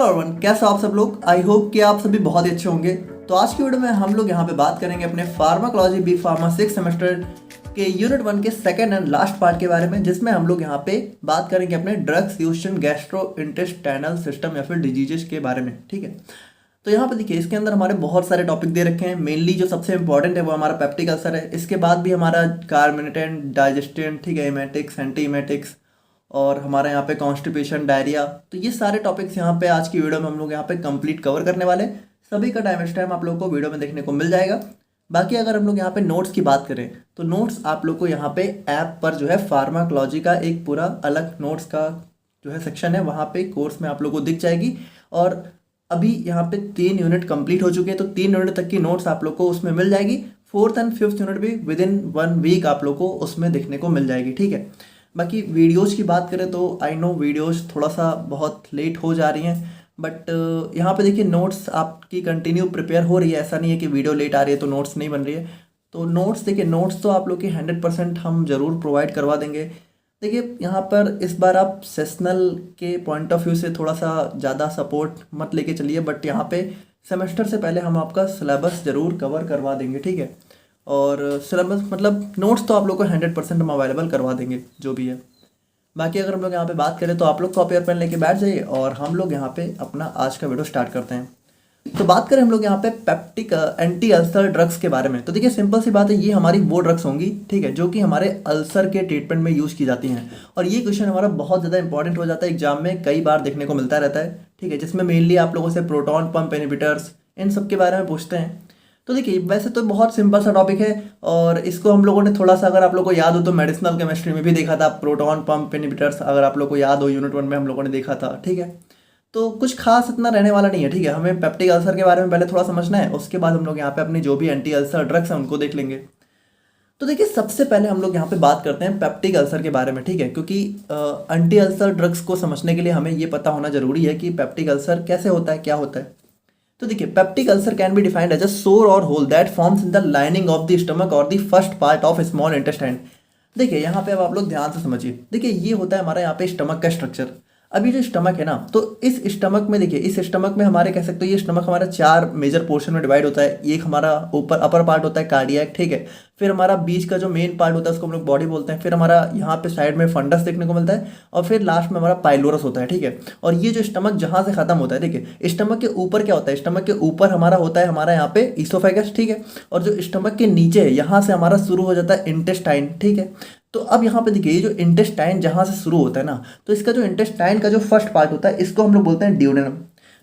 Hello everyone, कैसे हो आप सब लोग। आई होप कि आप सभी बहुत ही अच्छे होंगे। तो आज की वीडियो में हम लोग यहाँ पे बात करेंगे अपने फार्माकोलॉजी बी फार्मा 6 सेमेस्टर के यूनिट 1 के सेकंड एंड लास्ट पार्ट के बारे में, जिसमें हम लोग यहाँ पे बात करेंगे अपने drugs use in gastro intestinal system या फिर डिजीजेस के बारे में। ठीक है, तो यहाँ पे देखिए इसके अंदर हमारे बहुत सारे टॉपिक दे रखे हैं। मेनली जो सबसे इंपॉर्टेंट है वो हमारा पेप्टिक अल्सर है। इसके बाद भी हमारा कार्मिनेटेंट, डाइजेस्टेंट, ठीक है, हेमेटिक्स, एंटीहेमेटिक्स और हमारे यहाँ पे कॉन्स्टिपेशन, डायरिया। तो ये सारे टॉपिक्स यहाँ पे आज की वीडियो में हम लोग यहाँ पे कंप्लीट कवर करने वाले। सभी का टाइम आप लोग को वीडियो में देखने को मिल जाएगा। बाकी अगर हम लोग यहाँ पे नोट्स की बात करें तो नोट्स आप लोग को यहाँ पे ऐप पर जो है फार्माकोलॉजी का एक पूरा अलग नोट्स का जो है सेक्शन है, वहाँ पे कोर्स में आप लोग को दिख जाएगी। और अभी यहाँ पे 3 यूनिट कंप्लीट हो चुके हैं, तो 3 यूनिट तक की नोट्स आप लोग को उसमें मिल जाएगी। 4th एंड 5th यूनिट भी विद इन 1 वीक आप लोग को उसमें देखने को मिल जाएगी। ठीक है, बाकी वीडियोज़ की बात करें तो आई नो वीडियोज़ थोड़ा सा बहुत लेट हो जा रही हैं, बट यहाँ पे देखिए नोट्स आपकी कंटिन्यू प्रिपेयर हो रही है। ऐसा नहीं है कि वीडियो लेट आ रही है तो नोट्स नहीं बन रही है। तो नोट्स देखिए, नोट्स तो आप लोग की 100% हम ज़रूर प्रोवाइड करवा देंगे। देखिए यहाँ पर इस बार आप सेशनल के पॉइंट ऑफ व्यू से थोड़ा सा ज़्यादा सपोर्ट मत लेके चलिए, बट यहाँ पे सेमेस्टर से पहले हम आपका सिलेबस ज़रूर कवर करवा देंगे। ठीक है, और सिलेबस मतलब नोट्स तो आप लोग को 100% हम अवेलेबल करवा देंगे जो भी है। बाकी अगर हम लोग यहाँ पे बात करें तो आप लोग कॉपी और पेन लेके बैठ जाइए और हम लोग यहाँ पे अपना आज का वीडियो स्टार्ट करते हैं। तो बात करें हम लोग यहाँ पे पेप्टिक एंटी अल्सर ड्रग्स के बारे में, तो देखिए सिंपल सी बात है, ये हमारी वो ड्रग्स होंगी, ठीक है, जो कि हमारे अल्सर के ट्रीटमेंट में यूज़ की जाती हैं। और ये क्वेश्चन हमारा बहुत ज़्यादा इंपॉर्टेंट हो जाता है, एग्जाम में कई बार देखने को मिलता रहता है। ठीक है, जिसमें मेनली आप लोगों से प्रोटॉन पंप इनहिबिटर्स इन सब के बारे में पूछते हैं। तो देखिए वैसे तो बहुत सिंपल सा टॉपिक है, और इसको हम लोगों ने थोड़ा सा, अगर आप लोगों को याद हो तो मेडिसिनल केमिस्ट्री में भी देखा था, प्रोटॉन पंप इनहिबिटर्स, अगर आप लोग को याद हो यूनिट 1 में हम लोगों ने देखा था। ठीक है, तो कुछ खास इतना रहने वाला नहीं है। ठीक है, हमें पेप्टिक अल्सर के बारे में पहले थोड़ा समझना है, उसके बाद हम लोग यहाँ पे अपनी जो भी एंटी अल्सर ड्रग्स हैं उनको देख लेंगे। तो देखिए सबसे पहले हम लोग यहाँ पे बात करते हैं पेप्टिक अल्सर के बारे में। ठीक है, क्योंकि एंटी अल्सर ड्रग्स को समझने के लिए हमें ये पता होना जरूरी है कि पेप्टिक अल्सर कैसे होता है, क्या होता है। तो देखिए peptic ulcer can be defined as a sore or hole that forms in the lining of the stomach or the first part of small intestine. देखिए यहाँ पे अब आप लोग ध्यान से समझिए। देखिए ये होता है हमारा यहाँ पे स्टमक का स्ट्रक्चर। अभी जो स्टमक है ना, तो इस स्टमक में देखिए, इस स्टमक में हमारे कह सकते हो ये स्टमक हमारा 4 मेजर पोर्शन में डिवाइड होता है। एक हमारा ऊपर अपर पार्ट होता है कार्डियक, ठीक है, फिर हमारा बीच का जो मेन पार्ट होता है उसको हम लोग बॉडी बोलते हैं, फिर हमारा यहाँ पे साइड में फंडस देखने को मिलता है, और फिर लास्ट में हमारा पाइलोरस होता है। ठीक है, और ये जो स्टमक जहाँ से खत्म होता है, देखिए स्टमक के ऊपर क्या होता है, स्टमक के ऊपर हमारा होता है हमारा यहाँ पे ईसोफेगस, ठीक है, और जो स्टमक के नीचे है यहाँ से हमारा शुरू हो जाता है इंटेस्टाइन। ठीक है, तो अब यहाँ पे देखिए ये जो इंटेस्टाइन जहाँ से शुरू होता है ना, तो इसका जो इंटेस्टाइन का जो फर्स्ट पार्ट होता है इसको हम लोग बोलते हैं ड्यूडेनम।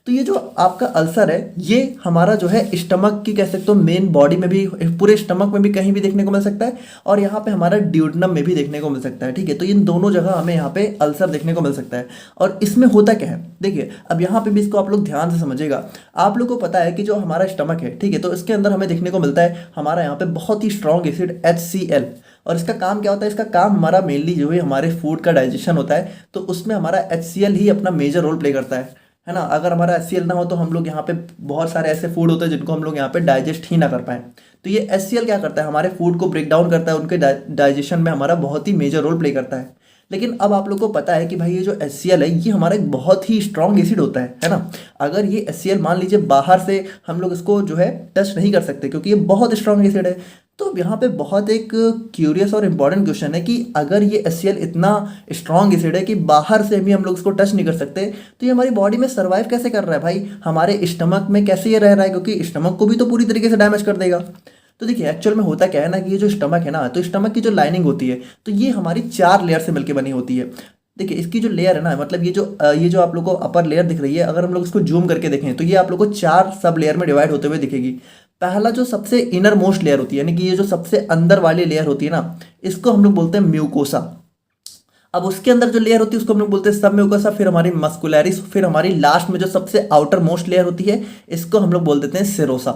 तो ये जो आपका अल्सर है ये हमारा जो है स्टमक की कह सकते हो मेन बॉडी में भी, पूरे स्टमक में भी कहीं भी देखने को मिल सकता है, और यहाँ पे हमारा ड्यूडेनम में भी देखने को मिल सकता है। ठीक है, तो इन दोनों जगह हमें यहाँ पे अल्सर देखने को मिल सकता है। और इसमें होता क्या है, देखिए अब यहाँ पे भी इसको आप लोग ध्यान से समझिएगा। आप लोग को पता है कि जो हमारा स्टमक है, ठीक है, तो इसके अंदर हमें देखने को मिलता है हमारा यहाँ पे बहुत ही स्ट्रॉन्ग एसिड HCl। और इसका काम क्या होता है, इसका काम हमारा मेनली जो है हमारे फूड का डाइजेशन होता है, तो उसमें हमारा HCl ही अपना मेजर रोल प्ले करता है ना। अगर हमारा HCl ना हो तो हम लोग यहाँ पे बहुत सारे ऐसे फूड होते हैं जिनको हम लोग यहाँ पे डाइजेस्ट ही ना कर पाए। तो ये HCl क्या करता है, हमारे फूड को ब्रेक डाउन करता है, उनके डाइजेशन में हमारा बहुत ही मेजर रोल प्ले करता है। लेकिन अब आप लोग को पता है कि भाई ये जो HCl है ये हमारा एक बहुत ही स्ट्रॉन्ग एसिड होता है ना। अगर ये HCl मान लीजिए बाहर से हम लोग इसको जो है टच नहीं कर सकते क्योंकि ये बहुत स्ट्रॉन्ग एसिड है। तो यहाँ पे बहुत एक क्यूरियस और इम्पॉर्टेंट क्वेश्चन है कि अगर ये HCl इतना स्ट्रॉन्ग एसिड है कि बाहर से भी हम लोग इसको टच नहीं कर सकते, तो ये हमारी बॉडी में सर्वाइव कैसे कर रहा है भाई, हमारे स्टमक में कैसे ये रह रहा है, क्योंकि स्टमक को भी तो पूरी तरीके से डैमेज कर देगा। तो देखिए एक्चुअल में होता क्या है ना कि ये जो स्टमक है ना, तो स्टमक की जो लाइनिंग होती है तो ये हमारी 4 लेयर से मिलकर बनी होती है। देखिए इसकी जो लेयर है ना, मतलब ये जो आप लोग को अपर लेयर दिख रही है, अगर हम लोग इसको जूम करके देखें तो ये आप लोग को 4 सब लेयर में डिवाइड होते हुए दिखेगी। पहला जो सबसे इनर मोस्ट लेयर होती है, यानी कि ये जो सबसे अंदर वाली लेयर होती है ना, इसको हम लोग बोलते हैं म्यूकोसा। अब उसके अंदर जो लेयर होती है उसको हम लोग बोलते हैं सब म्यूकोसा, फिर हमारी मस्कुलैरिस, फिर हमारी लास्ट में जो सबसे आउटर मोस्ट लेयर होती है इसको हम लोग बोल देते हैं सेरोसा।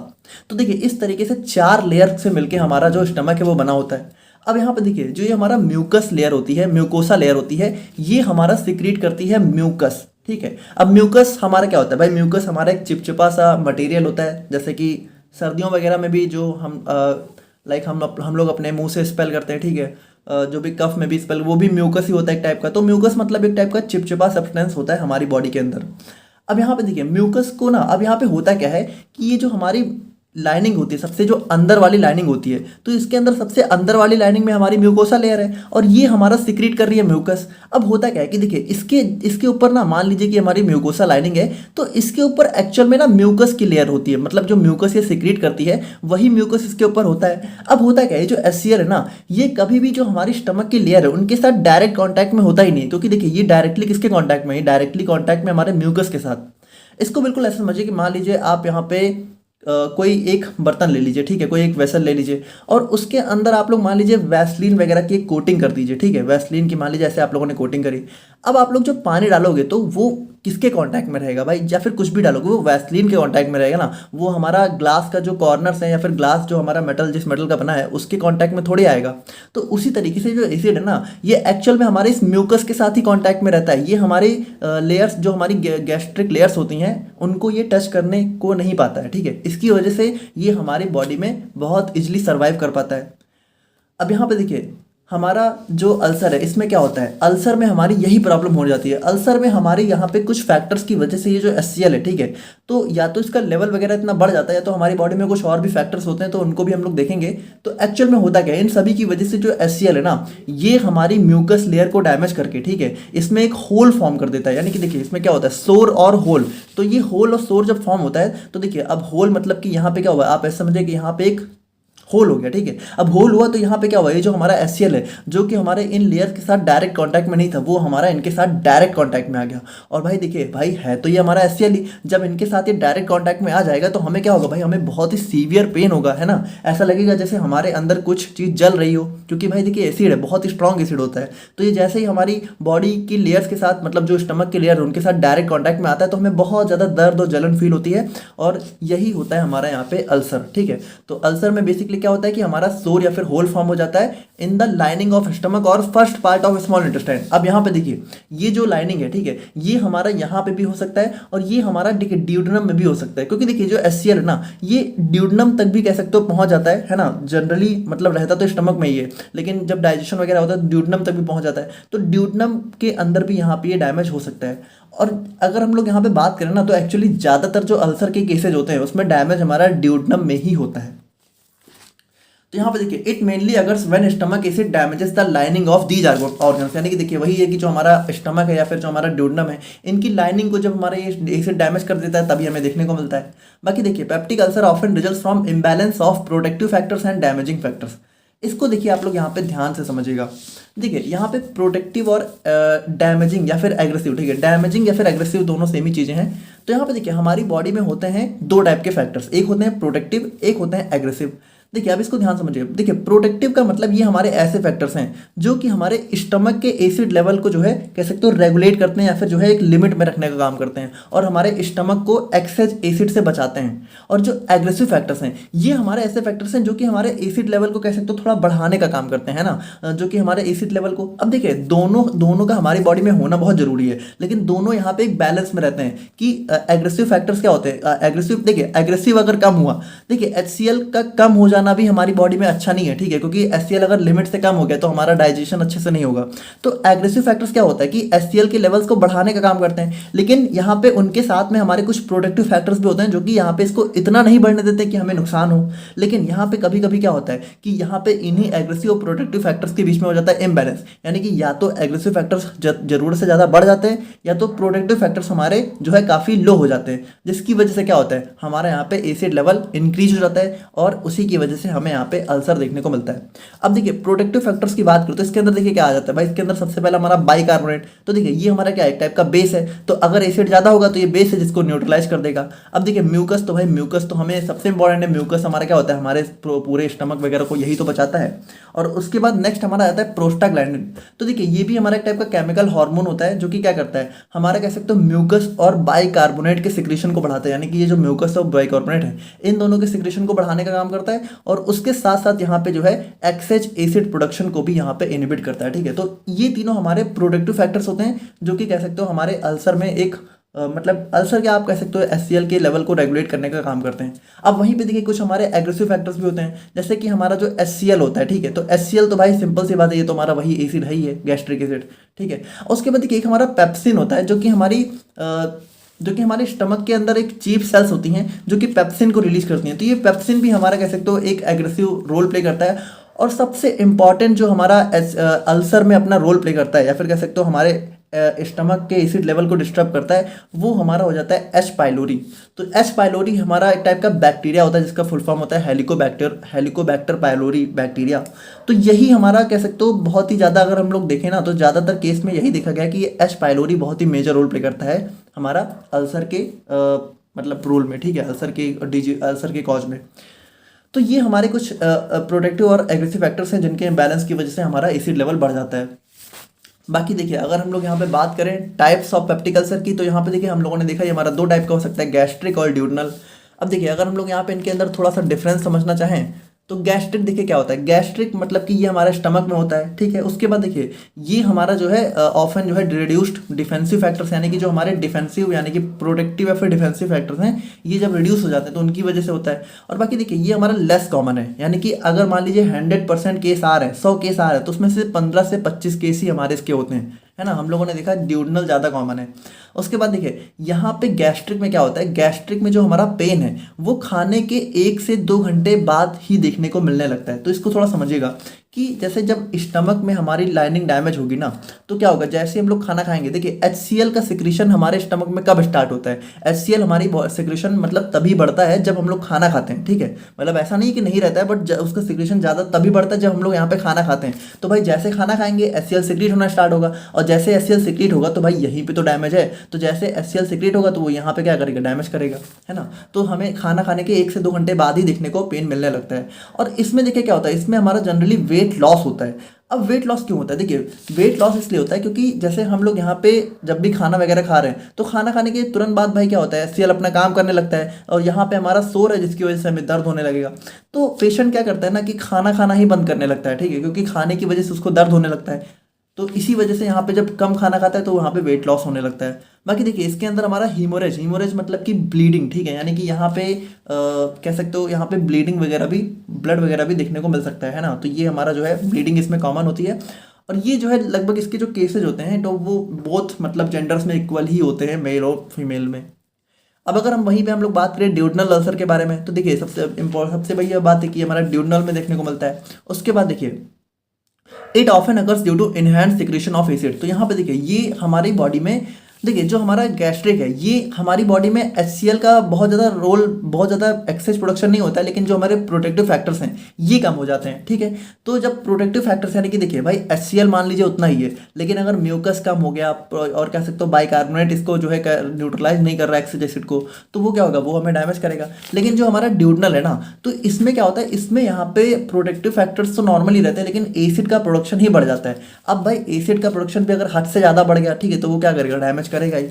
तो देखिए इस तरीके से 4 लेयर से मिलकर हमारा जो स्टमक है वो बना होता है। अब यहाँ पे देखिए जो ये हमारा म्यूकस लेयर होती है, म्यूकोसा लेयर होती है, ये हमारा सिक्रीट करती है म्यूकस। ठीक है, अब म्यूकस हमारा क्या होता है भाई, म्यूकस हमारा एक चिपचिपा सा मटेरियल होता है, जैसे कि सर्दियों वगैरह में भी जो हम हम लोग अपने मुंह से स्पेल करते हैं, ठीक है, जो भी कफ में भी स्पेल, वो भी म्यूकस ही होता है एक टाइप का। तो म्यूकस मतलब एक टाइप का चिपचिपा सब्सटेंस होता है हमारी बॉडी के अंदर। अब यहाँ पे देखिए म्यूकस को ना, अब यहाँ पे होता क्या है कि ये जो हमारी लाइनिंग होती है, सबसे जो अंदर वाली लाइनिंग होती है, तो इसके अंदर सबसे अंदर वाली लाइनिंग में हमारी म्यूकोसा लेयर है और ये हमारा सिक्रीट कर रही है म्यूकस। अब होता क्या है कि देखिए इसके ऊपर ना, मान लीजिए कि हमारी म्यूकोसा लाइनिंग है, तो इसके ऊपर एक्चुअल में ना म्यूकस की लेयर होती है, मतलब जो म्यूकस ये सिक्रीट करती है वही म्यूकस इसके ऊपर होता है। अब होता क्या है, जो एससीएल है ना, ये कभी भी जो हमारी स्टमक की लेयर है उनके साथ डायरेक्ट कॉन्टैक्ट में होता ही नहीं, क्योंकि देखिए ये डायरेक्टली किसके कॉन्टैक्ट में, ये डायरेक्टली कॉन्टैक्ट में हमारे म्यूकस के साथ। इसको बिल्कुल ऐसा समझिए कि मान लीजिए आप यहाँ पे कोई एक बर्तन ले लीजिए, ठीक है, कोई एक वेसल ले लीजिए और उसके अंदर आप लोग मान लीजिए वैसलीन वगैरह की एक कोटिंग कर दीजिए, ठीक है, वैसलीन की मान लीजिए ऐसे आप लोगों ने कोटिंग करी। अब आप लोग जो पानी डालोगे तो वो किसके कांटेक्ट में रहेगा भाई, या फिर कुछ भी डालोगे वो वैसलीन के कांटेक्ट में रहेगा ना, वो हमारा ग्लास का जो कॉर्नर्स है या फिर ग्लास जो हमारा मेटल, जिस मेटल का बना है उसके कांटेक्ट में थोड़ी आएगा। तो उसी तरीके से जो एसिड है ना, ये एक्चुअल में हमारे इस म्यूकस के साथ ही कांटेक्ट में रहता है। ये हमारी लेयर्स जो हमारी गैस्ट्रिक लेयर्स होती हैं उनको ये टच करने को नहीं पाता है, ठीक है, इसकी वजह से ये हमारी बॉडी में बहुत इजीली सर्वाइव कर पाता है। अब यहाँ पे देखिए हमारा जो अल्सर है इसमें क्या होता है, अल्सर में हमारी यही प्रॉब्लम हो जाती है। अल्सर में हमारे यहाँ पे कुछ फैक्टर्स की वजह से ये जो एचसीएल है, ठीक है, तो या तो इसका लेवल वगैरह इतना बढ़ जाता है या तो हमारी बॉडी में कुछ और भी फैक्टर्स होते हैं, तो उनको भी हम लोग देखेंगे। तो एक्चुअल में होता क्या है, इन सभी की वजह से जो एचसीएल है ना, ये हमारी म्यूकस लेयर को डैमेज करके, ठीक है, इसमें एक होल फॉर्म कर देता है। यानी कि देखिए इसमें क्या होता है, सोर और होल। तो ये होल और सोर जब फॉर्म होता है तो देखिए अब होल मतलब कि यहाँ पे क्या हुआ, आप ऐसा समझिए कि यहाँ पे एक होल हो गया, ठीक है। अब होल हुआ तो यहाँ पे क्या हुआ, ये जो हमारा एचसीएल है जो कि हमारे इन लेयर्स के साथ डायरेक्ट कांटेक्ट में नहीं था, वो हमारा इनके साथ डायरेक्ट कांटेक्ट में आ गया। और भाई देखिए भाई है तो ये हमारा एचसीएल ही, जब इनके साथ ये डायरेक्ट कांटेक्ट में आ जाएगा तो हमें क्या होगा भाई, हमें बहुत ही सीवियर पेन होगा, है ना। ऐसा लगेगा जैसे हमारे अंदर कुछ चीज़ जल रही हो, क्योंकि भाई देखिए एसिड है, बहुत ही स्ट्रॉन्ग एसिड होता है। तो ये जैसे ही हमारी बॉडी की लेयर्स के साथ, मतलब जो स्टमक की लेयर है उनके साथ डायरेक्ट कॉन्टैक्ट में आता है तो हमें बहुत ज़्यादा दर्द और जलन फील होती है। और यही होता है हमारा यहाँ पे अल्सर, ठीक है। तो अल्सर में बेसिकली क्या होता है कि हमारा सोर या फिर होल फॉर्म हो जाता है in the lining of stomach or first part of small intestine. अब यहाँ पे देखिए ये जो लाइनिंग है, ठीक है, ये हमारा यहाँ पे भी हो सकता है और ये हमारा देखिए ड्यूडेनम में भी हो सकता है, क्योंकि देखिए जो एचसीएल है ना, ये ड्यूडेनम तक भी कह सकते हो पहुंच जाता है ना। जनरली मतलब रहता तो स्टमक में ही है, लेकिन जब डाइजेशन वगैरह होता है तो ड्यूडेनम तक भी पहुंच जाता है। तो ड्यूडेनम के अंदर भी यहाँ पे ये डैमेज हो सकता है। और अगर हम लोग यहाँ पे बात करें ना, तो एक्चुअली ज़्यादातर जो अल्सर के केसेज होते हैं उसमें डैमेज हमारा ड्यूडेनम में ही होता है। तो यहाँ पे देखिए इट मेनली अगर when stomach acid damages the lining of these organs, यानी कि देखिए वही है कि जो हमारा स्टमक है या फिर जो हमारा ड्यूडेनम है, इनकी लाइनिंग को जब हमारे ये एसिड डैमेज कर देता है तभी हमें देखने को मिलता है। बाकी देखिए peptic ulcer often results from imbalance of protective factors and damaging factors. इसको देखिए आप लोग यहाँ पे ध्यान से समझिएगा। देखिए यहाँ पे प्रोटेक्टिव और डैमेजिंग या फिर एग्रेसिव, ठीक है, डैमेजिंग या फिर एग्रेसिव दोनों सेम ही चीज़ें हैं। तो यहाँ पे देखिए हमारी बॉडी में होते हैं दो टाइप के फैक्टर्स, एक होते हैं प्रोटेक्टिव, एक होते हैं एग्रेसिव। देखिए अब इसको ध्यान समझिए। देखिए प्रोटेक्टिव का मतलब ये हमारे ऐसे फैक्टर्स हैं जो कि हमारे स्टमक के एसिड लेवल को जो है कह सकते हो रेगुलेट करते हैं या फिर जो है एक लिमिट में रखने का काम करते हैं और हमारे स्टमक को एक्सेस एसिड से बचाते हैं। और जो एग्रेसिव फैक्टर्स हैं ये हमारे ऐसे फैक्टर्स हैं जो कि हमारे एसिड लेवल को कह सकते हो थोड़ा बढ़ाने का काम करते हैं ना, जो कि हमारे एसिड लेवल को, अब देखिए दोनों का हमारी बॉडी में होना बहुत जरूरी है, लेकिन दोनों यहाँ पे एक बैलेंस में रहते हैं कि एग्रेसिव फैक्टर्स क्या होते हैं। एग्रेसिव देखिए एग्रेसिव अगर कम हुआ, देखिए एचसीएल का कम हो जाना भी हमारी बॉडी में अच्छा नहीं है, ठीक है, क्योंकि एचसीएल अगर लिमिट से कम हो गया तो हमारा डाइजेशन अच्छे से नहीं होगा। तो एग्रेसिव फैक्टर्स क्या होता है कि एचसीएल के लेवल्स को बढ़ाने का काम करते हैं, लेकिन यहाँ पे उनके साथ में हमारे कुछ प्रोटेक्टिव फैक्टर्स भी होते हैं जो कि यहाँ पे इसको इतना नहीं बढ़ने देते कि हमें नुकसान हो। लेकिन यहाँ पे कभी कभी क्या होता है कि यहाँ पे इन्हीं एग्रेसिव और प्रोटेक्टिव फैक्टर्स के बीच में हो जाता है इम्बैलेंस, यानी कि या तो एग्रेसिव फैक्टर्स जरूरत से ज़्यादा बढ़ जाते हैं या तो प्रोटेक्टिव फैक्टर्स हमारे जो है काफ़ी लो हो जाते हैं, जिसकी वजह से क्या होता है हमारे यहाँ पे एसिड लेवल इंक्रीज हो जाता है और उसी की वजह से हमें यहाँ पे अल्सर देखने को मिलता है। अब देखिए प्रोटेक्टिव फैक्टर्स की बात करो तो इसके अंदर देखिए क्या आ जाता है भाई, इसके अंदर सबसे पहला हमारा बाइकार्बोनेट। तो देखिए ये हमारा क्या है, एक टाइप का बेस है, तो अगर एसिड ज़्यादा होगा तो ये बेस है जिसको न्यूट्रलाइज कर देगा। अब देखिए म्यूकस, तो भाई म्यूकस तो हमें सबसे इंपॉर्टेंट है। म्यूकस हमारा क्या होता है, हमारे पूरे स्टमक वगैरह को यही तो बचाता है। और उसके बाद नेक्स्ट हमारा आता है प्रोस्टाग्लैंडिन। तो देखिए ये भी हमारा एक टाइप का केमिकल हार्मोन होता है जो कि क्या करता है, हमारा कह सकते हो म्यूकस और बाइकार्बोनेट के सिक्रेशन को बढ़ाता है, यानी कि ये जो म्यूकस और बाइकार्बोनेट है इन दोनों के सिक्रेशन को बढ़ाने का काम करता है और उसके साथ साथ यहाँ पे जो है एक्सेज एसिड प्रोडक्शन को भी यहाँ पे इनहिबिट करता है, ठीक है। तो ये तीनों हमारे प्रोटेक्टिव फैक्टर्स होते हैं जो कि कह सकते हो हमारे अल्सर में एक मतलब अल्सर क्या आप कह सकते हो एचसीएल के लेवल को रेगुलेट करने का काम करते हैं। अब वहीं पे देखिए कुछ हमारे एग्रेसिव फैक्टर्स भी होते हैं, जैसे कि हमारा जो एचसीएल होता है, ठीक है, तो एचसीएल तो भाई सिंपल सी बात है, ये तो हमारा वही एसिड है ही है, गैस्ट्रिक एसिड, ठीक है। उसके बाद देखिए एक हमारा पेप्सिन होता है जो कि हमारी जो कि हमारे स्टमक के अंदर एक चीफ सेल्स होती हैं जो कि पेप्सिन को रिलीज करती हैं। तो ये पेप्सिन भी हमारा कह सकते हो एक एग्रेसिव रोल प्ले करता है। और सबसे इम्पॉर्टेंट जो हमारा अल्सर में अपना रोल प्ले करता है, या फिर कह सकते हो हमारे स्टमक के एसिड लेवल को डिस्टर्ब करता है, वो हमारा हो जाता है एच पाइलोरी। तो एच पाइलोरी हमारा एक टाइप का बैक्टीरिया होता है जिसका फुल फॉर्म होता है हेलिकोबैक्टर पाइलोरी बैक्टीरिया। तो यही हमारा कह सकते हो बहुत ही ज़्यादा, अगर हम लोग देखें ना, तो ज़्यादातर केस में यही देखा गया कि ये एच पाइलोरी बहुत ही मेजर रोल प्ले करता है हमारा अल्सर के मतलब रोल में, ठीक है, अल्सर के कॉज में। तो ये हमारे कुछ प्रोटेक्टिव और एग्रेसिव फैक्टर्स हैं जिनके इम्बैलेंस की वजह से हमारा एसिड लेवल बढ़ जाता है। बाकी देखिए, अगर हम लोग यहाँ पे बात करें टाइप्स ऑफ पेप्टिक अल्सर की, तो यहाँ पे देखिए हम लोगों ने देखा ये हमारा दो टाइप का हो सकता है, गैस्ट्रिक और ड्यूडनल। अब देखिए, अगर हम लोग यहाँ पे इनके अंदर थोड़ा सा डिफरेंस समझना चाहें तो गैस्ट्रिक देखिए क्या होता है। गैस्ट्रिक मतलब कि ये हमारे स्टमक में होता है, ठीक है। उसके बाद देखिए ये हमारा जो है ऑफन जो है रिड्यूस्ड डिफेंसिव फैक्टर्स, यानी कि जो हमारे डिफेंसिव यानी कि प्रोटेक्टिव या फिर डिफेंसिव फैक्टर्स हैं, ये जब रिड्यूस हो जाते हैं तो उनकी वजह से होता है। और बाकी देखिए ये हमारा लेस कॉमन है, यानी कि अगर मान लीजिए 100% केस आ रहे हैं, 100 केस आ रहे हैं, तो उसमें से 15 से 25 केस ही हमारे इसके होते हैं, है ना। हम लोगों ने देखा ड्यूडनल ज़्यादा कॉमन है। उसके बाद देखिए यहाँ पे गैस्ट्रिक में क्या होता है, गैस्ट्रिक में जो हमारा पेन है वो खाने के 1 से 2 घंटे बाद ही देखने को मिलने लगता है। तो इसको थोड़ा समझिएगा कि जैसे जब स्टमक में हमारी लाइनिंग डैमेज होगी ना, तो क्या होगा, जैसे हम लोग खाना खाएंगे, देखिए HCl का सिक्रीशन हमारे स्टमक में कब स्टार्ट होता है। HCl हमारी सिक्रीशन मतलब तभी बढ़ता है जब हम लोग खाना खाते हैं, ठीक है। मतलब ऐसा नहीं कि नहीं रहता है, बट उसका सिक्रीशन ज़्यादा तभी बढ़ता है जब हम लोग यहाँ पे खाना खाते हैं। तो भाई जैसे खाना खाएंगे HCl सिक्रीट होना स्टार्ट होगा, और जैसे HCl सिक्रीट होगा तो भाई यहीं पे तो डैमेज है, तो जैसे HCl सिक्रीट होगा तो वो यहाँ पे क्या करेगा, डैमेज करेगा, है ना। तो हमें खाना खाने के 1 से 2 घंटे बाद ही देखने को पेन मिलने लगता है। और इसमें देखिए क्या होता है, इसमें हमारा जनरली वेट लॉस होता है। अब वेट लॉस क्यों होता है, देखिए वेट लॉस इसलिए होता है क्योंकि जैसे हम लोग यहाँ पे जब भी खाना वगैरह खा रहे हैं, तो खाना खाने के तुरंत बाद भाई क्या होता है, HCl अपना काम करने लगता है, और यहाँ पे हमारा शोर है जिसकी वजह से हमें दर्द होने लगेगा। तो पेशेंट क्या करता है ना कि खाना खाना ही बंद करने लगता है, ठीक है, क्योंकि खाने की वजह से उसको दर्द होने लगता है। तो इसी वजह से यहाँ पे जब कम खाना खाता है तो वहाँ पे वेट लॉस होने लगता है। बाकी देखिए इसके अंदर हमारा हीमोरेज मतलब कि ब्लीडिंग, ठीक है, यानी कि यहाँ पे कह सकते हो यहाँ पे ब्लीडिंग वगैरह भी, ब्लड वगैरह भी देखने को मिल सकता है ना। तो ये हमारा जो है ब्लीडिंग इसमें कॉमन होती है। और ये जो है लगभग इसके जो केसेज होते हैं तो वो बोथ मतलब जेंडर्स में इक्वल ही होते हैं, मेल और फीमेल में। अब अगर हम वहीं पे हम लोग बात करें ड्यूडनल अल्सर के बारे में, तो देखिए सबसे बढ़िया बात है कि हमारा ड्यूडनल में देखने को मिलता है। उसके बाद देखिए it often occurs due to enhance secretion of acid. तो यहाँ पे देखिए ये हमारी बॉडी में, देखिए जो हमारा गैस्ट्रिक है ये हमारी बॉडी में HCl का बहुत ज़्यादा एक्सेस प्रोडक्शन नहीं होता है, लेकिन जो हमारे प्रोटेक्टिव फैक्टर्स हैं ये कम हो जाते हैं, ठीक है। तो जब प्रोटेक्टिव फैक्टर्स यानी कि देखिए भाई HCl मान लीजिए उतना ही है, लेकिन अगर म्यूकस कम हो गया और कह सकते हो बाइकार्बोनेट इसको जो है न्यूट्रलाइज नहीं कर रहा है एक्सिड एसिड को, तो वो क्या होगा, वो हमें डैमेज करेगा। लेकिन जो हमारा ड्यूडनल है ना, तो इसमें क्या होता है, इसमें यहाँ पे प्रोटेक्टिव फैक्टर्स तो नॉर्मली रहते हैं, लेकिन एसिड का प्रोडक्शन ही बढ़ जाता है। अब भाई एसिड का प्रोडक्शन भी अगर हद से ज़्यादा बढ़ गया, ठीक है, तो वो क्या करेगा, डैमेज करेगा ही।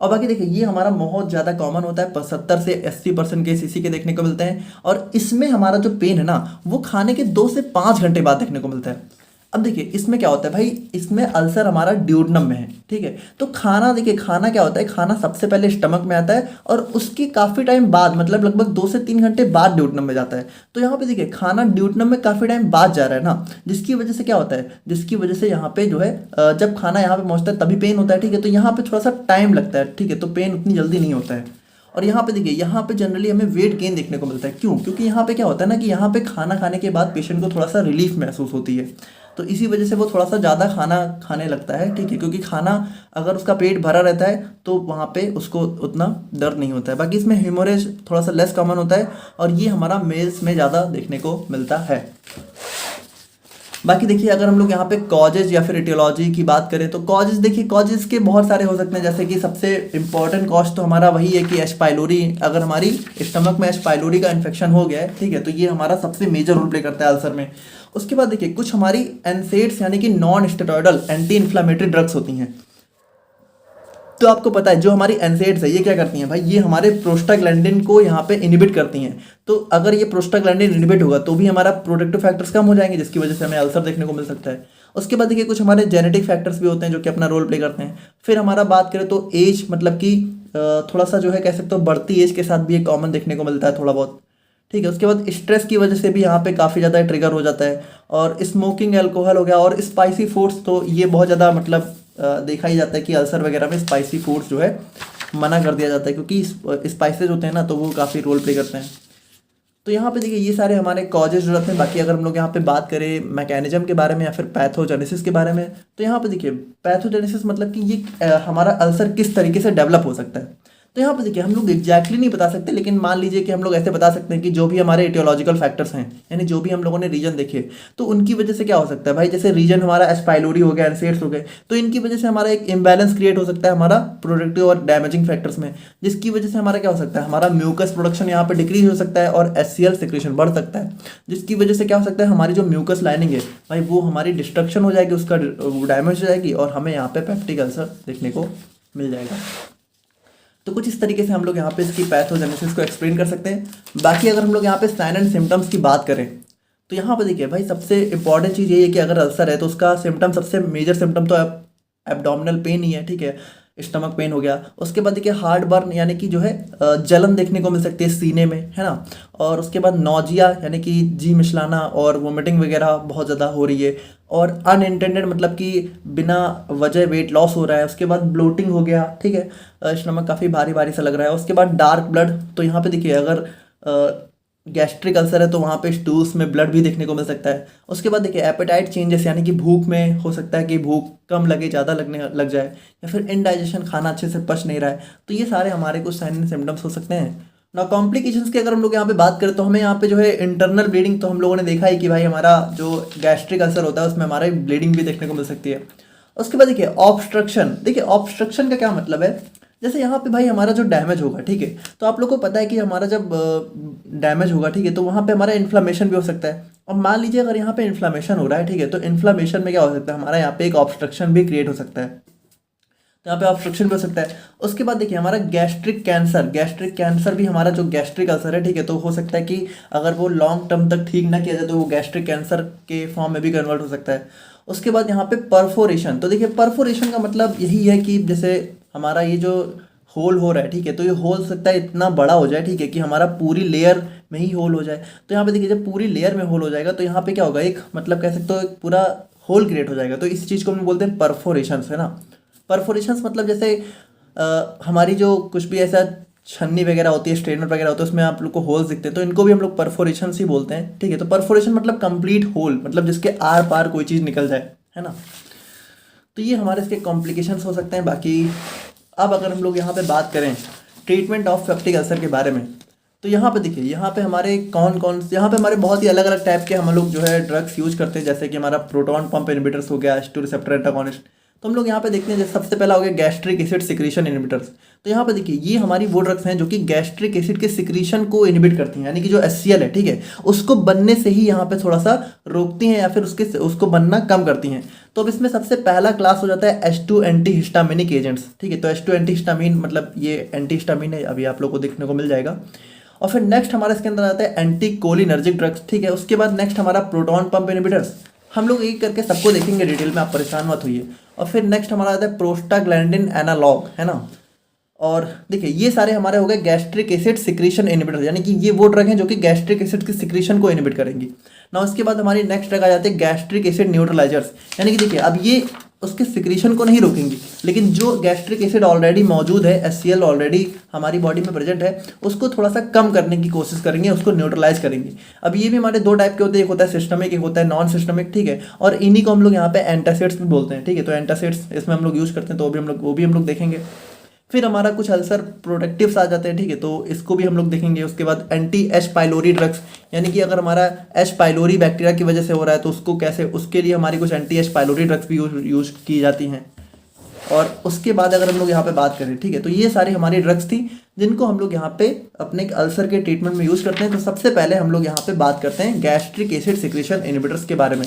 और बाकी देखिए ये हमारा बहुत ज़्यादा कॉमन होता है, 70 से 80% केस इसी के देखने को मिलते हैं। और इसमें हमारा जो पेन है ना वो खाने के 2 से 5 घंटे बाद देखने को मिलता है। अब देखिए इसमें क्या होता है भाई, इसमें अल्सर हमारा ड्यूडनम में है, ठीक है। तो खाना देखिए, खाना क्या होता है, खाना सबसे पहले स्टमक में आता है और उसकी काफ़ी टाइम बाद मतलब लगभग 2 से 3 घंटे बाद ड्यूडनम में जाता है। तो यहाँ पे देखिए खाना ड्यूडनम में काफ़ी टाइम बाद जा रहा है ना, जिसकी वजह से क्या होता है, जिसकी वजह से यहाँ पे जो है जब खाना यहाँ पे पहुँचता है तभी पेन होता है, ठीक है। तो यहाँ पे थोड़ा सा टाइम लगता है, ठीक है, तो पेन उतनी जल्दी नहीं होता है। और यहाँ पे देखिए यहाँ पे जनरली हमें वेट गेन देखने को मिलता है। क्यों? क्योंकि यहाँ पे क्या होता है ना कि यहाँ पे खाना खाने के बाद पेशेंट को थोड़ा सा रिलीफ महसूस होती है, तो इसी वजह से वो थोड़ा सा ज़्यादा खाना खाने लगता है, ठीक है। क्योंकि खाना अगर उसका पेट भरा रहता है तो वहाँ पे उसको उतना दर्द नहीं होता है। बाकी इसमें हीमोरेज थोड़ा सा लेस कॉमन होता है और ये हमारा मेल्स में ज़्यादा देखने को मिलता है। बाकी देखिए अगर हम लोग यहाँ पे कॉजेज या फिर एटियोलॉजी की बात करें तो कॉजेज देखिए, कॉजेज के बहुत सारे हो सकते हैं। जैसे कि सबसे इंपॉर्टेंट कॉज तो हमारा वही है कि एच पाइलोरी, अगर हमारी स्टमक में एच पाइलोरी का इन्फेक्शन हो गया है, ठीक है, तो ये हमारा सबसे मेजर रोल प्ले करता है अल्सर में। उसके बाद देखिए कुछ हमारी एनसेड्स यानी कि non steroidal anti inflammatory drugs होती हैं। तो आपको पता है जो हमारी एनसेड्स है ये क्या करती हैं भाई, ये हमारे प्रोस्टाग्लैंडिन को यहाँ पे इनिबिट करती हैं। तो अगर ये प्रोस्टाग्लैंडिन इनिबिट होगा तो भी हमारा प्रोटेक्टिव फैक्टर्स कम हो जाएंगे, जिसकी वजह से हमें अल्सर देखने को मिल सकता है। उसके बाद देखिए कुछ हमारे जेनेटिक फैक्टर्स भी होते हैं जो कि अपना रोल प्ले करते हैं। फिर हमारा बात करें तो एज, मतलब कि थोड़ा सा जो है कह सकते हो बढ़ती एज के साथ भी ये कॉमन देखने को मिलता है थोड़ा बहुत, ठीक है। उसके बाद स्ट्रेस की वजह से भी यहाँ पे काफ़ी ज़्यादा ट्रिगर हो जाता है। और स्मोकिंग, अल्कोहल हो गया और स्पाइसी फूड्स, तो ये बहुत ज़्यादा मतलब देखा ही जाता है कि अल्सर वगैरह में स्पाइसी फूड्स जो है मना कर दिया जाता है, क्योंकि स्पाइसेज होते हैं ना तो वो काफ़ी रोल प्ले करते हैं। तो यहाँ पे देखिए ये सारे हमारे कॉजेज जो रहते हैं। बाकी अगर हम लोग यहाँ पे बात करें मैकेनिज्म के बारे में या फिर पैथोजेनेसिस के बारे में, तो यहाँ पे देखिए पैथोजेनेसिस मतलब कि ये हमारा अल्सर किस तरीके से डेवलप हो सकता है। तो यहाँ पे देखिए हम लोग एग्जैक्टली नहीं बता सकते, लेकिन मान लीजिए कि हम लोग ऐसे बता सकते हैं कि जो भी हमारे इटियोलॉजिकल फैक्टर्स हैं, यानी जो भी हम लोगों ने रीजन देखे, तो उनकी वजह से क्या हो सकता है भाई, जैसे रीजन हमारा एस्पाइलोरी हो गया, एनसेड्स हो गए, तो इनकी वजह से हमारा एक इम्बैलेंस क्रिएट हो सकता है हमारा प्रोडक्टिव और डैमेजिंग फैक्टर्स में, जिसकी वजह से हमारा क्या हो सकता है, हमारा म्यूकस प्रोडक्शन यहाँ पे डिक्रीज हो सकता है और HCl सिक्रेशन बढ़ सकता है, जिसकी वजह से क्या हो सकता है, हमारी जो म्यूकस लाइनिंग है भाई वो हमारी डिस्ट्रक्शन हो जाएगी, उसका डैमेज हो जाएगी और हमें यहाँ पे पेप्टिक अल्सर देखने को मिल जाएगा। तो कुछ इस तरीके से हम लोग यहाँ पे इसकी पैथोजेनेसिस को एक्सप्लेन कर सकते हैं। बाकी अगर हम लोग यहाँ पे साइन एंड सिम्टम्स की बात करें, तो यहाँ पे देखिए भाई सबसे इंपॉर्टेंट चीज़ ये है कि अगर अल्सर है तो उसका सिम्टम, सबसे मेजर सिम्टम तो एब्डोमिनल पेन ही है, ठीक है, स्टमक पेन हो गया। उसके बाद देखिए हार्ट बर्न यानी कि जो है जलन देखने को मिल सकती है सीने में, है ना। और उसके बाद नौजिया यानी कि जी मिचलाना और वोमिटिंग वगैरह बहुत ज़्यादा हो रही है। और अनइंटेंडेड मतलब कि बिना वजह वेट लॉस हो रहा है। उसके बाद ब्लोटिंग हो गया, ठीक है, स्टमक काफ़ी भारी भारी सा लग रहा है। उसके बाद डार्क ब्लड, तो यहाँ पे देखिए अगर गैस्ट्रिक अल्सर है तो वहाँ पे स्टूल्स में ब्लड भी देखने को मिल सकता है। उसके बाद देखिए एपेटाइट चेंजेस यानी कि भूख में हो सकता है कि भूख कम लगे, ज़्यादा लगने लग जाए, या फिर इनडाइजेशन, खाना अच्छे से पच नहीं रहा है। तो ये सारे हमारे कुछ साइन एंड सिम्टम्स हो सकते हैं ना। कॉम्प्लिकेशंस की अगर हम लोग यहाँ पे बात करें तो हमें यहाँ पे जो है इंटरनल ब्लीडिंग, तो हम लोगों ने देखा है कि भाई हमारा जो गैस्ट्रिक अल्सर होता है उसमें हमारा ब्लीडिंग भी देखने को मिल सकती है। उसके बाद देखिए ऑब्स्ट्रक्शन, देखिए ऑब्स्ट्रक्शन का क्या मतलब है, जैसे यहाँ पे भाई हमारा जो डैमेज होगा, ठीक है, तो आप लोग को पता है कि हमारा जब डैमेज होगा, ठीक है, तो वहाँ पे हमारा इन्फ्लामेशन भी हो सकता है। और मान लीजिए अगर यहाँ पे इन्फ्लामेशन हो रहा है, ठीक है, तो इन्फ्लामेशन में क्या हो सकता है, हमारा यहाँ पे एक ऑब्स्ट्रक्शन भी क्रिएट हो सकता है, तो यहाँ पे ऑब्स्ट्रक्शन भी हो सकता है। उसके बाद देखिए हमारा गैस्ट्रिक कैंसर भी, हमारा जो गैस्ट्रिक अल्सर है, ठीक है, तो हो सकता है कि अगर वो लॉन्ग टर्म तक ठीक ना किया जाए तो वो गैस्ट्रिक कैंसर के फॉर्म में भी कन्वर्ट हो सकता है। उसके बाद यहाँ पे परफोरेशन, तो देखिए परफोरेशन का मतलब यही है कि जैसे हमारा ये जो होल हो रहा है, ठीक है, तो ये होल हो सकता है इतना बड़ा हो जाए, ठीक है, कि हमारा पूरी लेयर में ही होल हो जाए। तो यहाँ पे देखिए जब पूरी लेयर में होल हो जाएगा तो यहाँ पे क्या होगा, एक मतलब कह सकते हो एक पूरा होल क्रिएट हो जाएगा। तो इस चीज़ को हम बोलते हैं परफोरेशंस, है ना। परफोरेशंस मतलब जैसे हमारी जो कुछ भी ऐसा छन्नी वगैरह होती है, स्ट्रेनर वगैरह होता है, उसमें आप लोग को होल्स दिखते हैं, तो इनको भी हम लोग परफोरेशंस ही बोलते हैं, ठीक है। तो परफोरेशन मतलब कंप्लीट होल, मतलब जिसके आर पार कोई चीज़ निकल जाए, है ना। तो ये हमारे इसके कॉम्प्लिकेशंस हो सकते हैं। बाकी अब अगर हम लोग यहाँ पे बात करें ट्रीटमेंट ऑफ पेप्टिक अल्सर के बारे में, तो यहाँ पे देखिए यहाँ पे हमारे यहाँ पे हमारे बहुत ही अलग अलग टाइप के हम लोग जो है ड्रग्स यूज करते हैं, जैसे कि हमारा प्रोटॉन पंप इनहिबिटर्स हो गया, H2 रिसेप्टर एंटागोनिस्ट। तो हम लोग यहाँ पे देखते हैं जैसे सबसे पहला हो गया गैस्ट्रिक एसिड सिक्रीशन इनहिबिटर्स। तो यहाँ पे देखिए ये हमारी वो ड्रग्स हैं जो कि गैस्ट्रिक एसिड के सिक्रीशन को इनहिबिट करती हैं, यानी कि जो HCl है, ठीक है, उसको बनने से ही यहाँ पे थोड़ा सा रोकती हैं या फिर उसको बनना कम करती हैं। तो अब इसमें सबसे पहला क्लास हो जाता है H2 एंटी हिस्टामिनिक एजेंट्स, ठीक है। तो H2 एंटी हिस्टामिन मतलब ये एंटी हिस्टामिन है, अभी आप लोग को देखने को मिल जाएगा। और फिर नेक्स्ट हमारा इसके अंदर आता है एंटी कोलिनर्जिक ड्रग्स, ठीक है। उसके बाद नेक्स्ट हमारा प्रोटॉन पंप इनहिबिटर्स, हम लोग एक करके सबको देखेंगे डिटेल में, आप परेशान मत होइए। और फिर नेक्स्ट हमारा आता है प्रोस्टाग्लैंडिन एनालॉग, है ना। और देखिए ये सारे हमारे हो गए गैस्ट्रिक एसिड सिक्रीशन इनहिबिटर, यानी कि ये वो ड्रग हैं जो कि गैस्ट्रिक एसिड की सिक्रीशन को इनहिबिट करेंगी ना। उसके बाद हमारी नेक्स्ट ड्रग आ जाते हैं गैस्ट्रिक एसिड न्यूट्रलाइजर्स, यानी कि देखिए अब ये उसके सिक्रीशन को नहीं रोकेंगी, लेकिन जो गैस्ट्रिक एसिड ऑलरेडी मौजूद है, HCl ऑलरेडी हमारी बॉडी में प्रेजेंट है, उसको थोड़ा सा कम करने की कोशिश करेंगे, उसको न्यूट्रलाइज करेंगे। अब ये भी हमारे दो टाइप के होते हैं, एक होता है सिस्टमिक, एक होता है नॉन सिस्टमिक, ठीक है। और इन्हीं को हम लोग यहाँ पे एंटासिड्स भी बोलते हैं, ठीक है। तो एंटासिड्स इसमें हम लोग यूज करते हैं, तो वो भी हम लोग देखेंगे। फिर हमारा कुछ अल्सर प्रोडक्टिव्स आ जाते हैं, ठीक है, तो इसको भी हम लोग देखेंगे। उसके बाद एंटी एच पाइलोरी ड्रग्स, यानी कि अगर हमारा एच पाइलोरी बैक्टीरिया की वजह से हो रहा है तो उसको कैसे, उसके लिए हमारी कुछ एंटी एच पाइलोरी ड्रग्स भी यूज की जाती हैं। और उसके बाद अगर हम लोग यहाँ पे बात करें, ठीक है, तो ये सारी हमारी ड्रग्स थी जिनको हम लोग यहाँ पे अपने अल्सर के ट्रीटमेंट में यूज करते हैं। तो सबसे पहले हम लोग यहाँ पे बात करते हैं गैस्ट्रिक एसिड सिक्रीशन इनहिबिटर्स के बारे में।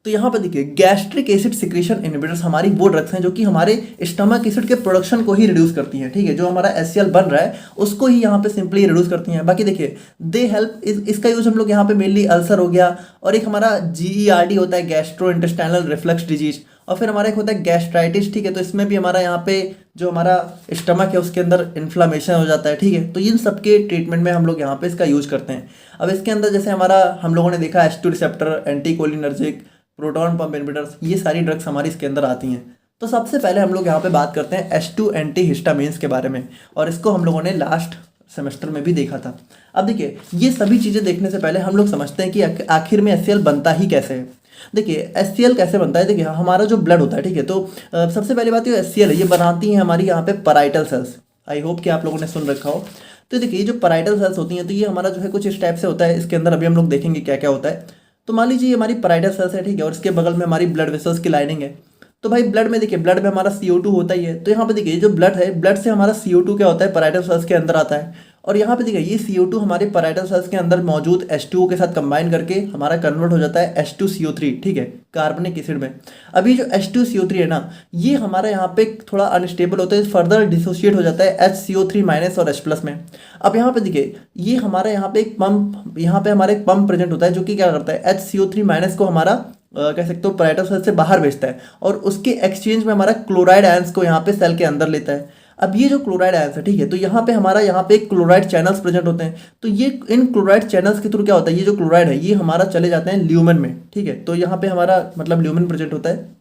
तो यहाँ पर देखिए गैस्ट्रिक एसिड सिक्रीशन इनहिबिटर्स हमारी वो ड्रग्स हैं जो कि हमारे स्टमक एसिड के प्रोडक्शन को ही रिड्यूस करती हैं, ठीक है। जो हमारा HCl बन रहा है उसको ही यहाँ पे सिंपली रिड्यूस करती हैं। बाकी देखिए दे हेल्प, इसका यूज हम लोग यहाँ पे मेनली अल्सर हो गया, और एक हमारा GERD होता है गैस्ट्रो इंटेस्टाइनल रिफ्लक्स डिजीज, और फिर हमारा एक होता है गैस्ट्राइटिस, ठीक है। तो इसमें भी हमारा यहाँ पे जो हमारा स्टमक है उसके अंदर इन्फ्लामेशन हो जाता है, ठीक है। तो इन सबके ट्रीटमेंट में हम लोग यहाँ पे इसका यूज करते हैं। अब इसके अंदर जैसे हमारा हम लोगों ने देखा H2 receptor, anti cholinergic, proton pump inhibitors, ये सारी ड्रग्स हमारी इसके अंदर आती हैं। तो सबसे पहले हम लोग यहाँ पे बात करते हैं H2 एंटी हिस्टामिन्स के बारे में, और इसको हम लोगों ने लास्ट सेमेस्टर में भी देखा था। अब देखिए, ये सभी चीज़ें देखने से पहले हम लोग समझते हैं कि आखिर में HCl बनता ही कैसे है। देखिए HCl कैसे बनता है, देखिए हमारा जो ब्लड होता है, ठीक है, तो सबसे पहली बात ये HCl है, ये बनाती हैं हमारी यहाँ पे पैराइटल सेल्स। आई होप कि आप लोगों ने सुन रखा हो। तो देखिए ये जो पैराइटल सेल्स होती हैं, तो ये हमारा जो है कुछ इस टाइप से होता है। इसके अंदर अभी हम लोग देखेंगे क्या क्या होता है। तो मान लीजिए हमारी पैराइटल सेल्स है, ठीक है, और इसके बगल में हमारी ब्लड वेसल्स की लाइनिंग है। तो भाई ब्लड में देखिए, ब्लड में हमारा CO2 होता ही है। तो यहाँ पे देखिए जो ब्लड है, ब्लड से हमारा CO2 क्या होता है, पैराइटल सेल्स के अंदर आता है। और यहाँ पे देखिए ये CO2 हमारे पैराइटल सेल्स के अंदर मौजूद H2O के साथ कंबाइन करके हमारा कन्वर्ट हो जाता है H2CO3, ठीक है, कार्बनिक एसिड में। अभी जो H2CO3 है ना, ये हमारा यहाँ पे थोड़ा अनस्टेबल होता है, फर्दर डिसोशिएट हो जाता है HCO3- और H+ में। अब यहाँ पे देखिए ये हमारा यहाँ पे एक पंप, यहाँ पे हमारा एक पंप प्रेजेंट होता है जो कि क्या करता है, HCO3- को हमारा कह सकते हो पैराइटल सेल से बाहर भेजता है, और उसके एक्सचेंज में हमारा क्लोराइड आयंस को यहाँ पे सेल के अंदर लेता है। अब ये जो क्लोराइड आयंस है, ठीक है, तो यहाँ पे हमारा यहाँ पे क्लोराइड चैनल्स प्रेजेंट होते हैं। तो ये इन क्लोराइड चैनल्स के थ्रू क्या होता है, ये जो क्लोराइड है ये हमारा चले जाते हैं ल्यूमेन में, ठीक है। तो यहाँ पे हमारा मतलब ल्यूमेन प्रेजेंट होता है।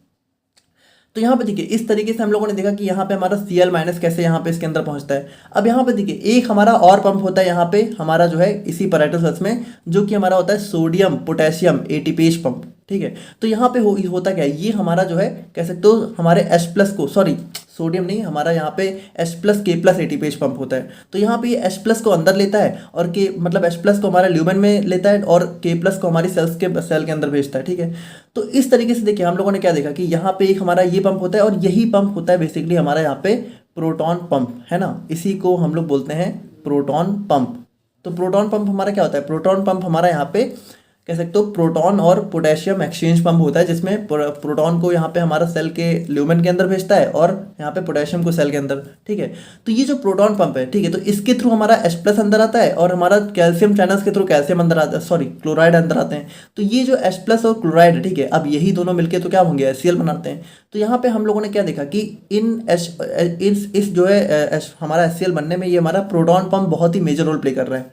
तो यहाँ पे देखिए इस तरीके से हम लोगों ने देखा कि यहाँ पे हमारा Cl- कैसे यहाँ पे इसके अंदर पहुँचता है। अब यहाँ पे देखिए एक हमारा और पंप होता है यहाँ पे हमारा जो है इसी पैराइटल सेल्स में, जो कि हमारा होता है सोडियम पोटेशियम एटीपेज पंप, ठीक है। तो यहाँ पे होता क्या है, ये हमारा जो है कह सकते हो हमारे H+ को, सॉरी सोडियम नहीं, हमारा यहाँ पे H+ K+ एटीपेज पंप होता है। तो यहाँ पे ये H+ को अंदर लेता है, और के मतलब H+ को हमारा ल्यूमेन में लेता है, और K+ को हमारी सेल के अंदर भेजता है, ठीक है। तो इस तरीके से देखिए हम लोगों ने क्या देखा कि यहाँ पे एक हमारा ये पंप होता है, और यही पंप होता है बेसिकली हमारा यहाँ पे प्रोटॉन पंप, है ना। इसी को हम लोग बोलते हैं प्रोटॉन पंप। तो प्रोटॉन पंप हमारा क्या होता है, प्रोटॉन पंप हमारा यहाँ पे कह सकते हो प्रोटॉन और पोटेशियम एक्सचेंज पंप होता है, जिसमें प्रोटॉन को यहाँ पे हमारा सेल के ल्यूमेन के अंदर भेजता है, और यहाँ पे पोटेशियम को सेल के अंदर, ठीक है। तो ये जो प्रोटॉन पंप है, ठीक है, तो इसके थ्रू हमारा H+ अंदर आता है, और हमारा कैल्शियम चैनल्स के थ्रू कैल्शियम अंदर आता है, सॉरी क्लोराइड अंदर आते हैं। तो ये जो H+ और क्लोराइड है, ठीक है, अब यही दोनों मिलकर तो क्या होंगे, HCl बनाते हैं। तो यहाँ पे हम लोगों ने क्या देखा कि इस जो है हमारा HCl बनने में ये हमारा प्रोटॉन पंप बहुत ही मेजर रोल प्ले कर रहा है।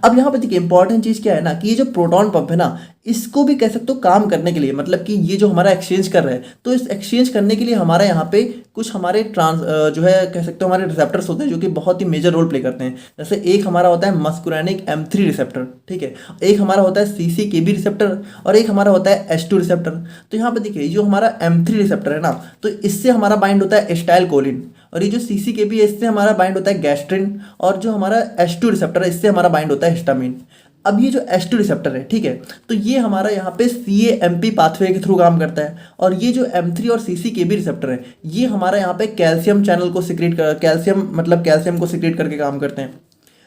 अब यहाँ पे देखिए इंपॉर्टेंट चीज़ क्या है ना, कि ये जो प्रोटॉन पंप है ना, इसको भी कह सकते हो काम करने के लिए, मतलब कि ये जो हमारा एक्सचेंज कर रहा है, तो इस एक्सचेंज करने के लिए हमारा यहाँ पे कुछ हमारे जो है कह सकते हो हमारे रिसेप्टर्स होते हैं, जो कि बहुत ही मेजर रोल प्ले करते हैं। जैसे एक हमारा होता है मस्कुरानिक M3 रिसेप्टर, ठीक है, एक हमारा होता है CCKB रिसेप्टर, और एक हमारा होता है H2 रिसेप्टर। तो यहाँ पे देखिए जो हमारा M3 रिसेप्टर है ना, तो इससे हमारा बाइंड होता है एस्टाइल कोलिन, और ये जो CCKB है इससे हमारा बाइंड होता है गैस्ट्रिन, और जो हमारा H2 रिसेप्टर है इससे हमारा बाइंड होता है हिस्टामिन। अब ये जो H2 रिसेप्टर है, ठीक है, तो ये हमारा यहाँ पे CAMP पाथवे के थ्रू काम करता है, और ये जो M3 और CCKB रिसेप्टर है ये हमारा यहाँ पे कैल्शियम चैनल को सिक्रेट कर कैल्शियम को सिक्रेट करके काम करते हैं।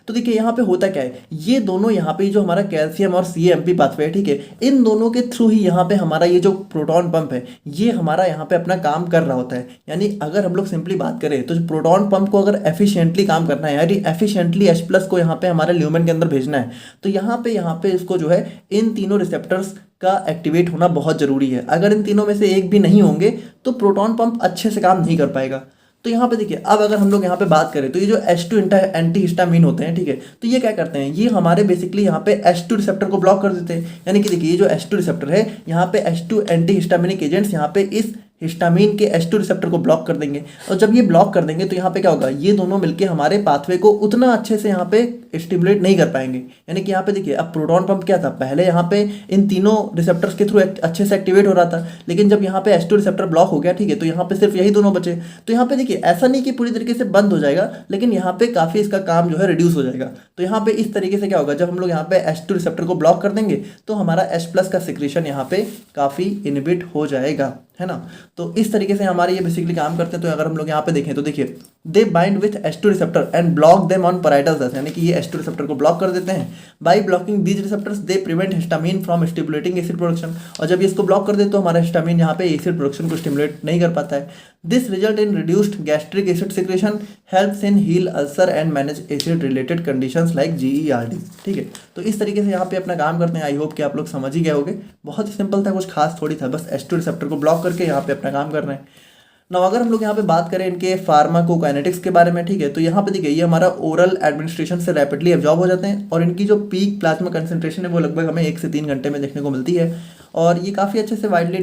तो देखिए यहाँ पे होता क्या है, ये दोनों यहाँ पे जो हमारा कैल्शियम और CAMP पाथवे है, ठीक है, इन दोनों के थ्रू ही यहाँ पे हमारा ये जो प्रोटॉन पंप है ये हमारा यहाँ पे अपना काम कर रहा होता है। यानी अगर हम लोग सिंपली बात करें तो जो प्रोटॉन पंप को अगर एफिशिएंटली काम करना है, यानी एफिशिएंटली H+ को यहाँ पे हमारे ल्यूमेन के अंदर भेजना है, तो यहाँ पे इसको जो है इन तीनों रिसेप्टर्स का एक्टिवेट होना बहुत ज़रूरी है। अगर इन तीनों में से एक भी नहीं होंगे तो प्रोटॉन पंप अच्छे से काम नहीं कर पाएगा। तो यहाँ पे देखिए अब अगर हम लोग यहाँ पे बात करें तो ये जो H2 एंटी हिस्टामिन होते हैं, ठीक है, तो ये क्या करते हैं, ये हमारे बेसिकली यहाँ पे H2 रिसेप्टर को ब्लॉक कर देते हैं। यानी कि देखिए ये जो H2 रिसेप्टर है, यहाँ पे H2 एंटी हिस्टामिनिक एजेंट्स यहाँ पे इस हिस्टामिन के H2 रिसेप्टर को ब्लॉक कर देंगे, और जब ये ब्लॉक कर देंगे तो यहाँ पे क्या होगा, ये दोनों मिलके हमारे पाथवे को उतना अच्छे से यहाँ पे स्टिमुलेट नहीं कर पाएंगे। यानी कि यहाँ पे देखिए अब प्रोटॉन पंप क्या था, पहले यहाँ पे इन तीनों रिसेप्टर्स के थ्रू अच्छे से एक्टिवेट हो रहा था, लेकिन जब यहाँ पे H2 रिसेप्टर ब्लॉक हो गया, ठीक है, तो यहाँ पे सिर्फ यही दोनों बचे। तो यहाँ पे देखिए ऐसा नहीं कि पूरी तरीके से बंद हो जाएगा, लेकिन यहाँ पे काफ़ी इसका काम जो है रिड्यूस हो जाएगा। तो यहाँ पे इस तरीके से क्या होगा, जब हम लोग यहाँ पे H2 रिसेप्टर को ब्लॉक कर देंगे तो हमारा H+ का सिक्रेशन यहाँ पे काफ़ी इनहिबिट हो जाएगा, है ना। तो इस तरीके से हमारे ये बेसिकली काम करते हैं। तो अगर हम लोग यहाँ पे देखें तो देखिए दे bind with H2 receptor and block them on parietal cells, यानी कि ये H2 रिसेप्टर को ब्लॉक कर देते हैं। By blocking these receptors they prevent histamine from stimulating acid production, और जब ये इसको ब्लॉक कर दे तो हमारा हिस्टामिन यहाँ पे एसिड प्रोडक्शन को स्टिमुलेट नहीं कर पाता है। This result in reduced gastric acid secretion, helps in heal ulcer and manage acid related conditions like GERD, ठीक है। तो इस तरीके से यहाँ पे अपना काम करते हैं। आई होप कि आप लोग समझ ही गए होंगे, बहुत ही सिंपल था, कुछ खास थोड़ी था, बस H2 रिसेप्टर को ब्लॉक करके यहाँ पे अपना काम करना है। ना अगर हम लोग यहाँ पे बात करें इनके फार्माकोकाइनेटिक्स के बारे में, ठीक है, तो यहाँ पे देखिए ये हमारा ओरल एडमिनिस्ट्रेशन से रैपिडली एब्जॉर्ब हो जाते हैं, और इनकी जो पीक प्लाज्मा कंसंट्रेशन है वो लगभग हमें 1 से 3 घंटे में देखने को मिलती है। और ये काफ़ी अच्छे से वाइडली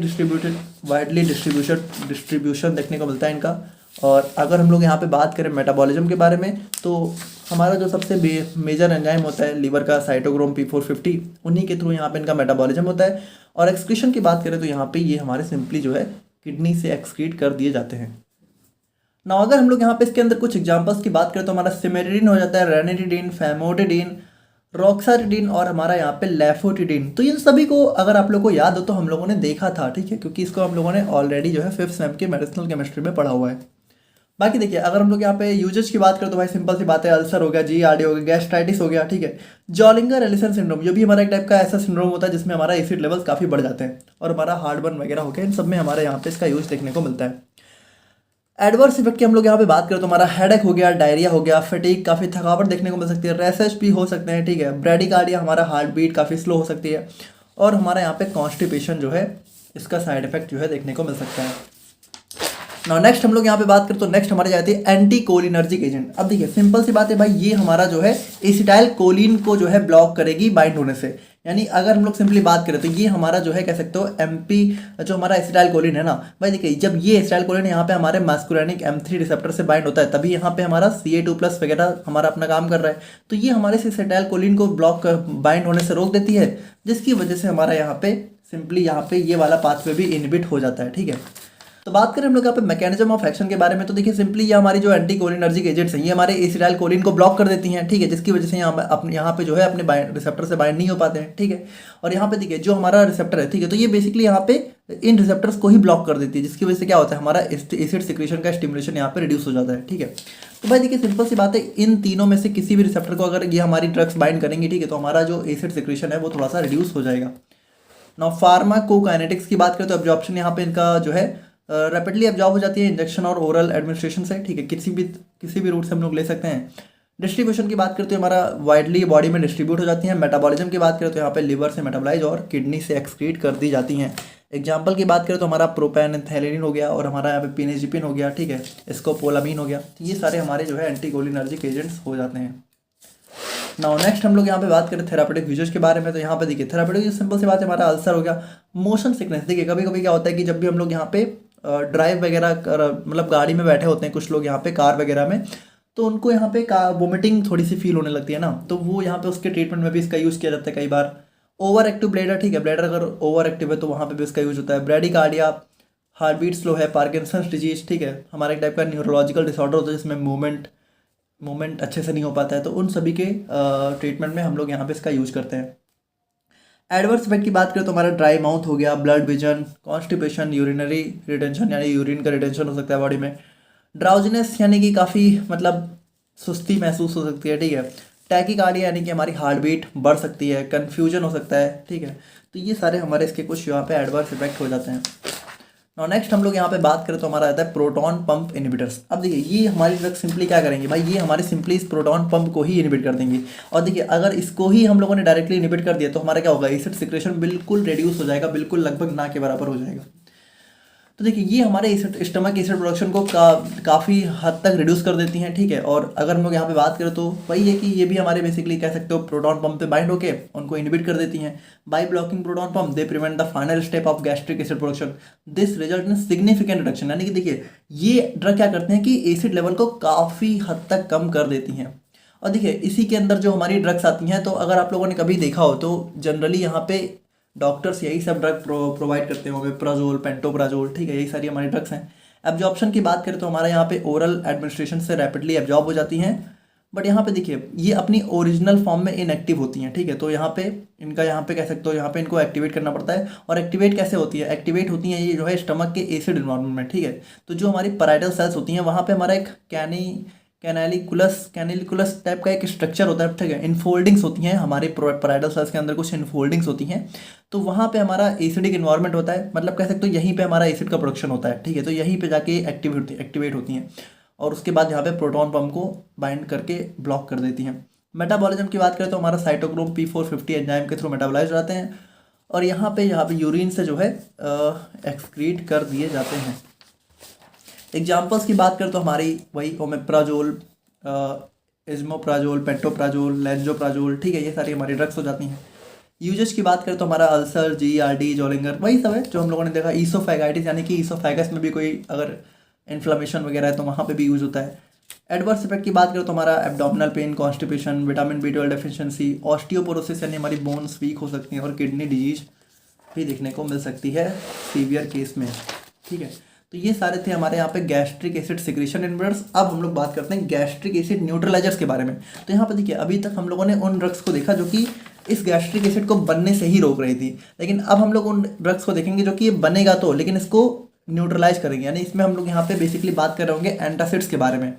डिस्ट्रीब्यूशन देखने को मिलता है इनका। और अगर हम लोग यहाँ पे बात करें मेटाबॉलिज्म के बारे में, तो हमारा जो सबसे मेजर एंजाइम होता है लीवर का साइटोक्रोम P450, उन्हीं के थ्रू यहाँ पे इनका मेटाबॉलिज्म होता है। और एक्सक्रीशन की बात करें तो यहाँ पे ये हमारे सिंपली जो है किडनी से एक्सक्रीट कर दिए जाते हैं। ना अगर हम लोग यहाँ पे इसके अंदर कुछ एग्जांपल्स की बात करें तो हमारा सिमेटिडिन हो जाता है, रेनिटिडिन, फैमोटिडिन, रॉक्साटिडिन और हमारा यहाँ पे लेफोटिडिन। तो इन सभी को अगर आप लोग को याद हो तो हम लोगों ने देखा था, ठीक है, क्योंकि इसको हम लोगों ने ऑलरेडी जो है 5th सेम के मेडिसिनल केमिस्ट्री में पढ़ा हुआ है। बाकी देखिए अगर हम लोग यहाँ पे यूजेज की बात करें तो भाई सिंपल सी बात है, अल्सर हो गया, GERD हो गया, गैस्ट्राइटिस हो गया, ठीक है, जॉलिंगर एलिसन सिंड्रोम, ये भी हमारा एक टाइप का ऐसा सिंड्रोम होता है जिसमें हमारा एसिड लेवल्स काफ़ी बढ़ जाते हैं और हमारा हार्टबर्न वगैरह हो गया, इन सब में हमारे यहाँ पे इसका यूज देखने को मिलता है। एडवर्स इफेक्ट की हम लोग यहाँ पे बात करें तो हमारा हेडेक हो गया, डायरिया हो गया, फटीग, काफ़ी थकावट देखने को मिल सकती है, रैशेस भी हो सकते हैं, ठीक है, ब्रेडिकार्डिया, हमारा हार्ट बीट काफ़ी स्लो हो सकती है, और हमारा यहाँ पे कॉन्स्टिपेशन जो है इसका साइड इफेक्ट जो है देखने को मिल सकता है। ना नेक्स्ट हम लोग यहाँ पे बात करें तो नेक्स्ट हमारे जाती है एंटी कोलिनर्जिक एजेंट। अब देखिए सिंपल सी बात है भाई, ये हमारा जो है एसिटाइल कोलिन को जो है ब्लॉक करेगी बाइंड होने से। यानी अगर हम लोग सिंपली बात करें तो ये हमारा जो है कह सकते हो MP जो हमारा एसिटाइल कोलिन है ना भाई, देखिए जब ये एसिटाइल कोलिन यहाँ पे हमारे मास्कुलिनिक M3 रिसेप्टर से बाइंड होता है तभी यहाँ पे हमारा Ca2+ वगैरह हमारा अपना काम कर रहा है। तो ये हमारे से एसिटाइल कोलिन को ब्लॉक बाइंड होने से रोक देती है, जिसकी वजह से हमारा यहाँ पे सिंपली यहाँ पे ये वाला पाथवे भी इनहिबिट हो जाता है, ठीक है। तो बात करें हम लोग यहाँ पे मैकेनिज्म ऑफ एक्शन के बारे में, तो देखिए सिंपली ये हमारी जो एंटी कोलिनर्जिक एजेंट्स हैं ये हमारे एसिटाइल कोलिन को ब्लॉक कर देती हैं, ठीक है, जिसकी वजह से यहाँ पे जो है अपने रिसेप्टर से बाइंड नहीं हो पाते हैं, ठीक है। और यहाँ पे देखिए जो हमारा रिसेप्टर है, ठीक है, तो ये बेसिकली यहाँ पे इन रिसेप्टर्स को ही ब्लॉक कर देती है, जिसकी वजह से क्या होता है हमारा एसिड सिक्रेशन का स्टिमुलेशन यहाँ पे रिड्यूस हो जाता है, ठीक है। तो भाई देखिए सिंपल सी बात है, इन तीनों में से किसी भी रिसेप्टर को अगर ये हमारी ड्रग्स बाइंड करेंगे, ठीक है, तो हमारा जो एसिड सिक्रेशन है वो थोड़ा सा रिड्यूस हो जाएगा। नाउ फार्माकोकाइनेटिक्स की बात करें तो एब्जॉर्प्शन यहाँ पे इनका जो है रैपिडली एब्जॉर्ब हो जाती है इंजेक्शन और ओरल एडमिनिस्ट्रेशन से, ठीक है, किसी भी रूट से हम लोग ले सकते हैं। डिस्ट्रीब्यूशन की बात करें तो हमारा वाइडली बॉडी में डिस्ट्रीब्यूट हो जाती है। मेटाबॉलिज्म की बात करें तो यहाँ पे लिवर से मेटाबोलाइज और किडनी से एक्सक्रीट कर दी जाती हैं। एग्जाम्पल की बात करें तो हमारा प्रोपेनथेलिन हो गया और हमारा यहाँ पे पिनेजिपिन हो गया, ठीक है, स्कोपोलामीन हो गया, तो ये सारे हमारे जो है एंटीकोलिनर्जिक एजेंट्स हो जाते हैं। नाउ नेक्स्ट हम लोग यहाँ पे बात करें थेरापेटिक यूजेज के बारे में, तो यहाँ पे देखिए थेरापेटिक यूज सिंपल सी बात है, हमारा अल्सर हो गया, मोशन सिकनेस। देखिए कभी कभी क्या होता है कि जब भी हम लोग यहाँ पे ड्राइव वगैरह मतलब गाड़ी में बैठे होते हैं कुछ लोग यहाँ पे कार वगैरह में, तो उनको यहाँ पे वोमिटिंग थोड़ी सी फील होने लगती है ना, तो वो यहाँ पे उसके ट्रीटमेंट में भी इसका यूज़ किया जाता है कई बार। ओवर एक्टिव ब्लैडर, ठीक है, ब्लैडर अगर ओवर एक्टिव है तो वहाँ पे भी इसका यूज होता है। ब्रेडिकार्डिया, हार्ट बीट स्लो है, पार्किंसंस डिजीज, ठीक है, हमारा एक टाइप का न्यूरोलॉजिकल डिसऑर्डर होता है जिसमें मूवमेंट अच्छे से नहीं हो पाता है, तो उन सभी के ट्रीटमेंट में हम लोग यहाँ पे इसका यूज करते हैं। एडवर्स इफेक्ट की बात करें तो हमारा ड्राई माउथ हो गया, blood vision, constipation, urinary retention यानी यूरिन का रिटेंशन हो सकता है बॉडी में, ड्राउजीनेस यानी कि काफ़ी मतलब सुस्ती महसूस हो सकती है, ठीक है, टैकीकार्डिया यानी कि हमारी हार्ट बीट बढ़ सकती है, कन्फ्यूजन हो सकता है, ठीक है। तो ये सारे हमारे इसके कुछ यहाँ पे एडवर्स इफेक्ट हो जाते हैं। और नेक्स्ट हम लोग यहाँ पे बात करें तो हमारा आता है प्रोटॉन पंप इनहिबिटर्स। अब देखिए ये हमारी ड्रग सिंपली क्या करेंगे भाई, ये हमारे सिंपली इस प्रोटॉन पंप को ही इनहिबिट कर देंगे। और देखिए अगर इसको ही हम लोगों ने डायरेक्टली इनहिबिट कर दिया तो हमारा क्या होगा, एसिड सिक्रेशन बिल्कुल रिड्यूस हो जाएगा, बिल्कुल लगभग ना के बराबर हो जाएगा। तो देखिए ये हमारे स्टमक एसिड प्रोडक्शन को काफ़ी हद तक रिड्यूस कर देती हैं, ठीक है। और अगर हम लोग यहाँ पे बात करें तो वही है कि ये भी हमारे बेसिकली कह सकते हो प्रोटॉन पंप पे बाइंड होके उनको इनहिबिट कर देती हैं। By blocking proton pump they prevent the final step of gastric acid production, this result in significant reduction. यानी कि देखिए ये ड्रग क्या करते हैं कि एसिड लेवल को काफ़ी हद तक कम कर देती हैं। और देखिए इसी के अंदर जो हमारी ड्रग्स आती हैं, तो अगर आप लोगों ने कभी देखा हो तो जनरली यहाँ पे डॉक्टर्स यही सब ड्रग प्रोवाइड करते होंगे, प्राजोल, पेंटोप्राजोल, ठीक है, यही सारी हमारी ड्रग्स हैं। एब्जॉर्प्शन की बात करें तो हमारे यहाँ पे ओरल एडमिनिस्ट्रेशन से रैपिडली एब्जॉर्ब हो जाती हैं, बट यहाँ पे देखिए ये अपनी ओरिजिनल फॉर्म में इनएक्टिव होती हैं, ठीक है। तो यहाँ पे इनका यहाँ पे कह सकते हो यहाँ पे इनको एक्टिवेट करना पड़ता है। और एक्टिवेट कैसे होती है, एक्टिवेट होती हैं ये जो है स्टमक के एसिड इन्वायरमेंट में, ठीक है। तो जो हमारी पैराइटल सेल्स होती हैं वहाँ पे हमारा एक कैनालिकुलस टाइप का एक स्ट्रक्चर होता है, ठीक है, इनफोल्डिंग्स होती हैं हमारे पैराइटल सेल्स के अंदर, कुछ इनफोल्डिंग्स होती हैं। तो वहाँ पे हमारा एसिडिक इन्वायरमेंट होता है, मतलब कह सकते हो यहीं पे हमारा एसिड का प्रोडक्शन होता है, ठीक है। तो यहीं पे जाके एक्टिवेट होती हैं और उसके बाद यहाँ पे प्रोटॉन पंप को बाइंड करके ब्लॉक कर देती हैं। मेटाबॉलिज्म की बात करें तो हमारा साइटोक्रोम P450 एंजाइम के थ्रू मेटाबोलाइज हो जाते हैं और यहाँ पे यूरिन से जो है एक्सक्रीट कर दिए जाते हैं। एग्जाम्पल्स की बात करें तो हमारी वही ओमेप्राजोल, इज़्मोप्राजोल, पेंटोप्राजोल, लेंजोप्राजोल, ठीक है, ये सारी हमारी ड्रग्स हो जाती हैं। यूजेस की बात करें तो हमारा अल्सर, GERD, जोलिंगर, वही सब है जो हम लोगों ने देखा। ईसोफेगाइटिस यानी कि ईसोफेगस में भी कोई अगर इन्फ्लामेशन वगैरह है तो वहाँ पे भी यूज़ होता है। एडवर्स इफेक्ट की बात करें तो हमारा abdominal pain, constipation, vitamin B12 deficiency, osteoporosis यानी हमारी बोन्स वीक हो सकती हैं और किडनी डिजीज भी देखने को मिल सकती है सीवियर केस में। ठीक है, तो ये सारे थे हमारे यहाँ पे गैस्ट्रिक एसिड सिक्रीशन इनहिबिटर्स। अब हम लोग बात करते हैं गैस्ट्रिक एसिड न्यूट्रलाइजर्स के बारे में। तो यहाँ पे देखिए, अभी तक हम लोगों ने उन ड्रग्स को देखा जो कि इस गैस्ट्रिक एसिड को बनने से ही रोक रही थी, लेकिन अब हम लोग उन ड्रग्स को देखेंगे जो कि ये बनेगा तो, लेकिन इसको न्यूट्रलाइज करेंगे। यानी इसमें हम लोग यहाँ पे बेसिकली बात कर रहे होंगे एंटासिड्स के बारे में,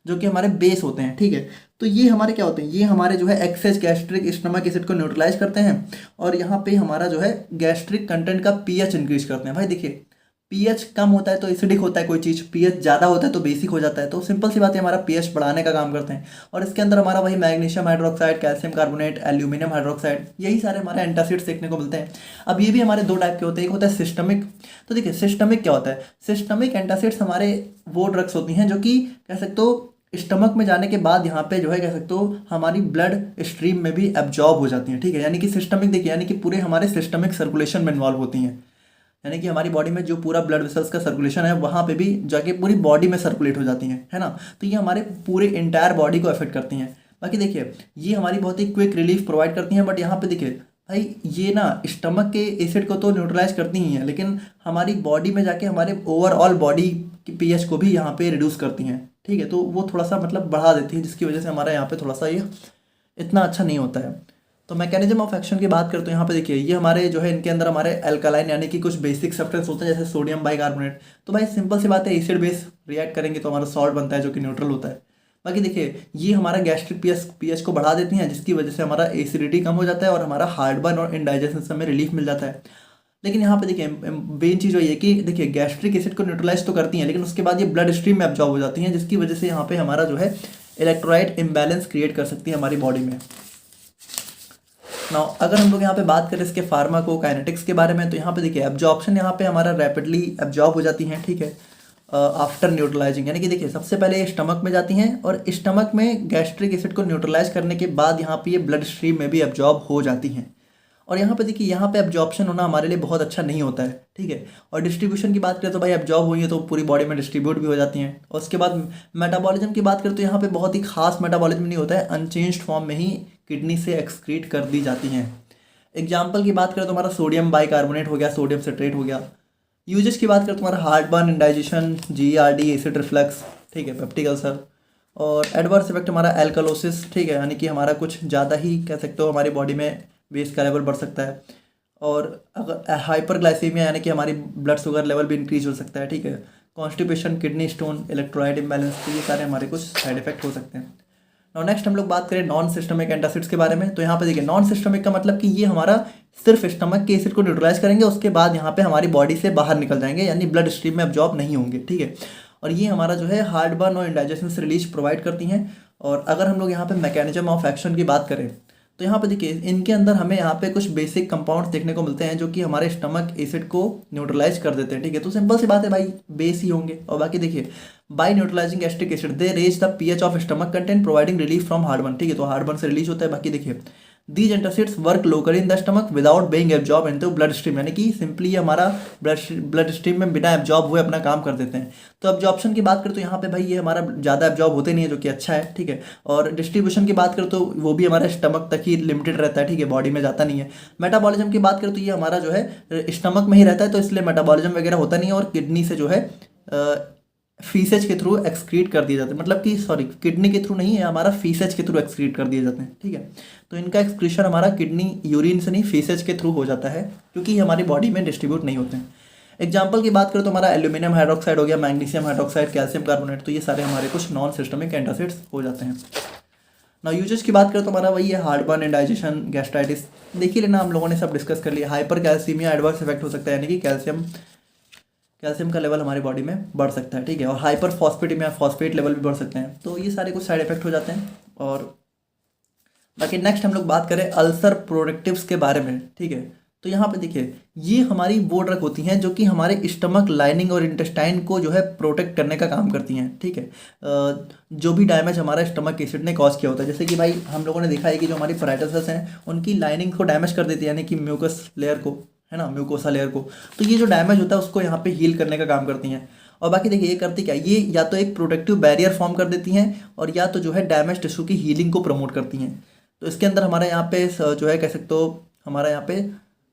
जो कि हमारे बेस होते हैं। ठीक है, तो ये हमारे क्या होते हैं, ये हमारे जो है एक्सेस गैस्ट्रिक स्टमक एसिड को न्यूट्रलाइज करते हैं और यहाँ पे हमारा जो है गैस्ट्रिक कंटेंट का पीएच इंक्रीज करते हैं। भाई देखिए, पीएच कम होता है तो एसिडिक होता है कोई चीज़, पीएच ज़्यादा होता है तो बेसिक हो जाता है। तो सिंपल सी बात है, हमारा पीएच बढ़ाने का काम करते हैं और इसके अंदर हमारा वही magnesium hydroxide, calcium carbonate, aluminium hydroxide, यही सारे हमारे एंटासिड्स देखने को मिलते हैं। अब ये भी हमारे दो टाइप के होते हैं, एक होता है सिस्टमिक। तो देखिए, सिस्टमिक क्या होता है, सिस्टमिक एंटासिड्स हमारे वो ड्रग्स होती हैं जो कि कह सकते हो स्टमक में जाने के बाद यहाँ पे जो है कह सकते हो हमारी ब्लड स्ट्रीम में भी एब्जॉर्ब हो जाती हैं। ठीक है, यानी कि सिस्टमिक देखिए, यानी कि पूरे हमारे सिस्टमिक सर्कुलेशन में इन्वॉल्व होती हैं। यानी कि हमारी बॉडी में जो पूरा ब्लड वेसल्स का सर्कुलेशन है वहाँ पे भी जाके पूरी बॉडी में सर्कुलेट हो जाती हैं, है ना। तो ये हमारे पूरे इंटायर बॉडी को अफेक्ट करती हैं। बाकी देखिए, ये हमारी बहुत ही क्विक रिलीफ प्रोवाइड करती हैं, बट यहाँ पे देखिए भाई, ये ना स्टमक के एसिड को तो न्यूट्रलाइज करती ही हैं, लेकिन हमारी बॉडी में जाके हमारे ओवरऑल बॉडी की पीएच को भी यहाँ पे रिड्यूस करती हैं। ठीक है, तो वो थोड़ा सा मतलब बढ़ा देती है, जिसकी वजह से हमारा यहाँ पे थोड़ा सा ये इतना अच्छा नहीं होता है। तो मैकेनिज्म ऑफ एक्शन की बात करते तो यहाँ पे देखिए, ये हमारे जो है इनके अंदर हमारे अल्कालाइन यानी कि कुछ बेसिक सब्सटेंस होते हैं जैसे सोडियम बाइकार्बोनेट। तो भाई सिंपल सी बात है, एसिड बेस रिएक्ट करेंगे तो हमारा सॉल्ट बनता है जो कि न्यूट्रल होता है। बाकी देखिए, ये हमारा गैस्ट्रिक पीएच को बढ़ा देती हैं, जिसकी वजह से हमारा एसिडिटी कम हो जाता है और हमारा हार्टबर्न और इंडाइजेशन में रिलीफ मिल जाता है। लेकिन यहाँ पे देखिए, मेन चीज़ वही है कि देखिए गैस्ट्रिक एसिड को न्यूट्रलाइज तो करती हैं, लेकिन उसके बाद ये ब्लड स्ट्रीम में एब्जॉर्ब हो जाती हैं, जिसकी वजह से यहाँ पे हमारा जो है इलेक्ट्रोलाइट इम्बैलेंस क्रिएट कर सकती है हमारी बॉडी में। नाउ अगर हम लोग यहाँ पे बात करें इसके फार्माकोकाइनेटिक्स के बारे में, तो यहाँ पे देखिए एब्जॉर्प्शन यहाँ पे हमारा रैपिडली एब्जॉर्ब हो जाती हैं। ठीक है, आफ्टर न्यूट्रलाइजिंग, यानी कि देखिए सबसे पहले ये स्टमक में जाती हैं और स्टमक में गैस्ट्रिक एसिड को न्यूट्रलाइज करने के बाद यहाँ पे ये ब्लड स्ट्रीम में भी एब्जॉर्ब हो जाती हैं। और यहाँ पे देखिए, यहाँ पे एब्जॉर्प्शन होना हमारे लिए बहुत अच्छा नहीं होता है। ठीक है, और डिस्ट्रीब्यूशन की बात करें तो भाई एब्जॉर्ब हुई है तो पूरी बॉडी में डिस्ट्रीब्यूट भी हो जाती हैं। और उसके बाद मेटाबॉलिज्म की बात करें तो यहाँ पे बहुत ही खास मेटाबॉलिज्म नहीं होता है, अनचेंज्ड फॉर्म में ही किडनी से एक्सक्रीट कर दी जाती हैं। एग्जाम्पल की बात करें तो हमारा सोडियम बाइकार्बोनेट हो गया, सोडियम सिट्रेट हो गया। यूजेस की बात करें तो हमारा heartburn, indigestion, GERD, acid reflux, ठीक है, पेप्टिक अल्सर। और एडवर्स इफेक्ट हमारा एल्कलोसिस। ठीक है, यानी कि हमारा कुछ ज़्यादा ही कह सकते हो हमारी बॉडी में बेस का लेवल बढ़ सकता है। और अगर हाइपरग्लाइसीमिया यानी कि हमारी ब्लड शुगर लेवल भी इंक्रीज हो सकता है। ठीक है, constipation, kidney stone, electrolyte imbalance, तो ये सारे हमारे कुछ साइड इफेक्ट हो सकते हैं। और नेक्स्ट हम लोग बात करें नॉन सिस्टमिक एंटासिड्स के बारे में, तो यहाँ पे देखिए नॉन सिस्टमिक का मतलब कि ये हमारा सिर्फ स्टमक के एसिड को न्यूट्रलाइज करेंगे, उसके बाद यहाँ पे हमारी बॉडी से बाहर निकल जाएंगे, यानी ब्लड स्ट्रीम में एब्जॉर्ब नहीं होंगे। ठीक है, और ये हमारा जो है हार्टबर्न और इंडाइजेशन से रिलीज प्रोवाइड करती हैं। और अगर हम लोग यहाँ पे मैकेनिज्म ऑफ एक्शन की बात करें तो यहाँ पे देखिए, इनके अंदर हमें यहाँ पे कुछ बेसिक कंपाउंड्स देखने को मिलते हैं जो कि हमारे स्टमक एसिड को न्यूट्रलाइज कर देते हैं। ठीक है, तो सिंपल सी बात है भाई, बेस ही होंगे। और बाकी देखिए, by neutralising gastric acid they raise the pH of stomach content providing relief from heartburn. ठीक है, तो हार्टबर्न से रिलीज होता है। बाकी देखिए, these antacids work locally in the stomach without being absorb into blood stream, यानी कि सिंपली हमारा ब्लड स्ट्रीम में बिना एब्जॉर्ब हुए अपना काम कर देते हैं। तो एब्जॉर्प्शन की बात करें तो यहाँ पे भाई ये हमारा ज़्यादा एब्जॉर्ब होते नहीं है, जो कि अच्छा है। ठीक है, और डिस्ट्रीब्यूशन की बात करें तो वो भी हमारे स्टमक तक ही लिमिटेड रहता है। ठीक है, बॉडी में जाता नहीं है। मेटाबॉलिज्म की बात करें तो ये हमारा जो है स्टमक में ही रहता है, तो इसलिए मेटाबॉलिज्म वगैरह होता नहीं है और किडनी से जो है फीसेज के थ्रू एक्सक्रीट कर दिए जाते हैं, मतलब कि सॉरी, किडनी के थ्रू नहीं है, हमारा फीसेज के थ्रू एक्सक्रीट कर दिए जाते हैं। ठीक है, तो इनका एक्सक्रीशन हमारा किडनी यूरिन से नहीं, फीसेज के थ्रू हो जाता है, क्योंकि ये हमारी बॉडी में डिस्ट्रीब्यूट नहीं होते हैं। एग्जाम्पल की बात करें तो हमारा एल्यूमिनियम हाइड्रोक्साइड हो गया, मैग्नीशियम हाइड्रोक्साइड, कैल्शियम कार्बोनेट, तो ये सारे हमारे कुछ नॉन सिस्टमिक एंटासिड्स हो जाते हैं। ना यूजेस की बात करें तो हमारा वही है हार्टबर्न, इंडाइजेशन, गैस्ट्राइटिस, देख ही लेना, हम लोगों ने सब डिस्कस कर लिया। हाइपर कैल्सीमिया एडवर्स इफेक्ट हो सकता है, यानी कि कैल्शियम का लेवल हमारी बॉडी में बढ़ सकता है। ठीक है, और हाइपर फॉस्फेटिमिया, फॉस्फेट लेवल भी बढ़ सकते हैं। तो ये सारे कुछ साइड इफेक्ट हो जाते हैं। और बाकी नेक्स्ट हम लोग बात करें अल्सर प्रोडक्टिव्स के बारे में। ठीक है, तो यहाँ पे देखिए ये हमारी वो ड्रग होती हैं जो कि हमारे स्टमक लाइनिंग और इंटेस्टाइन को जो है प्रोटेक्ट करने का काम करती हैं, ठीक है। जो भी डैमेज हमारा स्टमक एसिड ने कॉज किया होता है, जैसे कि भाई हम लोगों ने देखा है कि जो हमारी पराइटिस हैं उनकी लाइनिंग को डैमेज कर देती है, यानी कि म्यूकस लेयर को, है ना, म्यूकोसा लेयर को। तो ये जो डैमेज होता है उसको यहाँ पे हील करने का काम करती हैं। और बाकी देखिए ये करती क्या, ये या तो एक प्रोटेक्टिव बैरियर फॉर्म कर देती हैं और या तो जो है डैमेज टिश्यू की हीलिंग को प्रमोट करती हैं। तो इसके अंदर हमारे यहाँ पे जो है कह सकते हो हमारा यहाँ पे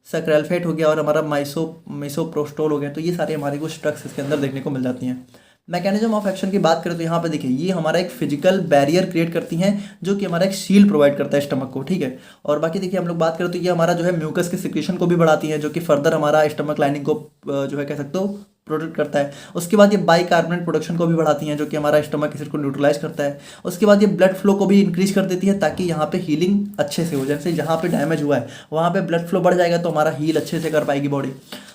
सक्रेल्फेट हो गया और हमारा मिसोप्रोस्टोल हो गया। तो ये सारी हमारी कुछ ड्रग्स इसके अंदर देखने को मिल जाती हैं। मैकेनिज्म ऑफ एक्शन की बात करें तो यहाँ पे देखिए ये हमारा एक फिजिकल बैरियर क्रिएट करती हैं जो कि हमारा एक शील्ड प्रोवाइड करता है स्टमक को, ठीक है। और बाकी देखिए हम लोग बात करें तो ये हमारा जो है म्यूकस के सिक्रेशन को भी बढ़ाती है, जो कि फर्दर हमारा स्टमक लाइनिंग को जो है कह सकते हो प्रोटेक्ट करता है। उसके बाद ये बाइकार्बोनेट प्रोडक्शन को भी बढ़ाती हैं जो कि हमारा स्टमक एसिड को न्यूट्रलाइज करता है। उसके बाद ये ब्लड फ्लो को भी इंक्रीज कर देती है ताकि यहाँ पे हीलिंग अच्छे से हो, जैसे जहाँ पे डैमेज हुआ है वहाँ पे ब्लड फ्लो बढ़ जाएगा तो हमारा हील अच्छे से कर पाएगी बॉडी।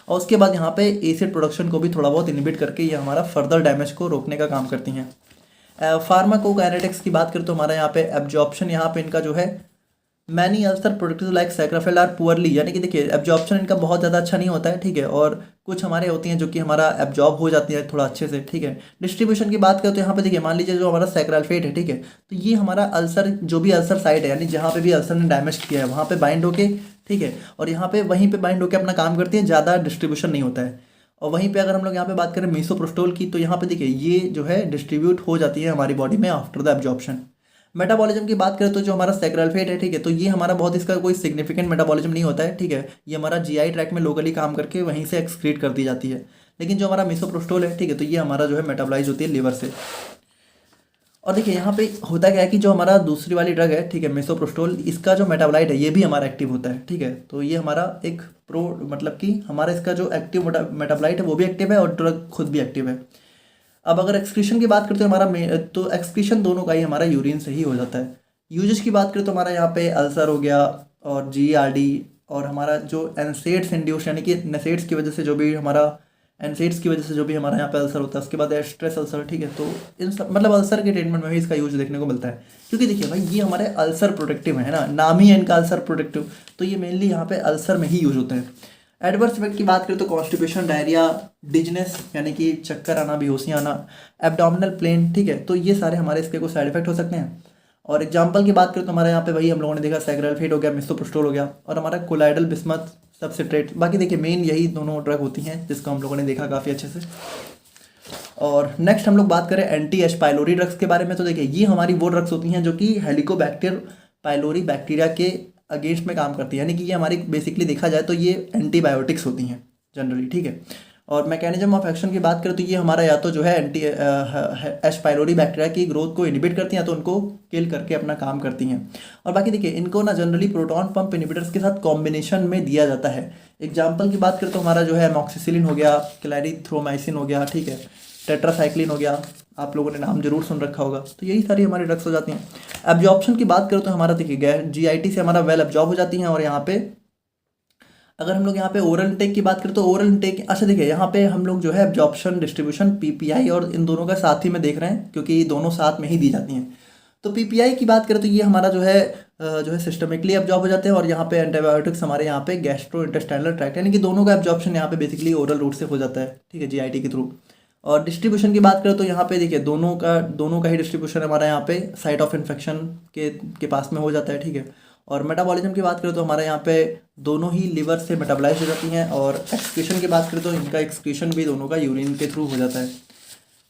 और उसके बाद यहाँ पे एसिड प्रोडक्शन को भी थोड़ा बहुत इनहिबिट करके ये हमारा फर्दर डैमेज को रोकने का काम करती हैं। फार्माकोकाइनेटिक्स की बात करें तो हमारा यहाँ पे एब्जॉर्प्शन यहाँ पे इनका जो है many ulcer productive like sucralfate are poorly, यानी कि देखिए एब्जॉर्प्शन इनका बहुत ज़्यादा अच्छा नहीं होता है, ठीक है। और कुछ हमारे होती हैं जो कि हमारा एब्जॉर्ब हो जाती है थोड़ा अच्छे से, ठीक है। डिस्ट्रीब्यूशन की बात करें तो यहाँ पे देखिए मान लीजिए जो हमारा सैक्राफेट है, ठीक है, तो ये हमारा अल्सर जो भी अल्सर साइट है यानी जहाँ पे भी अल्सर ने डैमेज किया है वहाँ पे बाइंड होके, ठीक है, और यहाँ पे वहीं पे बाइंड होके अपना काम करती है, ज़्यादा डिस्ट्रीब्यूशन नहीं होता है। और वहीं पे अगर हम लोग यहाँ पे बात करें मिसोप्रोस्टोल की तो यहाँ पे देखिए ये जो है डिस्ट्रीब्यूट हो जाती है हमारी बॉडी में आफ्टर द एब्जॉर्प्शन। मेटाबॉलिज्म की बात करें तो जो हमारा सैक्राल्फेट है, ठीक है, तो ये हमारा बहुत इसका कोई सिग्निफिकेंट मेटाबॉलिज्म नहीं होता है, ठीक है। ये हमारा जीआई ट्रैक में लोकली काम करके वहीं से एक्सक्रीट कर दी जाती है। लेकिन जो हमारा मिसोप्रोस्टोल है, ठीक है, तो ये हमारा जो है मेटाबॉलाइज होती है लिवर से। और देखिए यहाँ पे होता क्या है कि जो हमारा दूसरी वाली ड्रग है, ठीक है, मिसोप्रोस्टोल, इसका जो मेटाबोलाइट है ये भी हमारा एक्टिव होता है, ठीक है। तो ये हमारा एक मतलब कि हमारा इसका जो एक्टिव मेटाबोलाइट है वो भी एक्टिव है और ड्रग खुद भी एक्टिव है। अब अगर एक्सक्रीशन की बात करते हैं हमारा तो एक्सक्रीशन दोनों का ही हमारा यूरिन से ही हो जाता है। यूजेस की बात करें तो हमारा यहाँ पे अल्सर हो गया और जीआरडी और हमारा जो एनसेड्स इंड्यूस यानी कि नेसेड्स की वजह से जो भी हमारा एनसेड्स की वजह से जो भी हमारा यहाँ पे अल्सर होता है, उसके बाद स्ट्रेस अल्सर, ठीक है। तो इन सब मतलब अल्सर के ट्रीटमेंट में भी इसका यूज देखने को मिलता है, क्योंकि देखिए भाई ये हमारे अल्सर प्रोटेक्टिव है ना, नाम ही है इनका अल्सर प्रोटेक्टिव, तो ये मेनली यहाँ पे अल्सर में ही यूज होते हैं। एडवर्स इफेक्ट की बात करें तो कॉन्स्टिपेशन, डायरिया, डिजनेस यानी कि चक्कर आना, बेहोशी आना, एब्डोमिनल पेन, ठीक है, तो ये सारे हमारे इसके कुछ साइड इफेक्ट हो सकते हैं। और एग्जांपल की बात करें तो हमारे यहाँ पे वही हम लोगों ने देखा सैक्राल्फेट हो गया, मिसोप्रोस्टोल हो गया और हमारा कोलाइडल बिस्मथ सबस्ट्रेट। बाकी देखिए मेन यही दोनों ड्रग होती हैं जिसको हम लोगों ने देखा काफ़ी अच्छे से। और नेक्स्ट हम लोग बात करें एंटी एच पाइलोरी ड्रग्स के बारे में, तो देखिए ये हमारी वो ड्रग्स होती हैं जो कि हेलिकोबैक्टर पाइलोरी बैक्टीरिया के अगेंस्ट में काम करती है, यानी कि ये हमारी बेसिकली देखा जाए तो ये एंटीबायोटिक्स होती हैं जनरली, ठीक है। और मैकेनिज्म ऑफ एक्शन की बात करें तो ये हमारा या तो जो है एंटी एच पाइलोरी बैक्टीरिया की ग्रोथ को इनिबिट करती हैं, तो उनको किल करके अपना काम करती हैं। और बाकी देखिए इनको ना जनरली प्रोटॉन पंप इनिबिटर्स के साथ कॉम्बिनेशन में दिया जाता है। एग्जाम्पल की बात करें तो हमारा जो है एमॉक्सिसिलिन हो गया, क्लैरिथ्रोमाइसिन हो गया, ठीक है, टेट्रासाइक्लिन हो गया, आप लोगों ने नाम जरूर सुन रखा होगा। तो यही सारी हमारी ड्रग्स हो जाती हैं। एब्जॉर्प्शन की बात करें तो हमारा देखिए जीआईटी से हमारा वेल एब्जॉर्ब हो जाती हैं। और यहाँ पे अगर हम लोग यहाँ पे ओरल इंटेक की बात करें तो ओरल इंटेक, अच्छा देखिए यहाँ पे हम लोग जो है एब्जॉर्प्शन, डिस्ट्रीब्यूशन, पीपीआई और इन दोनों का साथ ही में देख रहे हैं क्योंकि दोनों साथ में ही दी जाती हैं। तो पीपीआई की बात करें तो ये हमारा जो है सिस्टमिकली एब्जॉर्ब हो जाते हैं और यहाँ पे एंटीबायोटिक्स हमारे यहाँ पे गैस्ट्रो इंटेस्टाइनल ट्रैक्ट, यानी कि दोनों का एब्जॉर्प्शन यहाँ पे बेसिकली ओरल रूट से हो जाता है, ठीक है, जीआईटी के थ्रू। और डिस्ट्रीब्यूशन की बात करें तो यहाँ पे देखिए दोनों का ही डिस्ट्रीब्यूशन हमारा यहाँ पे साइट ऑफ इन्फेक्शन के पास में हो जाता है, ठीक है। और मेटाबॉलिज्म की बात करें तो हमारे यहाँ पे दोनों ही लिवर से मेटाबोलाइज हो जाती हैं। और एक्सक्रीशन की बात करें तो इनका एक्सक्रीशन भी दोनों का यूरिन के थ्रू हो जाता है।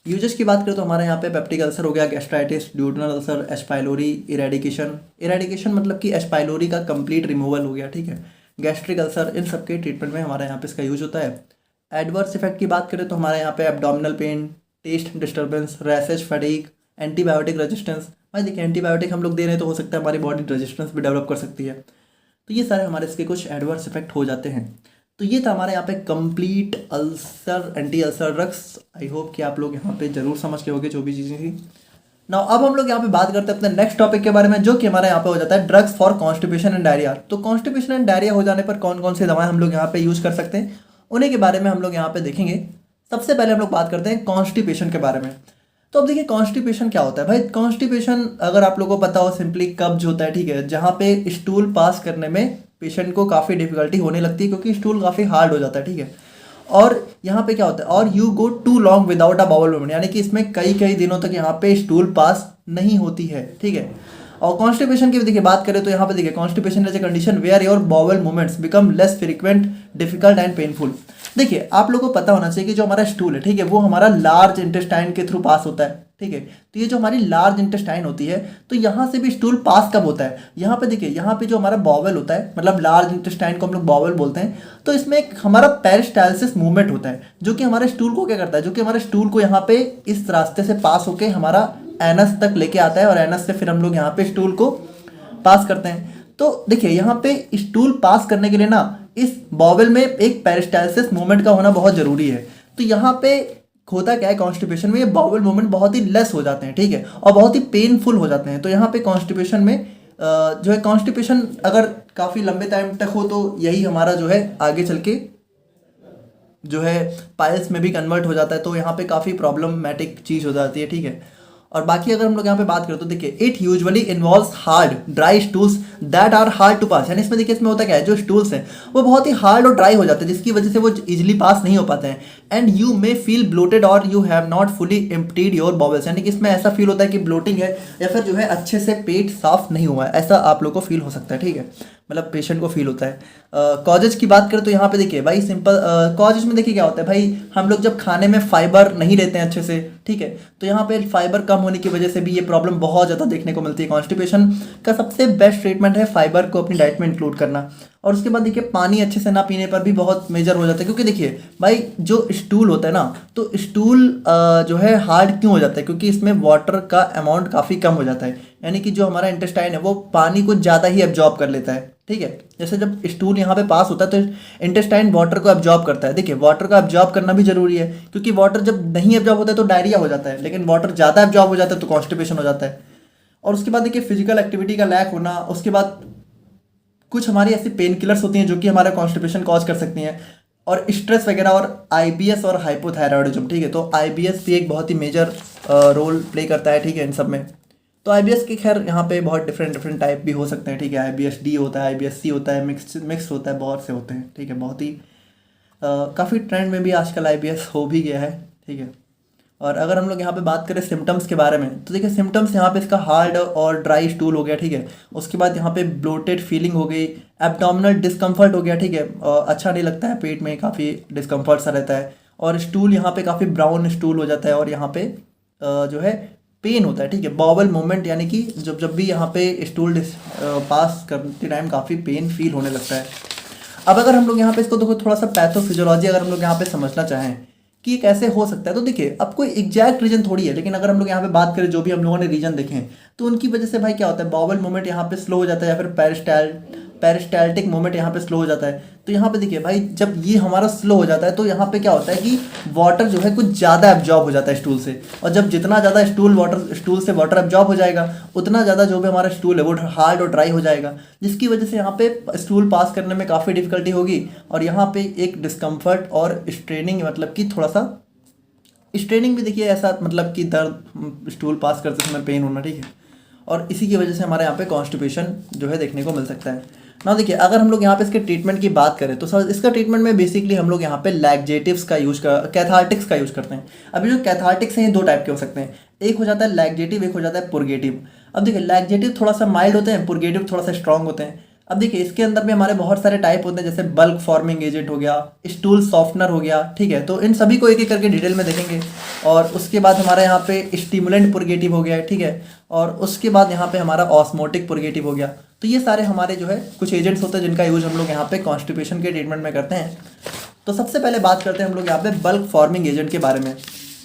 यूजेस की बात करें तो हमारे यहाँ पे पेप्टिक अल्सर हो गया, gastritis, duodenal ulcer, H pylori, eradication मतलब कि एच पाइलोरी का कंप्लीट रिमूवल हो गया, ठीक है, गैस्ट्रिक अल्सर, इन सब के ट्रीटमेंट में हमारे यहाँ पे इसका यूज होता है। एडवर्स इफेक्ट की बात करें तो हमारे यहाँ पे abdominal pain, taste disturbance, rashes, fatigue, antibiotic resistance. भाई देखिए एंटीबायोटिक हम लोग दे रहे हैं तो हो सकता है हमारी बॉडी रेजिस्टेंस भी डेवलप कर सकती है। तो ये सारे हमारे इसके कुछ एडवर्स इफेक्ट हो जाते हैं। तो ये था हमारे यहाँ पे complete ulcer anti ulcer drugs. I hope कि आप लोग यहाँ पे जरूर समझ के होंगे जो भी चीज़ें थी। नाउ अब हम लोग यहाँ पे बात करते हैं अपने नेक्स्ट टॉपिक के बारे में, जो कि हमारे यहाँ पे हो जाता है drugs for constipation and diarrhoea. तो कॉन्स्टिपेशन एंड डायरिया हो जाने पर कौन कौन सी दवाएं हम लोग यहाँ पे यूज कर सकते हैं, उन्हीं के बारे में हम लोग यहाँ पे देखेंगे। सबसे पहले हम लोग बात करते हैं कॉन्स्टिपेशन के बारे में। तो अब देखिए कॉन्स्टिपेशन क्या होता है भाई। कॉन्स्टिपेशन अगर आप लोगों को पता हो, सिंपली कब्ज होता है, ठीक है, जहाँ पे स्टूल पास करने में पेशेंट को काफ़ी डिफिकल्टी होने लगती है क्योंकि स्टूल काफ़ी हार्ड हो जाता है, ठीक है। और यहाँ पे क्या होता है, और you go too long without a bowel movement, यानी कि इसमें कई कई दिनों तक यहाँ पे स्टूल पास नहीं होती है, ठीक है। और कॉन्स्टिपेशन की देखिए बात करें तो यहाँ पे देखिए constipation is a condition where your bowel movements become less frequent, difficult and painful. देखिए आप लोगों को पता होना चाहिए कि जो हमारा स्टूल है, ठीक है, वो हमारा लार्ज इंटेस्टाइन के थ्रू पास होता है, ठीक है। तो ये जो हमारी लार्ज इंटेस्टाइन होती है, तो यहाँ से भी स्टूल पास कब होता है, यहाँ पे देखिए, यहाँ पे जो हमारा बॉवल होता है, मतलब लार्ज इंटेस्टाइन को हम लोग बॉवल बोलते हैं, तो इसमें एक हमारा पेरिस्टाल्सिस मूवमेंट होता है जो कि हमारे स्टूल को क्या करता है, जो कि हमारे स्टूल को यहाँ पे इस रास्ते से पास होके हमारा एनस तक लेके आता है और एनस से फिर हम लोग यहाँ पे स्टूल को पास करते हैं। तो देखिए यहाँ पे स्टूल पास करने के लिए ना इस बॉवल में एक पेरिस्टाल्सिस मूवमेंट का होना बहुत जरूरी है। तो यहाँ पे होता क्या है, कॉन्स्टिपेशन में ये बाउल मूवमेंट बहुत ही लेस हो जाते हैं, ठीक है, और बहुत ही पेनफुल हो जाते हैं। तो यहाँ पे कॉन्स्टिपेशन में जो है, कॉन्स्टिपेशन अगर काफ़ी लंबे टाइम तक हो तो यही हमारा जो है आगे चल के जो है पाइल्स में भी कन्वर्ट हो जाता है, तो यहाँ पे काफ़ी प्रॉब्लमेटिक चीज़ हो जाती है, ठीक है। और बाकी अगर हम लोग यहाँ पे बात करें तो देखिए it usually involves hard dry stools that are hard to pass, यानी इसमें देखिए इसमें होता क्या है, जो स्टूल्स हैं वो बहुत ही हार्ड और ड्राई हो जाते हैं जिसकी वजह से वो इजिली पास नहीं हो पाते हैं। And you may feel bloated or you have not fully emptied your bowels, यानी कि इसमें ऐसा फील होता है कि ब्लोटिंग है या फिर जो है अच्छे से पेट साफ नहीं हुआ है, ऐसा आप लोग को फील हो सकता है, ठीक है, मतलब पेशेंट को फील होता है। कॉजेज की बात करें तो यहाँ पे देखिए भाई सिंपल कॉजेज में देखिए क्या होता है भाई, हम लोग जब खाने में फाइबर नहीं लेते हैं अच्छे से, ठीक है, तो यहाँ पे फाइबर कम होने की वजह से भी ये प्रॉब्लम बहुत ज़्यादा देखने को मिलती है। कॉन्स्टिपेशन का सबसे बेस्ट ट्रीटमेंट है फाइबर को अपनी डाइट में इंक्लूड करना। और उसके बाद देखिए पानी अच्छे से ना पीने पर भी बहुत मेजर हो जाता है, क्योंकि देखिए भाई जो स्टूल होता है ना, तो स्टूल जो है हार्ड क्यों हो जाता है, क्योंकि इसमें वाटर का अमाउंट काफ़ी कम हो जाता है, यानी कि जो हमारा इंटेस्टाइन है वो पानी को ज़्यादा ही एब्जॉर्ब कर लेता है, ठीक है। जैसे जब स्टूल यहाँ पे पास होता है तो इंटेस्टाइन वाटर को एब्जॉर्ब करता है। देखिए वाटर का एब्जॉर्ब करना भी जरूरी है, क्योंकि वाटर जब नहीं एब्जॉर्ब होता है तो डायरिया हो जाता है, लेकिन वाटर ज़्यादा एब्जॉर्ब हो जाता है तो कॉन्स्टिपेशन हो जाता है। और उसके बाद देखिए फिजिकल एक्टिविटी का लैक होना, उसके बाद कुछ हमारी ऐसी पेन किलर्स होती हैं जो कि हमारा कॉन्स्टिपेशन कॉज कर सकती हैं, और स्ट्रेस वगैरह, और आईबीएस और हाइपोथायरॉयडिज्म, ठीक है। तो आईबीएस भी एक बहुत ही मेजर रोल प्ले करता है, ठीक है, इन सब में। तो आईबीएस के खैर यहाँ पे बहुत डिफरेंट टाइप भी हो सकते हैं, ठीक है। आईबीएस डी होता है, आईबीएस सी होता है, मिक्स होता है, बहुत से होते हैं, ठीक है। बहुत ही काफ़ी ट्रेंड में भी आजकल आईबीएस हो भी गया है, ठीक है। और अगर हम लोग यहाँ पे बात करें सिम्टम्स के बारे में, तो देखिए सिम्टम्स यहाँ पे इसका हार्ड और ड्राई स्टूल हो गया, ठीक है। उसके बाद यहाँ पे ब्लोटेड फीलिंग हो गई, एब्डोमिनल डिस्कम्फर्ट हो गया, ठीक है, अच्छा नहीं लगता है, पेट में काफ़ी डिस्कम्फर्ट सा रहता है, और स्टूल यहाँ पे काफ़ी ब्राउन स्टूल हो जाता है, और यहाँ पे जो है पेन होता है, ठीक है, बाउल मूवमेंट, यानी कि जब भी यहाँ पे स्टूल पास करते टाइम काफ़ी पेन फील होने लगता है। अब अगर हम लोग यहाँ पे इसको देखो थोड़ा सा पैथोफिजियोलॉजी अगर हम लोग यहाँ पे समझना चाहें कि ये कैसे हो सकता है, तो देखिए अब कोई एग्जैक्ट रीजन थोड़ी है, लेकिन अगर हम लोग यहाँ पे बात करें जो भी हम लोगों ने रीजन देखे हैं, तो उनकी वजह से भाई क्या होता है, बाउल मूवमेंट यहाँ पे स्लो हो जाता है, या फिर पेरिस्टाल्टिक मूवमेंट यहाँ पे स्लो हो जाता है। तो यहाँ पे देखिए भाई जब ये हमारा स्लो हो जाता है तो यहाँ पे क्या होता है कि वाटर जो है कुछ ज़्यादा एब्जॉर्ब हो जाता है स्टूल से, और जब जितना ज़्यादा स्टूल से वाटर एब्जॉर्ब हो जाएगा उतना ज़्यादा जो भी हमारा स्टूल है वो हार्ड और ड्राई हो जाएगा, जिसकी वजह से यहाँ पे स्टूल पास करने में काफ़ी डिफिकल्टी होगी, और यहाँ पे एक डिस्कम्फर्ट और स्ट्रेनिंग, मतलब कि थोड़ा सा स्ट्रेनिंग भी देखिए ऐसा, मतलब कि दर्द, स्टूल पास करते समय पेन होना, ठीक है। और इसी की वजह से हमारे यहाँ पे कॉन्स्टिपेशन जो है देखने को मिल सकता है ना। देखिए अगर हम लोग यहाँ पे इसके ट्रीटमेंट की बात करें तो सर इसका ट्रीटमेंट में बेसिकली हम लोग यहाँ पे लैक्जेटिव्स का कैथार्टिक्स का यूज़ करते हैं। अभी जो कैथार्टिक्स हैं ये दो टाइप के हो सकते हैं, एक हो जाता है लैक्जेटिव, एक हो जाता है पुर्गेटिव। अब देखिए लैक्जेटिव थोड़ा सा माइल्ड होते हैं, पुर्गेटिव थोड़ा सा स्ट्रॉन्ग होते हैं। अब देखिए इसके अंदर भी हमारे बहुत सारे टाइप होते हैं, जैसे बल्क फॉर्मिंग एजेंट हो गया, स्टूल सॉफ्टनर हो गया, ठीक है। तो इन सभी को एक एक करके डिटेल में देखेंगे। और उसके बाद हमारे यहाँ पे स्टिमुलेंट पुर्गेटिव हो गया, ठीक है। और उसके बाद यहाँ पे हमारा ऑस्मोटिक पुर्गेटिव हो गया। तो ये सारे हमारे जो है कुछ एजेंट्स होते हैं जिनका यूज हम लोग यहाँ पे कॉन्स्टिपेशन के ट्रीटमेंट में करते हैं। तो सबसे पहले बात करते हैं हम लोग यहाँ पे बल्क फॉर्मिंग एजेंट के बारे में।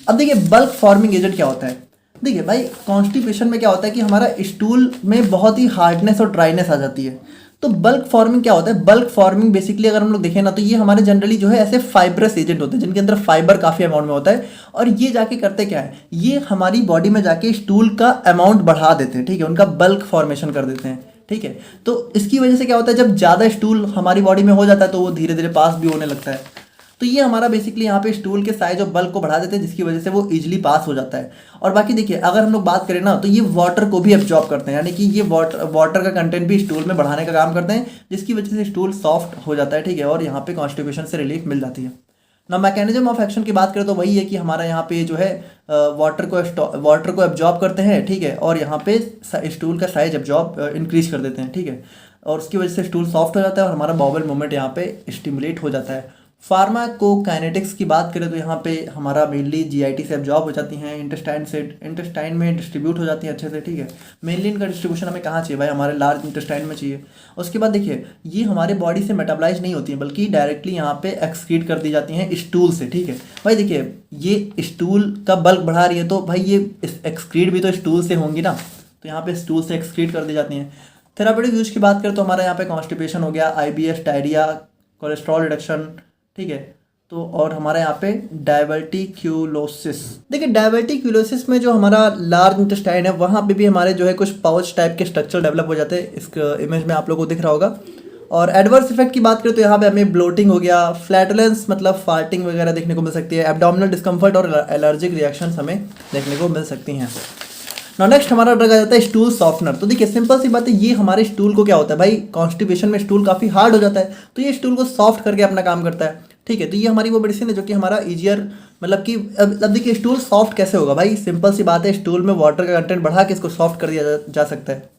अब देखिए बल्क फॉर्मिंग एजेंट क्या होता है। देखिए भाई कॉन्स्टिपेशन में क्या होता है कि हमारा स्टूल में बहुत ही हार्डनेस और ड्राइनेस आ जाती है। तो बल्क फॉर्मिंग क्या होता है, बल्क फॉर्मिंग बेसिकली अगर हम लोग देखें ना तो ये हमारे जनरली जो है ऐसे फाइब्रस एजेंट होते हैं जिनके अंदर फाइबर काफ़ी अमाउंट में होता है, और ये जाके करते क्या है, ये हमारी बॉडी में जाके स्टूल का अमाउंट बढ़ा देते हैं, ठीक है, उनका बल्क फॉर्मेशन कर देते हैं, ठीक है। तो इसकी वजह से क्या होता है, जब ज़्यादा स्टूल हमारी बॉडी में हो जाता है तो वो धीरे धीरे पास भी होने लगता है। तो ये हमारा बेसिकली यहाँ पे स्टूल के साइज और बल्क को बढ़ा देते हैं, जिसकी वजह से वो इजीली पास हो जाता है। और बाकी देखिए अगर हम लोग बात करें ना, तो ये वाटर को भी एब्जॉर्ब करते हैं, यानी कि ये वाटर का कंटेंट भी स्टूल में बढ़ाने का काम करते हैं, जिसकी वजह से स्टूल सॉफ्ट हो जाता है, ठीक है, और यहाँ पे कॉन्स्टिपेशन से रिलीफ मिल जाती है ना। मैकेनिज्म ऑफ एक्शन की बात करें तो वही है कि हमारा यहाँ पे जो है वाटर को एब्जॉर्ब करते हैं, ठीक है, और यहाँ पे स्टूल का साइज इंक्रीज कर देते हैं, ठीक है, और उसकी वजह से स्टूल सॉफ्ट हो जाता है और हमारा बाउल मूवमेंट यहाँ पे स्टिमुलेट हो जाता है। फार्माकोकाइनेटिक्स की बात करें तो यहाँ पे हमारा मेनली जीआईटी से एब्जॉर्ब हो जाती हैं, इंटेस्टाइन में डिस्ट्रीब्यूट हो जाती हैं अच्छे से, ठीक है। मेनली इनका डिस्ट्रीब्यूशन हमें कहाँ चाहिए भाई, हमारे लार्ज इंटेस्टाइन में चाहिए। उसके बाद देखिए ये हमारे बॉडी से मेटाबलाइज नहीं होती हैं, बल्कि डायरेक्टली यहाँ पे एक्सक्रीट कर दी जाती हैं स्टूल से, ठीक है। भाई देखिए ये स्टूल का बल्क बढ़ा रही है तो भाई ये एक्सक्रीट भी तो स्टूल से होंगी ना, तो यहाँ पे स्टूल से एक्सक्रीट कर दी जाती हैं। थेरापेटिक यूज की बात करें तो हमारा यहाँ पे कॉन्स्टिपेशन हो गया, आईबीएस, डायरिया, कोलेस्ट्रॉल रिडक्शन, ठीक है। तो और हमारे यहाँ पे डायवर्टिक्यूलोसिस, देखिए डायवर्टिक्यूलोसिस में जो हमारा लार्ज इंटेस्टाइन है वहाँ पे भी हमारे जो है कुछ पाउच टाइप के स्ट्रक्चर डेवलप हो जाते हैं, इस इमेज में आप लोगों को दिख रहा होगा। और एडवर्स इफेक्ट की बात करें तो यहाँ पे हमें ब्लोटिंग हो गया, फ्लैटुलेंस मतलब फार्टिंग वगैरह देखने को मिल सकती है, एब्डोमिनल डिस्कम्फर्ट और एलर्जिक रिएक्शंस हमें देखने को मिल सकती हैं। नाउ नेक्स्ट हमारा ड्रग आ जाता है स्टूल सॉफ्टनर। तो देखिए सिंपल सी बात है, ये हमारे स्टूल को क्या होता है भाई, कॉन्स्टिपेशन में स्टूल काफ़ी हार्ड हो जाता है, तो ये स्टूल को सॉफ्ट करके अपना काम करता है, ठीक है। तो ये हमारी वो मेडिसिन है जो कि हमारा ईजियर मतलब कि अब देखिए स्टूल सॉफ्ट कैसे होगा भाई, सिंपल सी बात है, स्टूल में वाटर का कंटेंट बढ़ा के इसको सॉफ्ट कर दिया जा सकता है।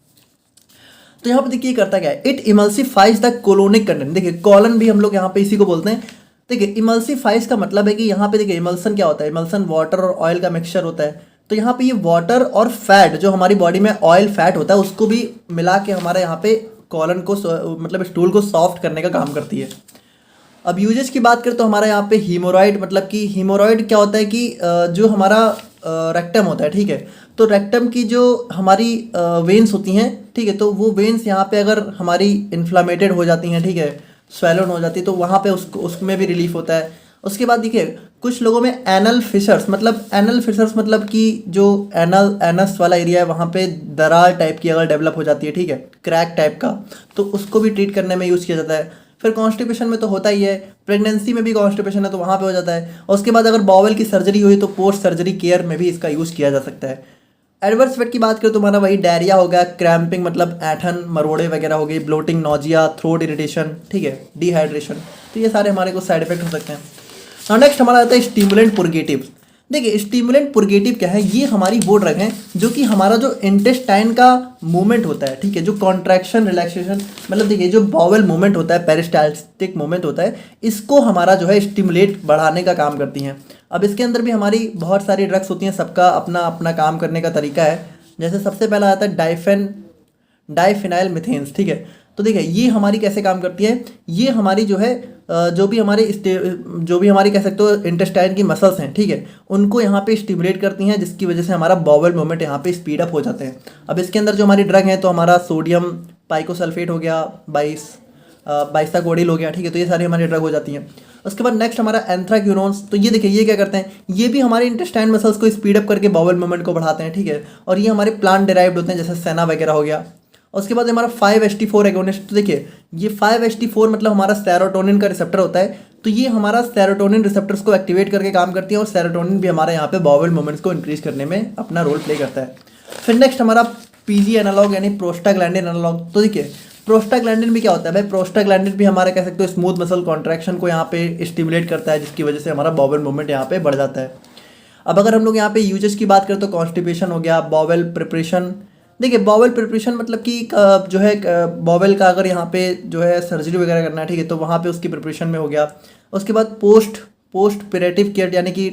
तो यहाँ पे देखिए करता क्या है, इट इमल्सिफाइज द कोलोनिक कंटेंट। देखिए कॉलन भी हम लोग यहाँ पे इसी को बोलते हैं। देखिए इमल्सिफाइज का मतलब है कि यहाँ पे देखिए इमल्सन क्या होता है, इमल्सन वाटर और ऑयल का मिक्सचर होता है। तो यहाँ पे ये वाटर और फैट जो हमारी बॉडी में ऑयल फैट होता है उसको भी मिला के हमारे यहाँ पे कॉलन को मतलब स्टूल को सॉफ्ट करने का काम करती है। अब यूजेस की बात करें तो हमारा यहाँ पे हीमोरॉइड, मतलब कि हीमोरॉइड क्या होता है कि जो हमारा रेक्टम होता है, ठीक है, तो रेक्टम की जो हमारी वेन्स होती हैं, ठीक है, तो वो वेन्स यहाँ पे अगर हमारी इन्फ्लामेटेड हो जाती हैं, ठीक है, स्वेलन हो जाती है, तो वहाँ पे उसमें भी रिलीफ होता है। उसके बाद देखिए कुछ लोगों में एनल फिशर्स मतलब कि जो एनस वाला एरिया है वहाँ पे दरार टाइप की अगर डेवलप हो जाती है, ठीक है, क्रैक टाइप का, तो उसको भी ट्रीट करने में यूज़ किया जाता है। फिर कॉन्स्टिपेशन में तो होता ही है, प्रेगनेंसी में भी कॉन्स्टिपेशन है तो वहाँ पे हो जाता है। और उसके बाद अगर बाउल की सर्जरी हुई तो पोस्ट सर्जरी केयर में भी इसका यूज़ किया जा सकता है। एडवर्स इफेक्ट की बात करें तो हमारा वही डायरिया हो गया, क्रैम्पिंग मतलब ऐठन, मरोड़े वगैरह हो गई, ब्लोटिंग, नोजिया, थ्रोट इरिटेशन, ठीक है, डिहाइड्रेशन, तो ये सारे हमारे कुछ साइड इफेक्ट हो सकते हैं। और नेक्स्ट हमारा आता है स्टिमुलेंट पुर्गेटिव। देखिए स्टिमुलेंट पुर्गेटिव क्या है, ये हमारी वो ड्रग है जो कि हमारा जो इंटेस्टाइन का मूवमेंट होता है, ठीक है, जो कॉन्ट्रैक्शन रिलैक्सेशन मतलब देखिए जो बाउल मूवमेंट होता है, पेरिस्टाल्टिक मूवमेंट होता है, इसको हमारा जो है स्टिमुलेट बढ़ाने का काम करती हैं। अब इसके अंदर भी हमारी बहुत सारी ड्रग्स होती हैं, सबका अपना अपना काम करने का तरीका है। जैसे सबसे पहला आता है डाइफेनाइल मिथेन्स, ठीक है। तो देखिए ये हमारी कैसे काम करती है, ये हमारी जो है जो भी हमारी कह सकते हो इंटेस्टाइन की मसल्स हैं, ठीक है, उनको यहाँ पे स्टिमुलेट करती हैं, जिसकी वजह से हमारा बाउल मूवमेंट यहाँ पे स्पीड अप हो जाते हैं। अब इसके अंदर जो हमारी ड्रग है तो हमारा सोडियम पाइकोसल्फेट हो गया, बाइसाकोडिल हो गया, ठीक है, तो ये सारी हमारी ड्रग हो जाती हैं। उसके बाद नेक्स्ट हमारा एंथ्राक्यूनोन्स। तो ये देखिए ये क्या करते हैं, ये भी हमारे इंटेस्टाइन मसल्स को स्पीड अप करके बाउल मूवमेंट को बढ़ाते हैं, ठीक है, और ये हमारे प्लांट डिराइव्ड होते हैं जैसे सेना वगैरह हो गया। उसके बाद हमारा 5-HT4 एगोनिस्ट। तो देखिए ये 5-HT4 मतलब हमारा सेरोटोनिन का रिसेप्टर होता है, तो ये हमारा सेरोटोनिन रिसेप्टर्स को एक्टिवेट करके काम करती है, और सेरोटोनिन भी हमारे यहाँ पे बाउल मूवमेंट्स को इंक्रीज करने में अपना रोल प्ले करता है। फिर नेक्स्ट हमारा पीजी एनालॉग यानी प्रोस्टाग्लैंडिन एनालॉग। तो देखिए प्रोस्टाग्लैंडिन भी क्या होता है भाई, प्रोस्टाग्लैंडिन भी हमारा कह सकते हो स्मूथ मसल कॉन्ट्रैक्शन को यहाँ पे स्टिमुलेट करता है, जिसकी वजह से हमारा बाउल मूवमेंट यहाँ पे बढ़ जाता है। अब अगर हम लोग यहाँ पे यूजेस की बात करें तो कॉन्स्टिपेशन हो गया, बाउल प्रिपरेशन। देखिए बाउल प्रिपरेशन मतलब कि जो है बाउल का अगर यहाँ पे जो है सर्जरी वगैरह करना है, ठीक है, तो वहाँ पे उसकी प्रिपरेशन में हो गया। उसके बाद पोस्ट ऑपरेटिव केयर यानी कि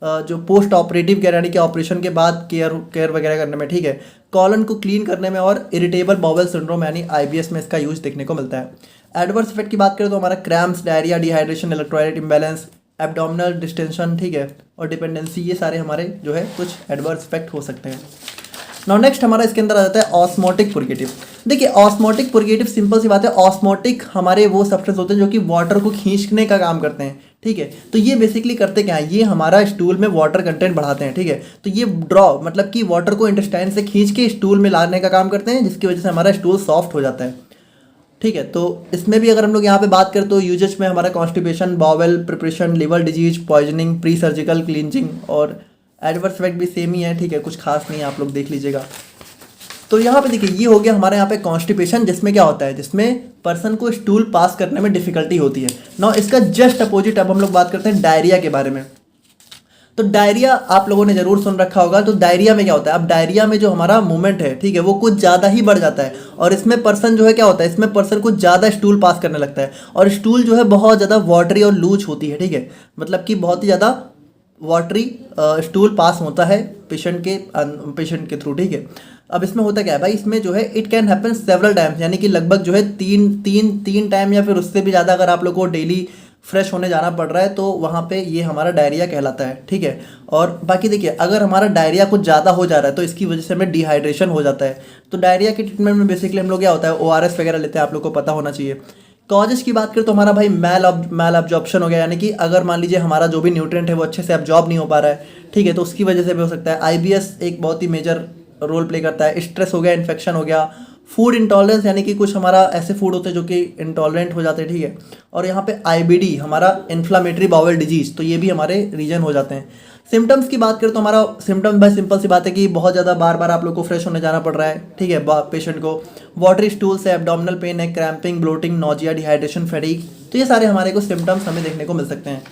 जो पोस्ट ऑपरेटिव केयर यानी कि ऑपरेशन के बाद केयर वगैरह करने में, ठीक है, कॉलन को क्लीन करने में, और इरिटेबल बाउल सिंड्रोम यानी IBS में इसका यूज देखने को मिलता है। एडवर्स इफेक्ट की बात करें तो हमारा cramps, diarrhoea, dehydration, electrolyte imbalance, abdominal distension, ठीक है, और डिपेंडेंसी, ये सारे हमारे जो है कुछ एडवर्स इफेक्ट हो सकते हैं। नाउ नेक्स्ट हमारा इसके अंदर आ जाता है ऑस्मोटिक पुर्गेटिव। देखिए ऑस्मोटिक पुर्गेटिव सिंपल सी बात है, ऑस्मोटिक हमारे वो सब्सटेंस होते हैं जो कि वाटर को खींचने का काम करते हैं, ठीक है। तो ये बेसिकली करते क्या है, ये हमारा स्टूल में वाटर कंटेंट बढ़ाते हैं, ठीक है। तो ये ड्रॉ मतलब कि वाटर को इंटेस्टाइन से खींच के स्टूल में लाने का काम करते हैं, जिसकी वजह से हमारा स्टूल सॉफ्ट हो जाता है, ठीक है। तो इसमें भी अगर हम लोग यहाँ पे बात करें तो यूजेज में हमारा constipation, bowel preparation, liver disease, poisoning, pre surgical cleansing और एडवर्स इफेक्ट भी सेम ही है, ठीक है, कुछ खास नहीं है, आप लोग देख लीजिएगा। तो यहाँ पे देखिए ये हो गया हमारे यहाँ पे कॉन्स्टिपेशन, जिसमें क्या होता है, जिसमें पर्सन को स्टूल पास करने में डिफिकल्टी होती है। नाउ इसका जस्ट अपोजिट अब हम लोग बात करते हैं डायरिया के बारे में। तो डायरिया आप लोगों ने जरूर सुन रखा होगा। तो डायरिया में क्या होता है, अब डायरिया में जो हमारा मूवमेंट है, ठीक है, वो कुछ ज़्यादा ही बढ़ जाता है और इसमें पर्सन जो है क्या होता है, इसमें पर्सन कुछ ज़्यादा स्टूल पास करने लगता है और स्टूल जो है बहुत ज़्यादा वाटरी और लूज होती है, ठीक है, मतलब कि बहुत ही ज़्यादा वाटरी स्टूल पास होता है पेशेंट के थ्रू, ठीक है। अब इसमें होता क्या है भाई, इसमें जो है it can happen several times, यानी कि लगभग जो है तीन टाइम या फिर उससे भी ज़्यादा अगर आप लोग को डेली फ्रेश होने जाना पड़ रहा है तो वहाँ पे ये हमारा डायरिया कहलाता है, ठीक है। और बाकी देखिए अगर हमारा डायरिया कुछ ज़्यादा हो जा रहा है तो इसकी वजह से हमें डिहाइड्रेशन हो जाता है। तो डायरिया के ट्रीटमेंट में बेसिकली हम लोग क्या होता है, ORS वगैरह लेते हैं, आप लोग को पता होना चाहिए। कॉजेज की बात करें तो हमारा भाई मैल अब्जॉर्प्शन हो गया, यानी कि अगर मान लीजिए हमारा जो भी न्यूट्रिएंट है वो अच्छे से अब्जॉर्ब नहीं हो पा रहा है, ठीक है, तो उसकी वजह से भी हो सकता है। IBS एक बहुत ही मेजर रोल प्ले करता है। स्ट्रेस हो गया, इन्फेक्शन हो गया, फूड इंटॉलरेंस, यानी कि कुछ हमारा ऐसे फूड होते हैं जो कि इंटॉलरेंट हो जाते हैं, ठीक है। और यहाँ पे IBD हमारा इन्फ्लामेटरी बाउल डिजीज, तो ये भी हमारे रीजन हो जाते हैं। सिम्टम्स की बात करें तो हमारा सिम्टम्स भाई सिंपल सी बात है कि बहुत ज़्यादा बार बार आप लोग को फ्रेश होने जाना पड़ रहा है, ठीक है, पेशेंट को वाटरी स्टूल से, एब्डोमिनल पेन है, cramping, bloating, nausea, dehydration, fatigue, तो ये सारे हमारे को सिम्टम्स हमें देखने को मिल सकते हैं।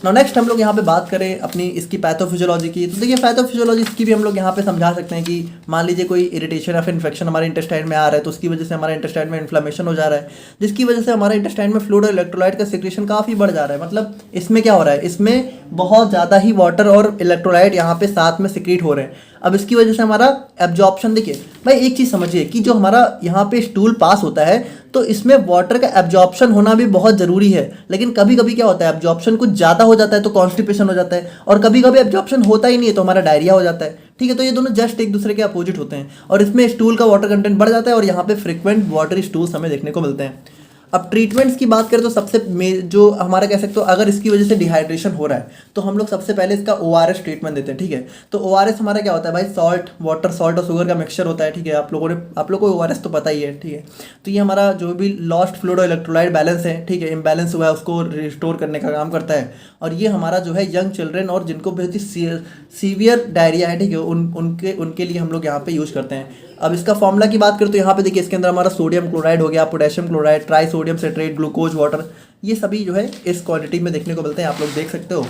नाउ नेक्स्ट हम लोग यहाँ पे बात करें अपनी इसकी पैथोफिजियोलॉजी की। तो देखिए पैथोफिजियोलॉजी इसकी भी हम लोग यहाँ पे समझा सकते हैं कि मान लीजिए कोई इरिटेशन या फिर इन्फेक्शन हमारे इंटेस्टाइन में आ रहा है तो उसकी वजह से हमारे इंटेस्टाइन में इन्फ्लेमेशन हो जा रहा है, जिसकी वजह से हमारे इंटेस्टाइन में फ्लूइड और इलेक्ट्रोलाइट का सिक्रेशन काफ़ी बढ़ जा रहा है। मतलब इसमें क्या हो रहा है, इसमें बहुत ज़्यादा ही वाटर और इलेक्ट्रोलाइट यहाँ पे साथ में सिक्रीट हो रहे हैं। अब इसकी वजह से हमारा एब्जॉर्प्शन, देखिए भाई एक चीज़ समझिए कि जो हमारा यहाँ पे स्टूल पास होता है तो इसमें वाटर का एब्जॉर्प्शन होना भी बहुत ज़रूरी है, लेकिन कभी कभी क्या होता है, एब्जॉर्प्शन कुछ ज़्यादा हो जाता है तो कॉन्स्टिपेशन हो जाता है, और कभी कभी एब्जॉर्प्शन होता ही नहीं है तो हमारा डायरिया हो जाता है, ठीक है। तो ये दोनों जस्ट एक दूसरे के अपोजिट होते हैं और इसमें स्टूल का वाटर कंटेंट बढ़ जाता है और यहाँ पे फ्रिक्वेंट वाटरी स्टूल्स हमें देखने को मिलते हैं। अब ट्रीटमेंट्स की बात करें तो सबसे जो हमारा कह सकते हो, अगर इसकी वजह से डिहाइड्रेशन हो रहा है तो हम लोग सबसे पहले इसका ORS ट्रीटमेंट देते हैं, ठीक है। तो ORS हमारा क्या होता है भाई, वाटर सॉल्ट और शुगर का मिक्सचर होता है, ठीक है। आप लोगों को ORS तो पता ही है, ठीक है। तो ये हमारा जो भी लॉस्ट फ्लूइड और इलेक्ट्रोलाइट बैलेंस है, ठीक है, इम्बैलेंस हुआ है उसको रिस्टोर करने का काम करता है। और ये हमारा जो है यंग चिल्ड्रेन और जिनको बहुत ही सीवियर डायरिया है, ठीक है, उनके लिए हम लोग यहाँ पे यूज़ करते हैं। अब इसका फॉर्मूला की बात करें तो यहाँ पे देखिए इसके अंदर हमारा सोडियम क्लोराइड हो गया, potassium chloride, try sodium citrate, glucose water, ये सभी जो है इस क्वांटिटी में देखने को मिलते हैं, आप लोग देख सकते हो।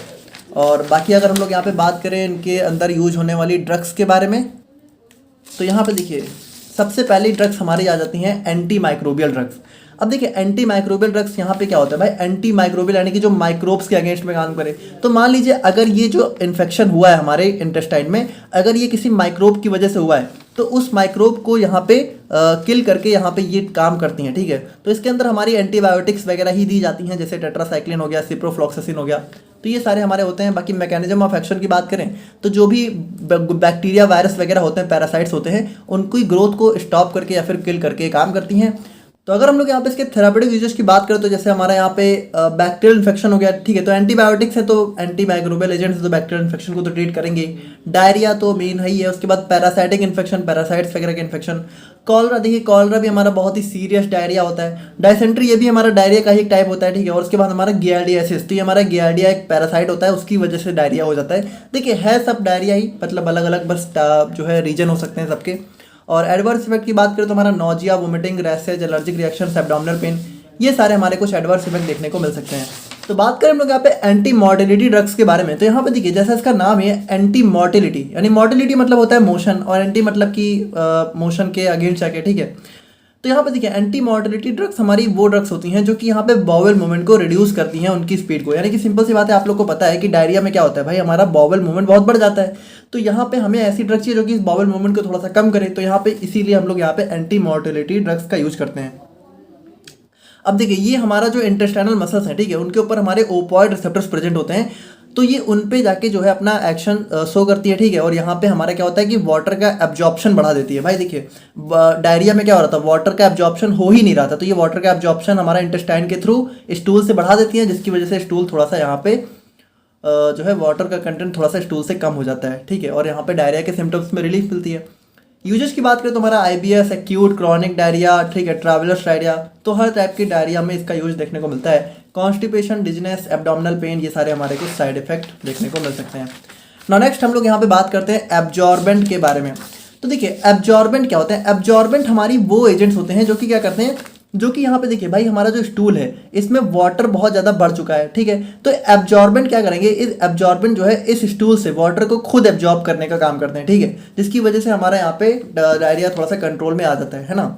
और बाकी अगर हम लोग यहाँ पे बात करें इनके अंदर यूज होने वाली ड्रग्स के बारे में, तो यहाँ पे देखिए सबसे पहली ड्रग्स हमारी आ जाती हैं एंटी माइक्रोबियल ड्रग्स। अब देखिए एंटी माइक्रोबियल ड्रग्स यहाँ पे क्या होता है भाई, एंटी माइक्रोबियल यानी कि जो माइक्रोब्स के अगेंस्ट में काम करे। तो मान लीजिए अगर ये जो इन्फेक्शन हुआ है हमारे इंटेस्टाइन में, अगर ये किसी माइक्रोब की वजह से हुआ है तो उस माइक्रोब को यहाँ पे किल करके यहाँ पे ये काम करती हैं, ठीक है। तो इसके अंदर हमारी एंटीबायोटिक्स वगैरह ही दी जाती हैं, जैसे टेट्रासाइक्लिन हो गया, सिप्रोफ्लॉक्सासिन हो गया, तो ये सारे हमारे होते हैं। बाकी मैकेनिज्म ऑफ एक्शन की बात करें तो जो भी बैक्टीरिया, वायरस वगैरह होते हैं, पैरासाइट्स होते हैं, उनकी ग्रोथ को स्टॉप करके या फिर किल करके काम करती हैं। तो अगर हम लोग यहाँ पे इसके थेरापेटिक यूजेस की बात करें तो जैसे हमारा यहाँ पे बैक्टीरियल इन्फेक्शन हो गया, ठीक है, तो एंटीबायोटिक्स है तो एंटी माइक्रोबियल एजेंट्स है तो बैक्टीरियल इन्फेक्शन को तो ट्रीट करेंगे। डायरिया तो मेन है ही है, उसके बाद पैरासाइटिक इन्फेक्शन, पैरासाइट्स वगैरह के इन्फेक्शन। कॉलरा, देखिए कॉलरा भी हमारा बहुत ही सीरियस डायरिया होता है। डायसेंट्री ये भी हमारा डायरिया का ही टाइप होता है, ठीक है। और उसके बाद हमारा गियार्डियासिस, तो ये हमारा गियार्डिया एक पैरासाइट होता है, उसकी वजह से डायरिया हो जाता है। देखिए है सब डायरिया ही, मतलब अलग अलग बस जो है रीजन हो सकते हैं सबके। और एडवर्स इफेक्ट की बात करें तो हमारा nausea, vomiting, rashes, allergic reactions, abdominal pain, ये सारे हमारे कुछ एडवर्स इफेक्ट देखने को मिल सकते हैं। तो बात करें हम लोग यहाँ पे एंटी मोटिलिटी ड्रग्स के बारे में, तो यहाँ पे देखिए जैसा इसका नाम है एंटी मोटिलिटी, यानी मोटिलिटी मतलब होता है मोशन और एंटी मतलब कि मोशन के अगेंस्ट जाके, ठीक है। तो यहाँ पे देखिए एंटी मोटिलिटी ड्रग्स हमारी वो ड्रग्स होती हैं जो कि यहाँ पे बाउल मूवमेंट को रिड्यूस करती हैं, उनकी स्पीड को। यानी कि सिंपल सी बात है, आप लोग को पता है कि डायरिया में क्या होता है भाई, हमारा बाउल मूवमेंट बहुत बढ़ जाता है। तो यहाँ पे हमें ऐसी ड्रग्स चाहिए जो कि इस बाउल मूवमेंट को थोड़ा सा कम करे, तो यहाँ पे इसीलिए हम लोग यहाँ पे एंटी मोटिलिटी ड्रग्स का यूज करते हैं। अब देखिए ये हमारा जो इंटेस्टाइनल मसल्स हैं, ठीक है, उनके ऊपर हमारे ओपॉइड रिसेप्टर्स प्रेजेंट होते हैं, तो ये उन पे जाके जो है अपना एक्शन शो करती है, ठीक है। और यहाँ पे हमारा क्या होता है कि वाटर का एब्जॉर्प्शन बढ़ा देती है। भाई देखिए डायरिया में क्या हो रहा था, वाटर का एब्जॉर्प्शन हो ही नहीं रहा था, तो ये वाटर का एब्जॉर्प्शन हमारा इंटेस्टाइन के थ्रू स्टूल से बढ़ा देती है, जिसकी वजह से स्टूल थोड़ा सा यहाँ पे जो है वाटर का कंटेंट थोड़ा सा स्टूल से कम हो जाता है, ठीक है। और यहाँ पे डायरिया के सिम्टम्स में रिलीफ मिलती है। यूजेस की बात करें तो हमारा IBS, एक्यूट क्रॉनिक डायरिया, ठीक है, ट्रैवलर्स डायरिया, तो हर टाइप की डायरिया में इसका यूज देखने को मिलता है। कॉन्स्टिपेशन, डिजनेस, एब्डोमिनल पेन, ये सारे हमारे कुछ साइड इफेक्ट देखने को मिल सकते हैं। नाउ नेक्स्ट हम लोग यहाँ पे बात करते हैं एब्जॉर्बेंट के बारे में। तो देखिए एब्जॉर्बेंट क्या होते हैं? एब्जॉर्बेंट हमारी वो एजेंट्स होते हैं जो कि क्या करते हैं, जो कि यहाँ पे देखिए भाई हमारा जो स्टूल है इसमें वाटर बहुत ज़्यादा बढ़ चुका है, ठीक है, तो एब्जॉर्बेंट क्या करेंगे, इस एब्जॉर्बेंट जो है इस स्टूल से वाटर को खुद एब्जॉर्ब करने का काम करते हैं, ठीक है, जिसकी वजह से हमारा यहाँ पे डायरिया थोड़ा सा कंट्रोल में आ जाता है ना।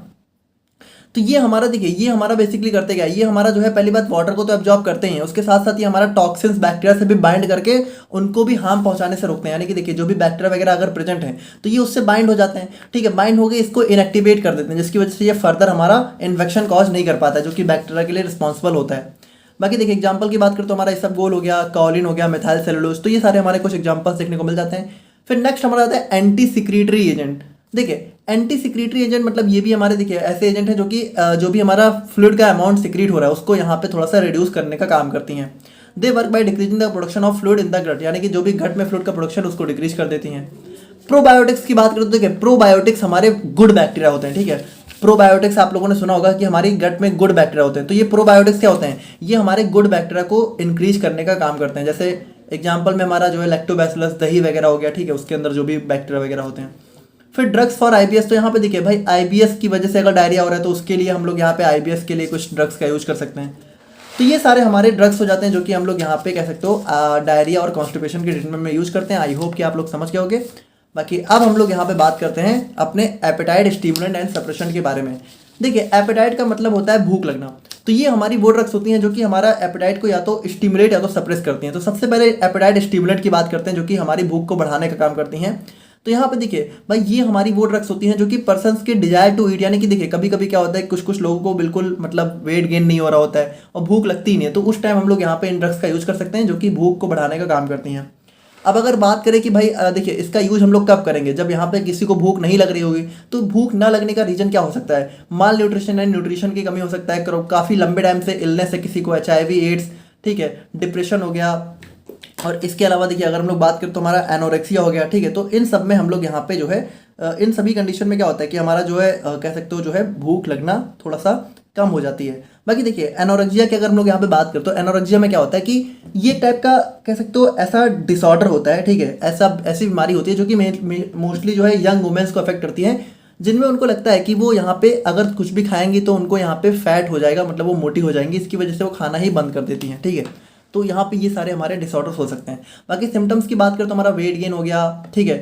तो ये हमारा देखिए, ये हमारा बेसिकली करते क्या है, ये हमारा जो है पहली बात वाटर को तो एब्जॉर्ब करते ही हैं, उसके साथ साथ ये हमारा टॉक्सिन्स बैक्टीरिया से भी बाइंड करके उनको भी हार्म पहुंचाने से रोकते हैं। यानी कि देखिए जो भी बैक्टीरिया वगैरह अगर प्रेजेंट है तो ये उससे बाइंड हो जाते हैं, ठीक है, बाइंड हो गए इसको इनएक्टिवेट कर देते हैं, जिसकी वजह से ये फर्दर हमारा इन्फेक्शन कॉज नहीं कर पाता है, जो कि बैक्टीरिया के लिए रिस्पॉन्सिबल होता है। बाकी देखिए एग्जाम्पल की बात करें तो हमारा इसबगोल हो गया, कॉलिन हो गया, मिथाइल सेलुलोज, तो ये सारे हमारे कुछ एग्जाम्पल्स देखने को मिल जाते हैं। फिर नेक्स्ट हमारा आता है एंटी सिक्रीटरी एजेंट। देखिए एंटी सिक्रीटरी एजेंट मतलब ये भी हमारे देखिए ऐसे एजेंट हैं जो कि जो भी हमारा फ्लूइड का अमाउंट सिक्रीट हो रहा है उसको यहाँ पे थोड़ा सा रिड्यूस करने का काम करती हैं। They work by decreasing the production of fluid in the gut, यानी कि जो भी गट में फ्लूइड का प्रोडक्शन उसको डिक्रीज कर देती हैं। प्रोबायोटिक्स की बात करें तो देखिए प्रोबायोटिक्स हमारे गुड बैक्टीरिया होते हैं, ठीक है, प्रोबायोटिक्स आप लोगों ने सुना होगा कि हमारी गट में गुड बैक्टीरिया होते हैं, तो ये प्रोबायोटिक्स क्या होते हैं, ये हमारे गुड बैक्टीरिया को इंक्रीज करने का काम करते हैं। जैसे एग्जाम्पल में हमारा जो है लैक्टोबैसिलस दही वगैरह हो गया, ठीक है, उसके अंदर जो भी बैक्टीरिया वगैरह होते हैं। फिर ड्रग्स फॉर IBS, तो यहाँ पे देखिए भाई IBS की वजह से अगर डायरिया हो रहा है तो उसके लिए हम लोग यहाँ पे IBS के लिए कुछ ड्रग्स का यूज कर सकते हैं। तो ये सारे हमारे ड्रग्स हो जाते हैं जो कि हम लोग यहाँ पे कह सकते हो डायरिया और कॉन्स्टिपेशन के ट्रीटमेंट में यूज करते हैं। आई होप कि आप लोग समझ गए होंगे। बाकी अब हम लोग यहाँ पे बात करते हैं अपने एपेटाइट स्टिमुलेंट एंड सप्रेशन के बारे में। देखिए एपेटाइट का मतलब होता है भूख लगना, तो ये हमारी वो ड्रग्स होती हैं जो कि हमारा एपेटाइट को या तो स्टिमुलेट या तो सप्रेस करती हैं। तो सबसे पहले एपेटाइट स्टिमुलेंट की बात करते हैं जो कि हमारी भूख को बढ़ाने का काम करती हैं। तो यहाँ पे देखिए भाई ये हमारी वो ड्रग्स होती हैं जो कि पर्सन्स के डिजायर टू ईट, यानी कि देखिए कभी कभी क्या होता है कुछ लोगों को बिल्कुल मतलब वेट गेन नहीं हो रहा होता है और भूख लगती ही नहीं है, तो उस टाइम हम लोग यहाँ पे इन ड्रग्स का यूज कर सकते हैं जो कि भूख को बढ़ाने का काम करती हैं। अब अगर बात करें कि भाई देखिए इसका यूज हम लोग कब करेंगे, जब यहाँ पे किसी को भूख नहीं लग रही होगी। तो भूख ना लगने का रीजन क्या हो सकता है, माल न्यूट्रिशन एंड न्यूट्रिशन की कमी हो सकता है, काफ़ी लंबे टाइम से इलनेस है किसी को, HIV, एड्स, ठीक है, डिप्रेशन हो गया, और इसके अलावा देखिए अगर हम लोग बात करें तो हमारा एनोरेक्सिया हो गया, ठीक है। तो इन सब में हम लोग यहाँ पे जो है इन सभी कंडीशन में क्या होता है कि हमारा जो है कह सकते हो जो है भूख लगना थोड़ा सा कम हो जाती है। बाकी देखिए एनोरेक्सिया की अगर हम लोग यहाँ पे बात करें तो एनोरेक्सिया में क्या होता है कि ये टाइप का कह सकते हो ऐसा डिसऑर्डर होता है, ठीक है, ऐसी बीमारी होती है जो कि मोस्टली जो है यंग वुमेन्स को अफेक्ट करती है, जिनमें उनको लगता है कि वो यहाँ पे अगर कुछ भी खाएंगी तो उनको यहाँ पे फैट हो जाएगा, मतलब वो मोटी हो जाएंगी, इसकी वजह से वो खाना ही बंद कर देती हैं, ठीक है। तो यहाँ पे ये सारे हमारे डिसऑर्डर्स हो सकते हैं। बाकी सिम्टम्स की बात करें तो हमारा वेट गेन हो गया, ठीक है,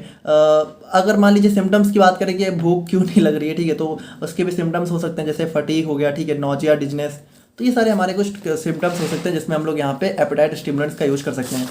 अगर मान लीजिए सिम्टम्स की बात करें कि भूख क्यों नहीं लग रही है, ठीक है, तो उसके भी सिम्टम्स हो सकते हैं, जैसे फटीग हो गया, ठीक है, नोजिया, डिजनेस, तो ये सारे हमारे कुछ सिम्टम्स हो सकते हैं जिसमें हम लोग यहाँ पे एपेटाइट स्टिमुलेंट्स का यूज कर सकते हैं।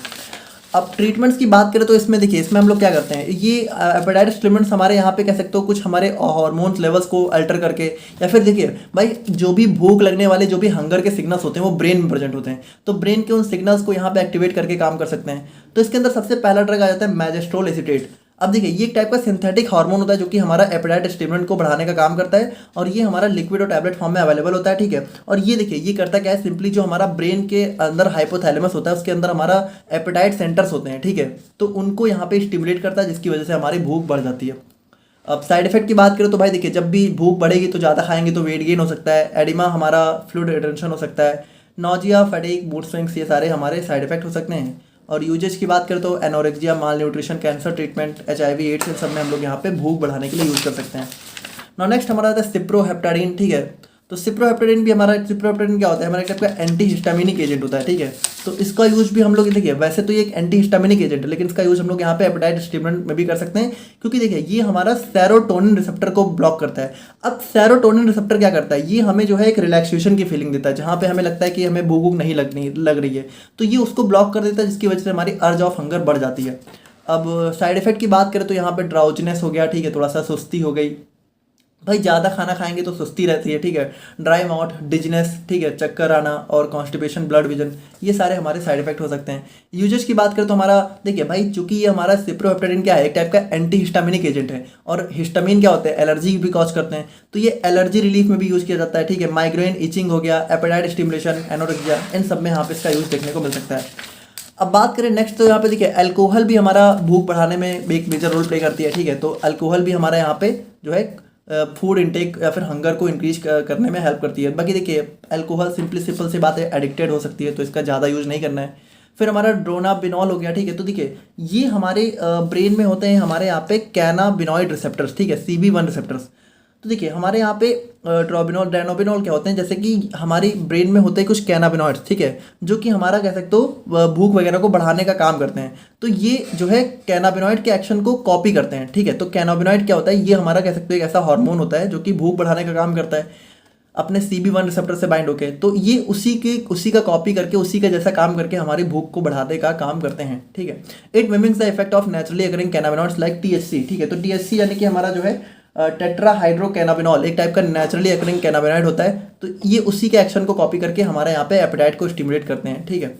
अब ट्रीटमेंट्स की बात करें तो इसमें देखिए इसमें हम लोग क्या करते हैं, ये एपेटाइट स्टिमुलेंट्स हमारे यहाँ पे कह सकते हो कुछ हमारे हार्मोन्स लेवल्स को अल्टर करके, या फिर देखिए भाई जो भी भूख लगने वाले जो भी हंगर के सिग्नल्स होते हैं वो ब्रेन में प्रेजेंट होते हैं, तो ब्रेन के उन सिग्नल्स को यहाँ पे एक्टिवेट करके काम कर सकते हैं। तो इसके अंदर सबसे पहला ड्रग आ जाता है मैजिस्ट्रोल एसीटेट। अब देखिए ये एक टाइप का सिंथेटिक हार्मोन होता है जो कि हमारा एपेटाइट स्टिमुलेंट को बढ़ाने का काम करता है, और ये हमारा लिक्विड और टैबलेट फॉर्म में अवेलेबल होता है, ठीक है। और ये देखिए ये करता क्या है, सिंपली जो हमारा ब्रेन के अंदर हाइपोथैलेमस होता है उसके अंदर हमारा एपेटाइट सेंटर्स होते हैं, ठीक है, तो उनको यहाँ पे स्टिमुलेट करता है, जिसकी वजह से हमारी भूख बढ़ जाती है। अब साइड इफेक्ट की बात करें तो भाई देखिए जब भी भूख बढ़ेगी तो ज़्यादा खाएंगे तो वेट गेन हो सकता है, एडिमा हमारा फ्लूइड रिटेंशन हो सकता है, नोजिया, फटीग, मूड स्विंग्स, ये सारे हमारे साइड इफेक्ट हो सकते हैं। और यूजेज की बात करें तो anorexia, malnutrition, cancer treatment, HIV, AIDS, इन सब में हम लोग यहाँ पे भूख बढ़ाने के लिए यूज़ कर सकते हैं। नाउ नेक्स्ट हमारा आता है सिप्रोहेप्टाडीन, ठीक है। तो सिप्रोहेप्टाडीन भी हमारा, सिप्रोहेप्टाडीन क्या होता है, हमारे टाइप का एंटी हिस्टामिनिक एजेंट होता है, ठीक है। तो इसका यूज भी हम लोग देखिए वैसे तो ये एक एंटी हिस्टामिनिक एजेंट है, लेकिन इसका यूज हम लोग यहाँ पे एपेटाइट स्टिमुलेंट में भी कर सकते हैं, क्योंकि देखिए ये हमारा सेरोटोनिन रिसेप्टर को ब्लॉक करता है। अब सेरोटोनिन रिसेप्टर क्या करता है, ये हमें जो है एक रिलैक्सेशन की फीलिंग देता है, जहाँ पे हमें लगता है कि हमें भूख नहीं लग रही है, तो ये उसको ब्लॉक कर देता है, जिसकी वजह से हमारी अर्ज ऑफ हंगर बढ़ जाती है। अब साइड इफेक्ट की बात करें तो यहाँ पे ड्राउजीनेस हो गया, ठीक है, थोड़ा सा सुस्ती हो गई, भाई ज़्यादा खाना खाएंगे तो सुस्ती रहती है, ठीक है, ड्राई माउथ, डिजनेस, ठीक है, चक्कर आना और कॉन्स्टिपेशन, ब्लड विजन, ये सारे हमारे साइड इफेक्ट हो सकते हैं। यूजेस की बात करें तो हमारा देखिए भाई चूंकि ये हमारा सिप्रोहेप्टाडीन क्या है, एक टाइप का एंटी हिस्टामिनिक एजेंट है, और हिस्टामिन क्या होते हैं, एलर्जी भी कॉज करते हैं, तो ये एलर्जी रिलीफ में भी यूज़ किया जाता है, ठीक है। माइग्रेन, इचिंग हो गया, एपेटाइट स्टिमुलेशन, एनोरेक्सिया, इन सब में यहाँ पे इसका यूज़ देखने को मिल सकता है। अब बात करें नेक्स्ट, तो यहाँ पे देखिए अल्कोहल भी हमारा भूख बढ़ाने में एक मेजर रोल प्ले करती है, ठीक है। तो अल्कोहल भी हमारा यहाँ पे जो है फूड इंटेक या फिर हंगर को इंक्रीज करने में हेल्प करती है। बाकी देखिए अल्कोहल सिंपल सी बात है, एडिक्टेड हो सकती है, तो इसका ज़्यादा यूज़ नहीं करना है। फिर हमारा ड्रोनाबिनॉल हो गया, ठीक है। तो देखिए ये हमारे ब्रेन में होते हैं, हमारे यहाँ पे कैनाबिनॉइड रिसेप्टर्स, ठीक है, CB1 रिसेप्टर्स। तो देखिए हमारे यहाँ पे ड्रोनाबिनॉल क्या होते हैं, जैसे कि हमारी ब्रेन में होते हैं कुछ कैनाबिनॉइड्स, ठीक है, जो कि हमारा कह सकते हो भूख वगैरह को बढ़ाने का काम करते हैं। तो ये जो है कैनाबिनॉइड के एक्शन को कॉपी करते हैं, ठीक है। तो कैनाबिनॉइड क्या होता है, ये हमारा कह सकते हो एक ऐसा हार्मोन होता है जो कि भूख बढ़ाने का काम करता है अपने CB1 रिसेप्टर से बाइंड होके। तो ये उसी का कॉपी करके, उसी का जैसा काम करके हमारी भूख को बढ़ाने का काम करते हैं, ठीक है। It mimics the effect of naturally occurring cannabinoids like THC, ठीक है। तो THC यानी कि हमारा जो है टेट्राहाइड्रोकैनाबिनॉल एक टाइप का नेचुरली अकरिंग कैनाबिनॉइड होता है। तो ये उसी के एक्शन को कॉपी करके हमारे यहाँ पे एपेटाइट को स्टिमुलेट करते हैं, ठीक है।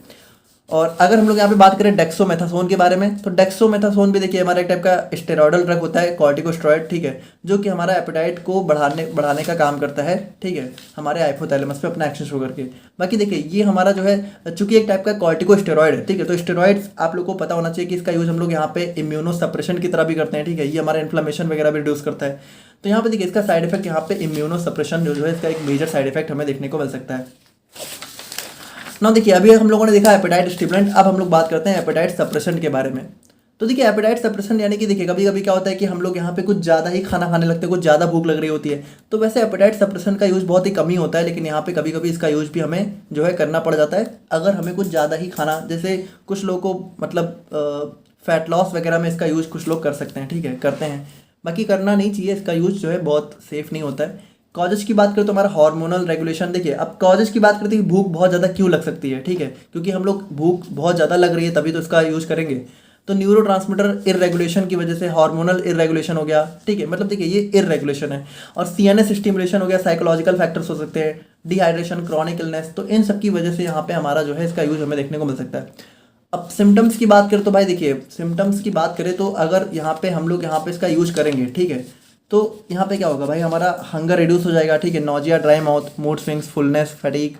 और अगर हम लोग यहाँ पे बात करें डेक्सोमेथासोन के बारे में, तो डेक्सोमेथासोन भी देखिए हमारा एक टाइप का स्टेरॉयडल ड्रग होता है, कॉर्टिकोस्टेरॉइड, ठीक है, जो कि हमारा एपेटाइट को बढ़ाने का काम करता है, ठीक है, हमारे हाइपोथैलेमस पे अपना एक्शन शो करके। बाकी देखिए ये हमारा जो है चूंकि एक टाइप का कॉर्टिकोस्टेरॉइड है, ठीक है, तो स्टेरॉइड्स आप लोग को पता होना चाहिए कि इसका यूज़ हम लोग यहाँ पे इम्यूनो सप्रेशन की तरह भी करते हैं, ठीक है। ये हमारा इन्फ्लेमेशन वगैरह भी रिड्यूस करता है। तो यहाँ पे देखिए इसका साइड इफेक्ट यहाँ पे इम्यूनो सप्रेशन जो है इसका एक मेजर साइड इफेक्ट हमें देखने को मिल सकता है ना। देखिए अभी हम लोगों ने देखा एपेटाइट स्टिमुलेंट, अब हम लोग बात करते हैं एपेटाइट सप्रेशन के बारे में। तो देखिए एपेटाइट सप्रेशन यानी कि देखिए कभी कभी क्या होता है कि हम लोग यहाँ पे कुछ ज़्यादा ही खाना खाने लगते हैं, कुछ ज़्यादा भूख लग रही होती है, तो वैसे एपेटाइट सप्रेशन का यूज़ बहुत ही कम ही होता है, लेकिन यहाँ पे कभी कभी इसका यूज़ भी हमें जो है करना पड़ जाता है अगर हमें कुछ ज़्यादा ही खाना, जैसे कुछ लोगों को मतलब फैट लॉस वगैरह में इसका यूज़ कुछ लोग कर सकते हैं, ठीक है, करते हैं। बाकी करना नहीं चाहिए, इसका यूज़ जो है बहुत सेफ नहीं होता है। कॉजेज की बात करें तो हमारा हार्मोनल रेगुलेशन, देखिए अब कॉजेज की बात करते हैं भूख बहुत ज़्यादा क्यों लग सकती है, ठीक है, क्योंकि हम लोग भूख बहुत ज़्यादा लग रही है तभी तो इसका यूज़ करेंगे। तो न्यूरोट्रांसमीटर इररेगुलेशन की वजह से हार्मोनल इररेगुलेशन हो गया, ठीक है, मतलब देखिए ये इररेगुलेशन है। और CNS स्टिमुलेशन हो गया, साइकोलॉजिकल फैक्टर्स हो सकते हैं, डिहाइड्रेशन, क्रॉनिक इलनेस, तो इन सब की वजह से यहाँ पे हमारा जो है इसका यूज़ हमें देखने को मिल सकता है। अब सिम्टम्स की बात करें तो भाई देखिए सिम्टम्स की बात करें तो अगर यहाँ पे हम लोग यहाँ पे इसका यूज़ करेंगे, ठीक है, तो यहाँ पे क्या होगा भाई, हमारा हंगर रिड्यूस हो जाएगा, ठीक है, nausea, dry mouth, mood swings, fullness, fatigue.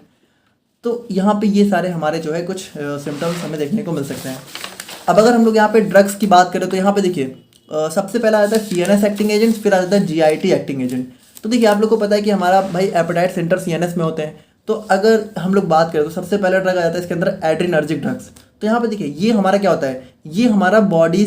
तो यहाँ पे ये सारे हमारे जो है कुछ सिम्टम्स हमें देखने को मिल सकते हैं। अब अगर हम लोग यहाँ पे ड्रग्स की बात करें तो यहाँ पे देखिए सबसे पहला आता है CNS एक्टिंग एजेंट, फिर आता है GIT एक्टिंग एजेंट। तो देखिए आप लोग को पता है कि हमारा भाई एपेटाइट सेंटर CNS में होते हैं। तो अगर हम लोग बात करें तो सबसे पहला ड्रग आ जाता है इसके अंदर एड्रीनर्जिक ड्रग्स। तो यहाँ पे देखिए ये हमारा क्या होता है, ये हमारा बॉडी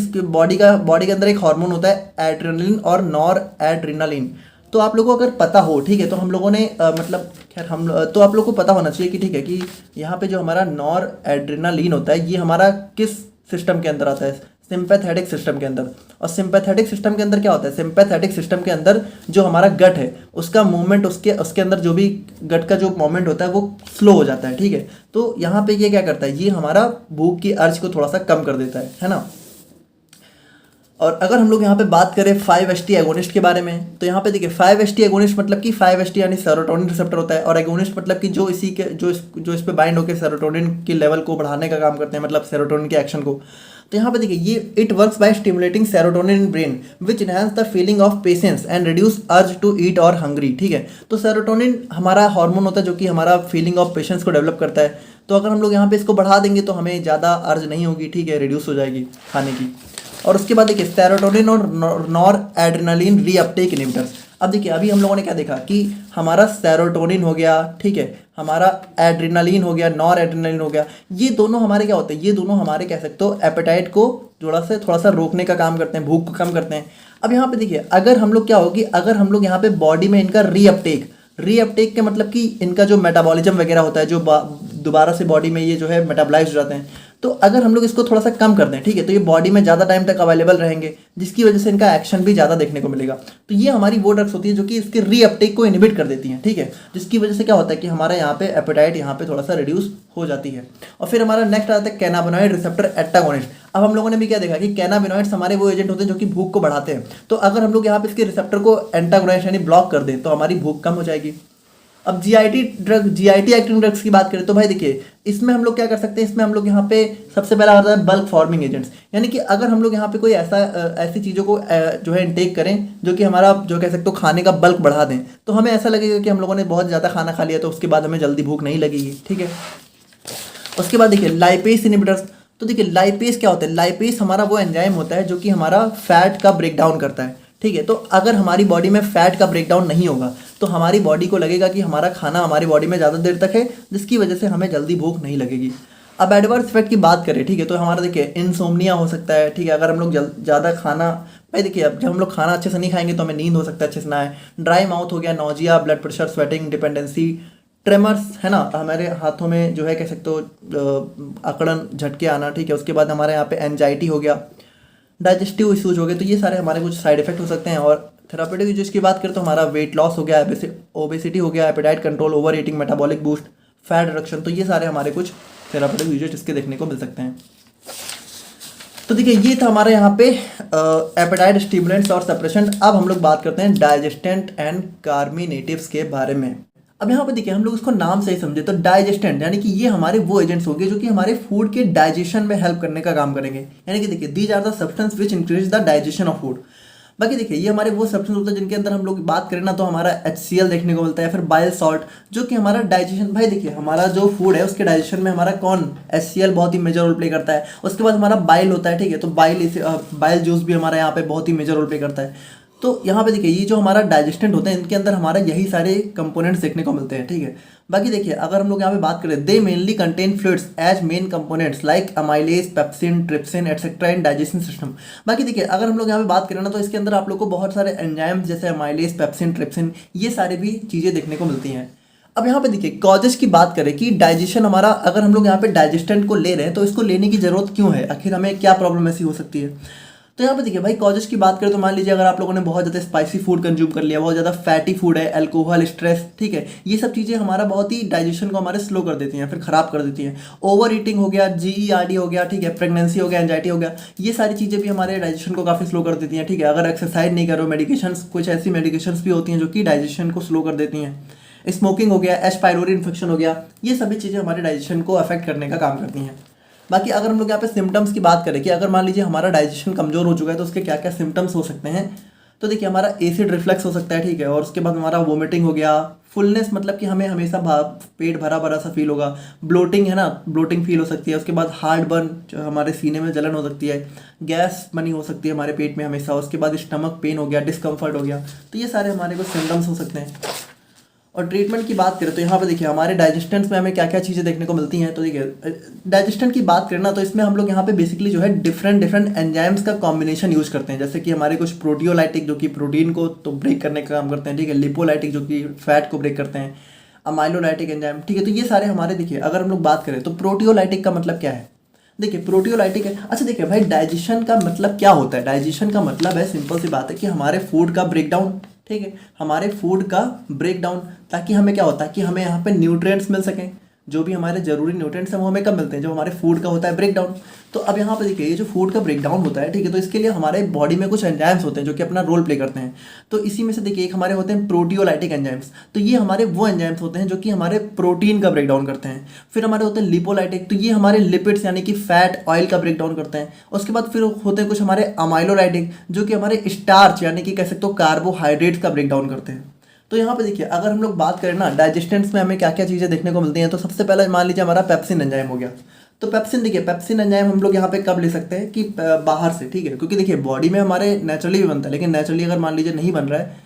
के अंदर एक हार्मोन होता है एड्रेनलिन और नॉर एड्रेनालिन। तो आप लोगों को अगर पता हो, ठीक है, तो हम लोगों ने मतलब खैर हम तो आप लोगों को पता होना चाहिए कि ठीक है कि यहाँ पे जो हमारा नॉर एड्रेनालिन होता है ये हमारा किस सिस्टम के अंदर आता है, सिंपैथेटिक सिस्टम के अंदर। और सिंपैथेटिक सिस्टम के अंदर क्या होता है, सिंपैथेटिक सिस्टम के अंदर जो हमारा गट है उसका मूवमेंट, उसके अंदर जो भी गट का जो मूवमेंट होता है वो स्लो हो जाता है, ठीक है। तो यहाँ पे ये क्या करता है, ये हमारा भूख की अर्ज को थोड़ा सा कम कर देता है ना। और अगर हम लोग यहाँ पे बात करें 5-HT एगोनिस्ट के बारे में, तो यहाँ पे देखिए 5-HT एगोनिस्ट मतलब कि 5-HT यानी सेरोटोनिन रिसेप्टर होता है, और एगोनिस्ट मतलब कि जो इस पे बाइंड होकर सेरोटोनिन के लेवल को बढ़ाने का काम करते हैं, मतलब सेरोटोनिन के एक्शन को। तो यहाँ पे देखिए ये it works by stimulating serotonin in brain which enhance the feeling of patience and reduce urge to eat और हंग्री, ठीक है। तो सेरोटोनिन हमारा हार्मोन होता है जो कि हमारा फीलिंग ऑफ पेशेंस को डेवलप करता है। तो अगर हम लोग यहाँ पे इसको बढ़ा देंगे तो हमें ज़्यादा अर्ज नहीं होगी, ठीक है, रिड्यूस हो जाएगी खाने की। और उसके बाद देखिए सेरोटोनिन और नॉर एड्रेनालिन रीअपटेक इनहिबिटर्स। अब देखिए अभी हम लोगों ने क्या देखा कि हमारा सेरोटोनिन हो गया, ठीक है, हमारा एड्रेनालिन हो गया, नॉर एड्रेनालिन हो गया, ये दोनों हमारे क्या होते हैं, ये दोनों हमारे कह सकते हो एपेटाइट को थोड़ा सा रोकने का काम करते हैं, भूख को कम करते हैं। अब यहाँ पे देखिए अगर हम लोग क्या होगी, अगर हम लोग यहाँ पे बॉडी में इनका रीअपटेक के मतलब कि इनका जो मेटाबॉलिज्म वगैरह होता है, जो दोबारा से बॉडी में ये जो है मेटाबलाइज हो जाते हैं, तो अगर हम लोग इसको थोड़ा सा कम कर दें, ठीक है, तो ये बॉडी में ज़्यादा टाइम तक अवेलेबल रहेंगे, जिसकी वजह से इनका एक्शन भी ज़्यादा देखने को मिलेगा। तो ये हमारी वो ड्रग्स होती है जो कि इसके रीअपटेक को इनहिबिट कर देती हैं, ठीक है, जिसकी वजह से क्या होता है कि हमारा यहाँ पे एपेटाइट यहाँ पे थोड़ा सा रिड्यूस हो जाती है। और फिर हमारा नेक्स्ट आता है कैनाबिनॉइड रिसेप्टर एंटागोनिस्ट। अब हम लोगों ने भी क्या देखा कि कैनाबिनॉइड्स हमारे वो एजेंट होते हैं जो कि भूख को बढ़ाते हैं। तो अगर हम लोग यहाँ पे इसके रिसेप्टर को एंटागोनाइज यानी ब्लॉक कर दें तो हमारी भूख कम हो जाएगी। अब GIT एक्टिंग ड्रग्स की बात करें तो भाई देखिए इसमें हम लोग क्या कर सकते हैं, इसमें हम लोग यहाँ पे सबसे पहला आता है बल्क फॉर्मिंग एजेंट्स, यानी कि अगर हम लोग यहाँ पे कोई ऐसी चीज़ों को जो है इनटेक करें जो कि हमारा जो कह सकते हो खाने का बल्क बढ़ा दें, तो हमें ऐसा लगेगा कि हम लोगों ने बहुत ज़्यादा खाना खा लिया, तो उसके बाद हमें जल्दी भूख नहीं लगेगी, ठीक है। उसके बाद देखिए लाइपेज इनहिबिटर्स। तो देखिए लाइपेज क्या होता है, लाइपेज हमारा वो एंजाइम होता है जो कि हमारा फैट का ब्रेक डाउन करता है, ठीक है। तो अगर हमारी बॉडी में फैट का ब्रेक डाउन नहीं होगा तो हमारी बॉडी को लगेगा कि हमारा खाना हमारी बॉडी में ज़्यादा देर तक है, जिसकी वजह से हमें जल्दी भूख नहीं लगेगी। अब एडवर्स इफेक्ट की बात करें, ठीक है, तो हमारा देखिए इंसोम्निया हो सकता है, ठीक है, अगर हम लोग ज़्यादा खाना, भाई देखिए अब जब हम लोग खाना अच्छे से नहीं खाएंगे तो हमें नींद हो सकता है अच्छे से ना आए, ड्राई माउथ हो गया, nausea, blood pressure, sweating, dependency, tremors, है ना, हमारे हाथों में जो है कह सकते हो अकड़न, झटके आना, ठीक है। उसके बाद हमारे यहाँ पे एंजाइटी हो गया, डाइजेस्टिव इश्यूज हो गए, तो ये सारे हमारे कुछ साइड इफेक्ट हो सकते हैं। और थेरापेटिक यूजेस की बात करें तो हमारा वेट लॉस हो गया, ओबेसिटी हो गया, appetite control, over eating, metabolic boost, fat reduction, तो ये सारे हमारे कुछ थेरापेटिक यूजेस इसके देखने को मिल सकते हैं। तो देखिए ये था हमारे यहाँ पे एपेटाइट स्टिमुलेंट्स और सप्रेशन। अब हम लोग बात करते हैं डाइजेस्टेंट एंड कार्मिनेटिव्स के बारे में। अब यहाँ पे देखिए हम लोग इसको नाम से ही समझे तो डाइजेस्टेंट यानी कि ये हमारे वो एजेंट्स होंगे जो कि हमारे फूड के डाइजेशन में हेल्प करने का काम करेंगे, यानी कि देखिए these are the substance which increase the digestion of food. बाकी देखिए ये हमारे वो सब्सटेंस होते हैं जिनके अंदर हम लोग बात करें ना तो हमारा HCl देखने को मिलता है, फिर बाइल सॉल्ट जो कि हमारा डाइजेशन, भाई देखिए हमारा जो फूड है उसके डाइजेशन में हमारा कौन HCl बहुत ही मेजर रोल प्ले करता है। उसके बाद हमारा बाइल होता है, ठीक है, तो बाइल जूस भी हमारा यहाँ पे बहुत ही मेजर रोल प्ले करता है। तो यहाँ पे देखिए ये जो हमारा डाइजेस्टेंट होते हैं इनके अंदर हमारा यही सारे कंपोनेंट्स देखने को मिलते हैं, ठीक है। बाकी देखिए अगर हम लोग यहाँ पे बात करें, they mainly contain fluids as main components like amylase, pepsin, trypsin etcetera in digestion system. बाकी देखिए अगर हम लोग यहाँ पे बात करें ना तो इसके अंदर आप लोग को बहुत सारे एंजाइम्स जैसे अमाइलेज, पेप्सिन, ट्रिप्सिन, ये सारे भी चीज़ें देखने को मिलती हैं। अब यहाँ पे देखिए कॉजेस की बात करें कि डाइजेशन हमारा, अगर हम लोग यहाँ पे डाइजेस्टेंट को ले रहे हैं तो इसको लेने की जरूरत क्यों है, आखिर हमें क्या प्रॉब्लम ऐसी हो सकती है। तो यहाँ पे देखिए भाई कॉजेस की बात करें तो मान लीजिए अगर आप लोगों ने बहुत ज़्यादा स्पाइसी फूड कंज्यूम कर लिया, बहुत ज़्यादा फैटी फूड है, अल्कोहल, स्ट्रेस, ठीक है, ये सब चीज़ें हमारा बहुत ही डाइजेशन को हमारे स्लो कर देती हैं, फिर ख़राब कर देती हैं। ओवर ईटिंग हो गया, GERD हो गया, ठीक है, प्रेगनेंसी हो गया, एंजाइटी हो गया, ये सारी चीज़ें भी हमारे डाइजेशन को काफ़ी स्लो कर देती हैं, ठीक है। अगर एक्सरसाइज नहीं करो, मेडिकेशंस, कुछ ऐसी मेडिकेशंस भी होती हैं जो कि डाइजेशन को स्लो कर देती हैं। स्मोकिंग हो गया, एच पाइलोरी इन्फेक्शन हो गया, ये सभी चीज़ें हमारे डाइजेशन को अफेक्ट करने का काम करती हैं। बाकी अगर हम लोग यहाँ पे सिम्टम्स की बात करें कि अगर मान लीजिए हमारा डाइजेशन कमजोर हो चुका है तो उसके क्या क्या सिम्टम्स हो सकते हैं, तो देखिए हमारा एसिड रिफ्लक्स हो सकता है, ठीक है, और उसके बाद हमारा वोमिटिंग हो गया, फुलनेस मतलब कि हमें हमेशा पेट भरा भरा सा फील होगा, ब्लोटिंग है ना, ब्लोटिंग फील हो सकती है, उसके बाद हार्ट बर्न, हमारे सीने में जलन हो सकती है, गैस बनी हो सकती है हमारे पेट में हमेशा, उसके बाद स्टमक पेन हो गया, डिस्कम्फर्ट हो गया, तो ये सारे हमारे कुछ सिम्टम्स हो सकते हैं। और ट्रीटमेंट की बात करें तो यहाँ पे देखिए हमारे डाइजेस्टेंट्स में हमें क्या क्या चीज़ें देखने को मिलती हैं। तो देखिए डाइजेस्टेंट की बात करें ना तो इसमें हम लोग यहाँ पे बेसिकली जो है डिफरेंट एंजाइम्स का कॉम्बिनेशन यूज करते हैं, जैसे कि हमारे कुछ प्रोटियोलाइटिक जो कि प्रोटीन को तो ब्रेक करने का काम करते हैं, ठीक है, लिपोलाइटिक जो कि फैट को ब्रेक करते हैं, अमाइलोलाइटिक एंजाइम, ठीक है। तो ये सारे हमारे देखिए अगर हम लोग बात करें तो प्रोटियोलाइटिक का मतलब क्या है, देखिए प्रोटियोलाइटिक है, अच्छा देखिए भाई डाइजेशन का मतलब क्या होता है, डाइजेशन का मतलब है सिंपल सी बात है कि हमारे फूड का ब्रेकडाउन, ठीक है, हमारे फूड का ब्रेकडाउन, ताकि हमें क्या होता है कि हमें यहाँ पे न्यूट्रिएंट्स मिल सकें, जो भी हमारे जरूरी न्यूट्रिएंट्स हैं वो हमें कब मिलते हैं, जब हमारे फूड का होता है ब्रेकडाउन। तो अब यहाँ पे देखिए ये जो फूड का ब्रेकडाउन होता है, ठीक है, तो इसके लिए हमारे बॉडी में कुछ एंजाइम्स होते हैं जो कि अपना रोल प्ले करते हैं। तो इसी में से देखिए एक हमारे होते हैं प्रोटियोलाइटिक एंजाइम्स, तो ये हमारे वो एंजाइम्स होते हैं जो कि हमारे प्रोटीन का ब्रेकडाउन करते हैं। फिर हमारे होते हैं लिपोलाइटिक, तो ये हमारे लिपिड्स यानी कि फैट, ऑयल का ब्रेकडाउन करते हैं। उसके बाद फिर होते हैं कुछ हमारे अमाइलोलाइटिक जो कि हमारे स्टार्च यानी कि कह सकते हो कार्बोहाइड्रेट्स का ब्रेकडाउन करते हैं। तो यहाँ पे देखिए अगर हम लोग बात करें ना डाइजेस्टेंट्स में हमें क्या क्या चीज़ें देखने को मिलती हैं, तो सबसे पहले मान लीजिए हमारा पेप्सिन एंजाइम हो गया। तो पेप्सिन देखिए पेप्सिन एंजाइम हम लोग यहाँ पे कब ले सकते हैं कि बाहर से, ठीक है, क्योंकि देखिए बॉडी में हमारे नेचुरली भी बनता है, लेकिन नेचुरली अगर मान लीजिए नहीं बन रहा है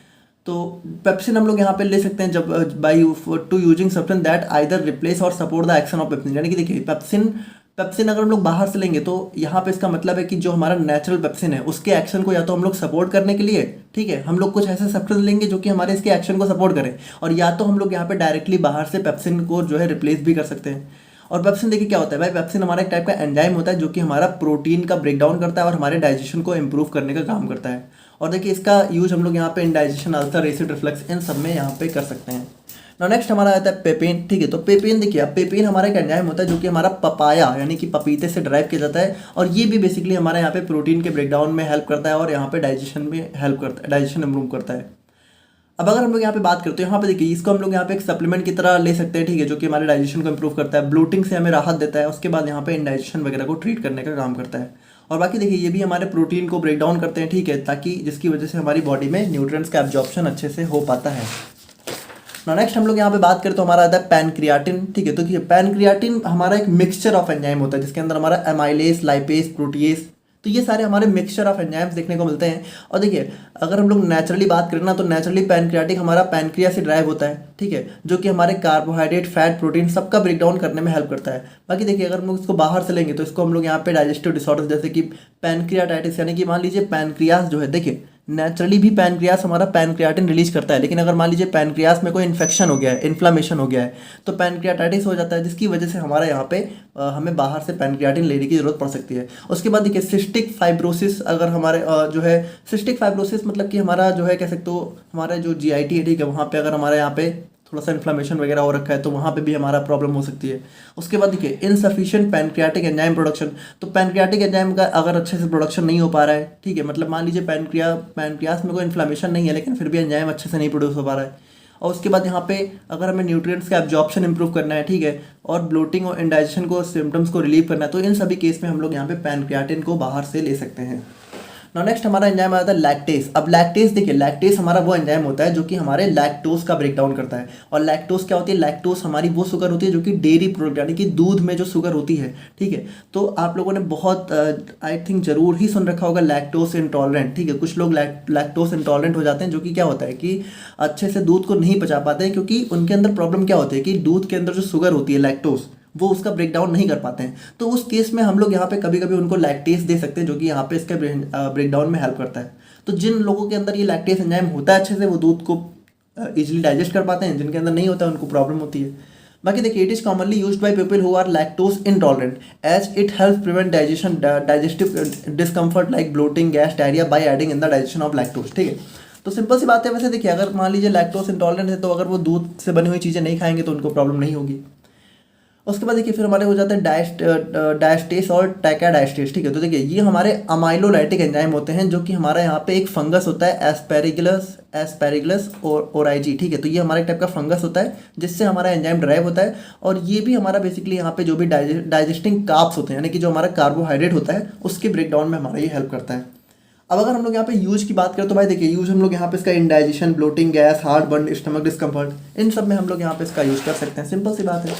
तो पेप्सिन हम लोग यहाँ पे ले सकते हैं जब by to using substance that either replace or support the action of pepsin. यानी कि देखिए पेप्सिन अगर हम लोग बाहर से लेंगे तो यहाँ पे इसका मतलब है कि जो हमारा नेचुरल पेप्सिन है उसके एक्शन को या तो हम लोग सपोर्ट करने के लिए, ठीक है, हम लोग कुछ ऐसे सब्सटेंस लेंगे जो कि हमारे इसके एक्शन को सपोर्ट करें, और या तो हम लोग यहाँ पे डायरेक्टली बाहर से पेप्सिन को जो है रिप्लेस भी कर सकते हैं। और पेप्सिन देखिए क्या होता है भाई, पेप्सिन हमारा एक टाइप का एंजाइम होता है जो कि हमारा प्रोटीन का ब्रेकडाउन करता है और हमारे डाइजेशन को इंप्रूव करने का काम करता है। और देखिए इसका यूज हम लोग यहाँ पे इंडाइजेशन, अल्सर, एसिड रिफ्लक्स, इन सब में यहाँ पे कर सकते हैं। ना नेक्स्ट हमारा आता है पेपेन, ठीक है। तो पेपेन देखिए पेपेन हमारा एक एंजाइम होता है जो कि हमारा पपाया यानी कि पपीते से ड्राइव किया जाता है, और ये भी बेसिकली हमारे यहाँ पे प्रोटीन के ब्रेकडाउन में हेल्प करता है और यहाँ पे डाइजेशन में हेल्प करता है, डाइजेशन इंप्रूव करता है। अब अगर हम लोग यहाँ पे बात करते हैं, यहाँ पे देखिए इसको हम लोग यहाँ पे एक सप्लीमेंट की तरह ले सकते हैं, ठीक है, जो कि हमारे डाइजेशन को इंप्रूव करता है, ब्लोटिंग से हमें राहत देता है, उसके बाद यहाँ पे इंडाइजेशन वगैरह को ट्रीट करने का काम करता है। और बाकी देखिए ये भी हमारे प्रोटीन को ब्रेक डाउन करते हैं, ठीक है, ताकि जिसकी वजह से हमारी बॉडी में न्यूट्रिएंट्स का एब्जॉर्प्शन अच्छे से हो पाता है। नेक्स्ट हम लोग यहाँ पे बात करें तो हमारा आता है पैनक्रियाटिन। ठीक है, तो देखिए पैनक्रियाटिन हमारा एक मिक्सचर ऑफ एंजाइम होता है जिसके अंदर हमारा एमाइलेज, लाइपेज, प्रोटीएज, तो ये सारे हमारे मिक्सचर ऑफ एंजाइम्स देखने को मिलते हैं। और देखिए अगर हम लोग नेचुरली बात करें ना तो नेचुरली पैनक्रियाटिक हमारा पैनक्रिया से ड्राइव होता है। ठीक है, जो कि हमारे कार्बोहाइड्रेट, फैट, प्रोटीन सबका ब्रेक डाउन करने में हेल्प करता है। बाकी देखिए अगर हम लोग इसको बाहर से लेंगे तो इसको हम लोग यहाँ पे डाइजेस्टिव डिसऑर्डर जैसे कि पैनक्रियाटाइटिस, यानी कि मान लीजिए पैनक्रियास जो है, देखिए नेचुरली भी पैनक्रियास हमारा पैनक्रियाटिन रिलीज करता है, लेकिन अगर मान लीजिए पैनक्रियास में कोई इन्फेक्शन हो गया है, इन्फ्लामेशन हो गया है, तो पैनक्रियाटाइटिस हो जाता है, जिसकी वजह से हमारा यहाँ पे हमें बाहर से पैनक्रियाटिन लेने की जरूरत पड़ सकती है। उसके बाद देखिए सिस्टिक फाइब्रोसिस, अगर हमारे जो है सिस्टिक फाइब्रोसिस मतलब कि हमारा जो है कह सकते हो हमारा जो जीआईटी है, ठीक है, वहाँ पे अगर हमारे यहाँ पे थोड़ा सा इन्फ्लामेशन वगैरह हो रखा है तो वहाँ पे भी हमारा प्रॉब्लम हो सकती है। उसके बाद देखिए इनसफिशिएंट पैनक्रियाटिक एंजाइम प्रोडक्शन, तो पैनक्रियाटिक एंजाइम का अगर अच्छे से प्रोडक्शन नहीं हो पा रहा है, ठीक है, मतलब मान लीजिए पैनक्रियास में कोई इन्फ्लामेशन नहीं है लेकिन फिर भी एंजाइम अच्छे से नहीं प्रोड्यूस हो पा रहा है। और उसके बाद यहाँ पे अगर हमें न्यूट्रिएंट्स का एब्जॉर्प्शन इंप्रूव करना है, ठीक है, और ब्लोटिंग और इंडाइजेशन को सिम्टम्स को रिलीव करना है, तो इन सभी केस में हम लोग यहाँ पे पैनक्रियाटिन को बाहर से ले सकते हैं। नाउ नेक्स्ट हमारा एंजाइम आता है लैक्टेस। अब लैक्टेस देखिए, लैक्टेस हमारा वो एंजाइम होता है जो कि हमारे लैक्टोज का ब्रेक डाउन करता है। और लैक्टोज क्या होती है? लैक्टोज हमारी वो शुगर होती है जो कि डेयरी प्रोडक्ट यानी कि दूध में जो शुगर होती है। ठीक है, तो आप लोगों ने बहुत आई थिंक जरूर ही सुन रखा होगा लैक्टोज इंटॉलरेंट। ठीक है, कुछ लोग लैक्टोज इंटॉलरेंट हो जाते हैं जो कि क्या होता है कि अच्छे से दूध को नहीं पचा पाते हैं, क्योंकि उनके अंदर प्रॉब्लम क्या होती है कि दूध के अंदर जो शुगर होती है लैक्टोज वो उसका ब्रेक डाउन नहीं कर पाते हैं। तो उस केस में हम लोग यहाँ पे कभी कभी उनको लैक्टेस दे सकते हैं जो कि यहाँ पे इसके ब्रेक डाउन में हेल्प करता है। तो जिन लोगों के अंदर ये लैक्टेस एंजाइम होता है अच्छे से, वो दूध को इजीली डाइजेस्ट कर पाते हैं, जिनके अंदर नहीं होता है उनको प्रॉब्लम होती है। बाकी देखिए it is commonly used by people who are lactose intolerant as it help prevent digestive discomfort like bloating, gas, diarrhoea by aiding in the digestion of lactose. ठीक है, तो सिंपल सी बात है। वैसे देखिए अगर मान लीजिए लैक्टोज इंटॉलरेंट है तो अगर वो दूध से बनी हुई चीज़ें नहीं खाएंगे तो उनको प्रॉब्लम नहीं होगी। उसके बाद देखिए फिर हमारे हो जाते हैं डायस्टेस और टैकाडायस्टेस। ठीक है, तो देखिए ये हमारे अमाइलोलाइटिक एंजाइम होते हैं जो कि हमारा यहाँ पे एक फंगस होता है एस्पेरिगलस और ओराइजी। ठीक है, तो ये हमारा एक टाइप का फंगस होता है जिससे हमारा एंजाइम ड्राइव होता है। और ये भी हमारा बेसिकली यहाँ पे जो भी डाइजेस्टिंग कार्ब्स होते हैं यानी कि जो हमारा कार्बोहाइड्रेट होता है उसके ब्रेक डाउन में हमारा ये हेल्प करता है। अब अगर हम लोग यहाँ पे यूज की बात करें तो भाई देखिए यूज हम लोग यहाँ पे इसका indigestion, bloating, gas, heartburn, stomach discomfort, इन सब में हम लोग यहाँ पे इसका यूज कर सकते हैं। सिंपल सी बात है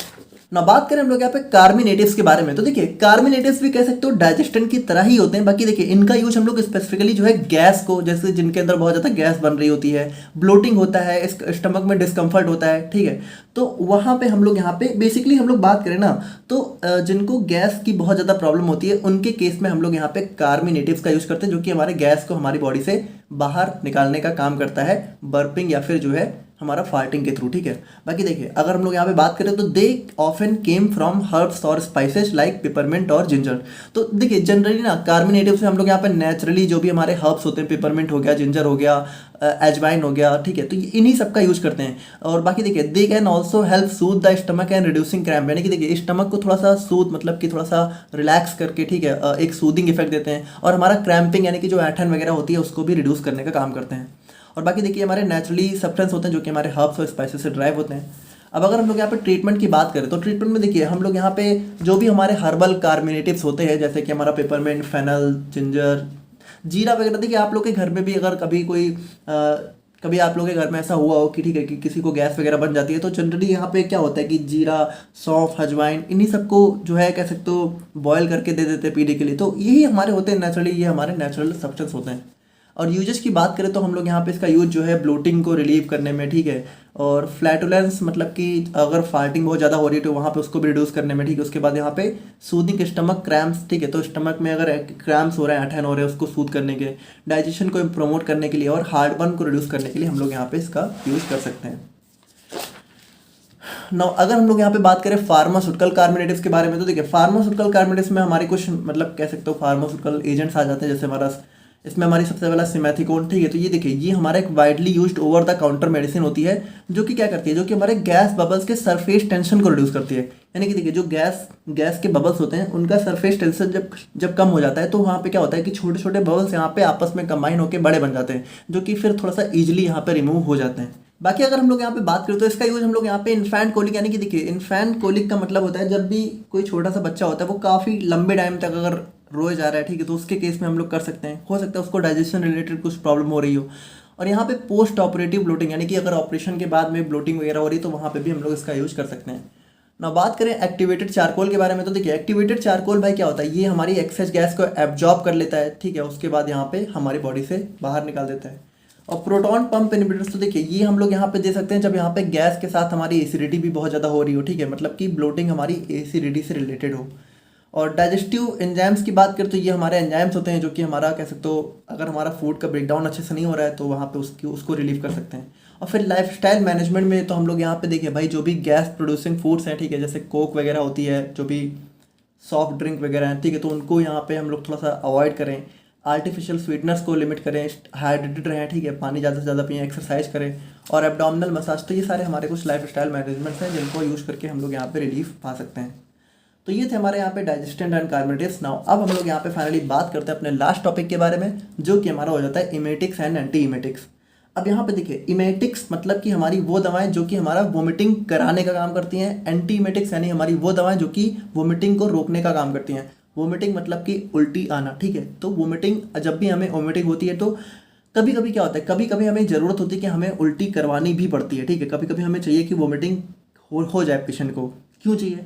ना। बात करें हम लोग यहाँ पे कार्मिनेटिव्स के बारे में, तो देखिए कार्मिनेटिव्स भी कह सकते हो डाइजेस्टेंट की तरह ही होते हैं। बाकी देखिए इनका यूज हम लोग स्पेसिफिकली जो है गैस को, जैसे जिनके अंदर बहुत ज़्यादा गैस बन रही होती है, ब्लोटिंग होता है, स्टमक में डिस्कम्फर्ट होता है, ठीक है, तो वहाँ पे हम लोग यहाँ पे बेसिकली हम लोग बात करें ना तो जिनको गैस की बहुत ज़्यादा प्रॉब्लम होती है उनके केस में हम लोग यहाँ पे कार्मिनेटिव्स का यूज करते हैं जो कि हमारे गैस को हमारी बॉडी से बाहर निकालने का काम करता है, बर्पिंग या फिर जो है हमारा फार्टिंग के थ्रू। ठीक है, बाकी देखिए अगर हम लोग यहाँ पे बात करें तो they often came from herbs और स्पाइसेस लाइक पिपरमिंट और जिंजर। तो देखिए जनरली ना कार्मिनेटिव से हम लोग यहाँ पे नेचुरली जो भी हमारे हर्ब्स होते हैं, पिपरमिंट हो गया, जिंजर हो गया, एजवाइन हो गया, ठीक है, तो इन्हीं सब का यूज करते हैं। और बाकी देखिए they can also help Sood the stomach and reducing cramp, यानी कि देखिए स्टमक को थोड़ा सा सूद मतलब कि थोड़ा सा रिलैक्स करके, ठीक है, एक सूदिंग इफेक्ट देते हैं। और हमारा क्रैम्पिंग यानी कि जो ऐंठन वगैरह होती है उसको भी रिड्यूस करने का काम करते हैं। और बाकी देखिए हमारे नेचुरली सब्सटेंस होते हैं जो कि हमारे हर्ब्स और स्पाइसेस से ड्राइव होते हैं। अब अगर हम लोग यहाँ पे ट्रीटमेंट की बात करें तो ट्रीटमेंट में देखिए हम लोग यहाँ पे जो भी हमारे हर्बल कार्मिनेटिव्स होते हैं जैसे कि हमारा पेपरमिंट, फेनल, जिंजर, जीरा वगैरह, देखिए आप लोग के घर में भी अगर कभी कोई कभी आप लोगों के घर में ऐसा हुआ हो कि ठीक है कि किसी को गैस वगैरह बन जाती है तो जनरली यहाँ पे क्या होता है कि जीरा, सौंफ, अजवाइन, इन्हीं सबको जो है कह सकते हो बॉयल करके दे देते हैं पीने के लिए। तो यही हमारे होते हैं नेचुरली, ये हमारे नेचुरल सब्सटेंस होते हैं। और यूजेस की बात करें तो हम लोग यहाँ पे इसका यूज जो है ब्लोटिंग को रिलीव करने में, ठीक है, और फ्लैटुलेंस मतलब कि अगर फार्टिंग बहुत ज़्यादा हो रही है तो वहाँ पे उसको भी रिड्यूस करने में, ठीक है। उसके बाद यहाँ पे सूदिंग स्टमक क्रैम्प्स, ठीक है, तो स्टमक में अगर क्रैम्प्स हो रहे हैं, ऐंठन हो रहे हैं, उसको सूद करने के, डाइजेशन को प्रमोट करने के लिए और हार्टबर्न को रिड्यूस करने के लिए हम लोग यहाँ पे इसका यूज कर सकते हैं। नाउ अगर हम लोग यहाँ पे बात करें फार्मास्यूटिकल कार्मिनेटिव्स के बारे में तो देखिए फार्मास्यूटिकल कार्मिनेटिव्स में हमारे कुछ मतलब कह सकते हो फार्मास्यूटिकल एजेंट्स आ जाते हैं। जैसे हमारा इसमें हमारी सबसे पहला सिमेथिकोन, ठीक है, तो ये देखिए ये हमारा एक widely used over the counter medicine होती है जो कि क्या करती है, जो कि हमारे गैस बबल्स के सरफेस टेंशन को रिड्यूस करती है। यानी कि देखिए जो गैस के बबल्स होते हैं उनका सरफेस टेंशन जब कम हो जाता है तो वहाँ पे क्या होता है कि छोटे छोटे बबल्स यहाँ पे आपस में कंबाइन होकर बड़े बन जाते हैं जो कि फिर थोड़ा सा ईजिली यहाँ पे रिमूव हो जाते हैं। बाकी अगर हम लोग यहाँ पे बात करें तो इसका यूज हम लोग यहाँ पे इन्फेंट कोलिक, यानी कि देखिए इन्फेंट कोलिक का मतलब होता है जब भी कोई छोटा सा बच्चा होता है वो काफ़ी लंबे टाइम तक अगर रोए जा रहा है, ठीक है, तो उसके केस में हम लोग कर सकते हैं। हो सकता है उसको डाइजेशन रिलेटेड कुछ प्रॉब्लम हो रही हो। और यहाँ पे पोस्ट ऑपरेटिव ब्लोटिंग, यानी कि अगर ऑपरेशन के बाद में ब्लोटिंग वगैरह हो रही है तो वहाँ पे भी हम लोग इसका यूज कर सकते हैं। ना बात करें एक्टिवेटेड चारकोल के बारे में, तो देखिए एक्टिवेटेड चारकोल भाई क्या होता है, ये हमारी एक्सेस गैस को एब्जॉर्ब कर लेता है, ठीक है, उसके बाद यहाँ पे हमारी बॉडी से बाहर निकाल देता है। और प्रोटॉन पंप इनहिबिटर्स, तो देखिए ये हम लोग यहाँ पे दे सकते हैं जब यहाँ पे गैस के साथ हमारी एसिडिटी भी बहुत ज़्यादा हो रही हो, ठीक है, मतलब कि ब्लोटिंग हमारी एसिडिटी से रिलेटेड हो। और डाइजेस्टिव एंजाइम्स की बात करें तो ये हमारे एंजाइम्स होते हैं जो कि हमारा कह सकते हो अगर हमारा फूड का ब्रेकडाउन अच्छे से नहीं हो रहा है तो वहाँ पे उसको रिलीव कर सकते हैं। और फिर लाइफस्टाइल मैनेजमेंट में तो हम लोग यहाँ पे देखिए भाई जो भी गैस प्रोड्यूसिंग फूड्स हैं, ठीक है, जैसे कोक वगैरह होती है, जो भी सॉफ्ट ड्रिंक वगैरह हैं, ठीक है, तो उनको यहाँ पे हम लोग थोड़ा सा अवॉइड करें। आर्टिफिशियल स्वीटनर्स को लिमिट करें, हाइड्रेटेड रहें, ठीक है, पानी ज़्यादा से ज़्यादा पिएं, एक्सरसाइज करें और एब्डोमिनल मसाज। तो ये सारे हमारे कुछ लाइफस्टाइल मैनेजमेंट्स हैं जिनको यूज़ करके हम लोग यहाँ पे रिलीफ पा सकते हैं। तो ये थे हमारे यहाँ पे डाइजेस्टेंट एंड कार्बोनेटिव्स। नाउ अब हम लोग यहाँ पे फाइनली बात करते हैं अपने लास्ट टॉपिक के बारे में, जो कि हमारा हो जाता है इमेटिक्स एंड एंटी इमेटिक्स। अब यहाँ पे देखिए इमेटिक्स मतलब कि हमारी वो दवाएं जो कि हमारा वोमिटिंग कराने का काम करती हैं, एंटी इमेटिक्स यानी हमारी वो दवाएं जो कि वोमिटिंग को रोकने का काम करती हैं। वोमिटिंग मतलब कि उल्टी आना, ठीक है, तो वोमिटिंग जब भी हमें वोमिटिंग होती है तो कभी कभी क्या होता है, कभी कभी हमें ज़रूरत होती है कि हमें उल्टी करवानी भी पड़ती है, ठीक है, कभी कभी हमें चाहिए कि वोमिटिंग हो जाए पेशेंट को। क्यों चाहिए,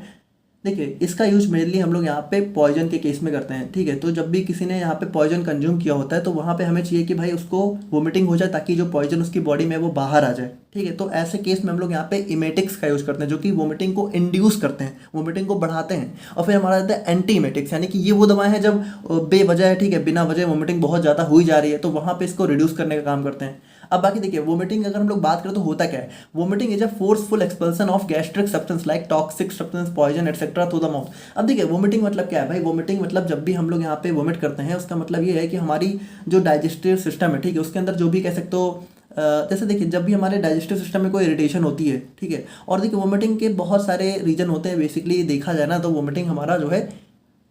देखिए इसका यूज मेनली हम लोग यहाँ पे पॉइजन के केस में करते हैं, ठीक है, तो जब भी किसी ने यहाँ पे पॉइजन कंज्यूम किया होता है तो वहाँ पे हमें चाहिए कि भाई उसको वोमिटिंग हो जाए ताकि जो पॉइजन उसकी बॉडी में वो बाहर आ जाए, ठीक है, तो ऐसे केस में हम लोग यहाँ पे इमेटिक्स का यूज़ करते हैं जो कि वोमिटिंग को इंड्यूस करते हैं, वोमिटिंग को बढ़ाते हैं। और फिर हमारा रहता है एंटी इमेटिक्स, यानी कि ये वो दवाएं हैं जब बेवजह है, ठीक है, बिना वजह वोमिटिंग बहुत ज़्यादा हुई जा रही है तो वहाँ पे इसको रिड्यूस करने का काम करते हैं। अब बाकी देखिए वोमिटिंग अगर हम लोग बात करें तो होता क्या है, vomiting is a forceful expulsion of gastric substance like toxic substance, poison etcetera through the mouth. अब देखिए वोमिटिंग मतलब क्या है भाई, वोमिटिंग मतलब जब भी हम लोग यहाँ पे वोमिट करते हैं उसका मतलब ये है कि हमारी जो डाइजेस्टिव सिस्टम है, ठीक है, उसके अंदर जो भी कह सकते हो जैसे देखिए जब भी हमारे डाइजेस्टिव सिस्टम में कोई इरिटेशन होती है, ठीक है, और देखिए वोमिटिंग के बहुत सारे रीजन होते हैं, बेसिकली देखा जाए ना तो वोमिटिंग हमारा जो है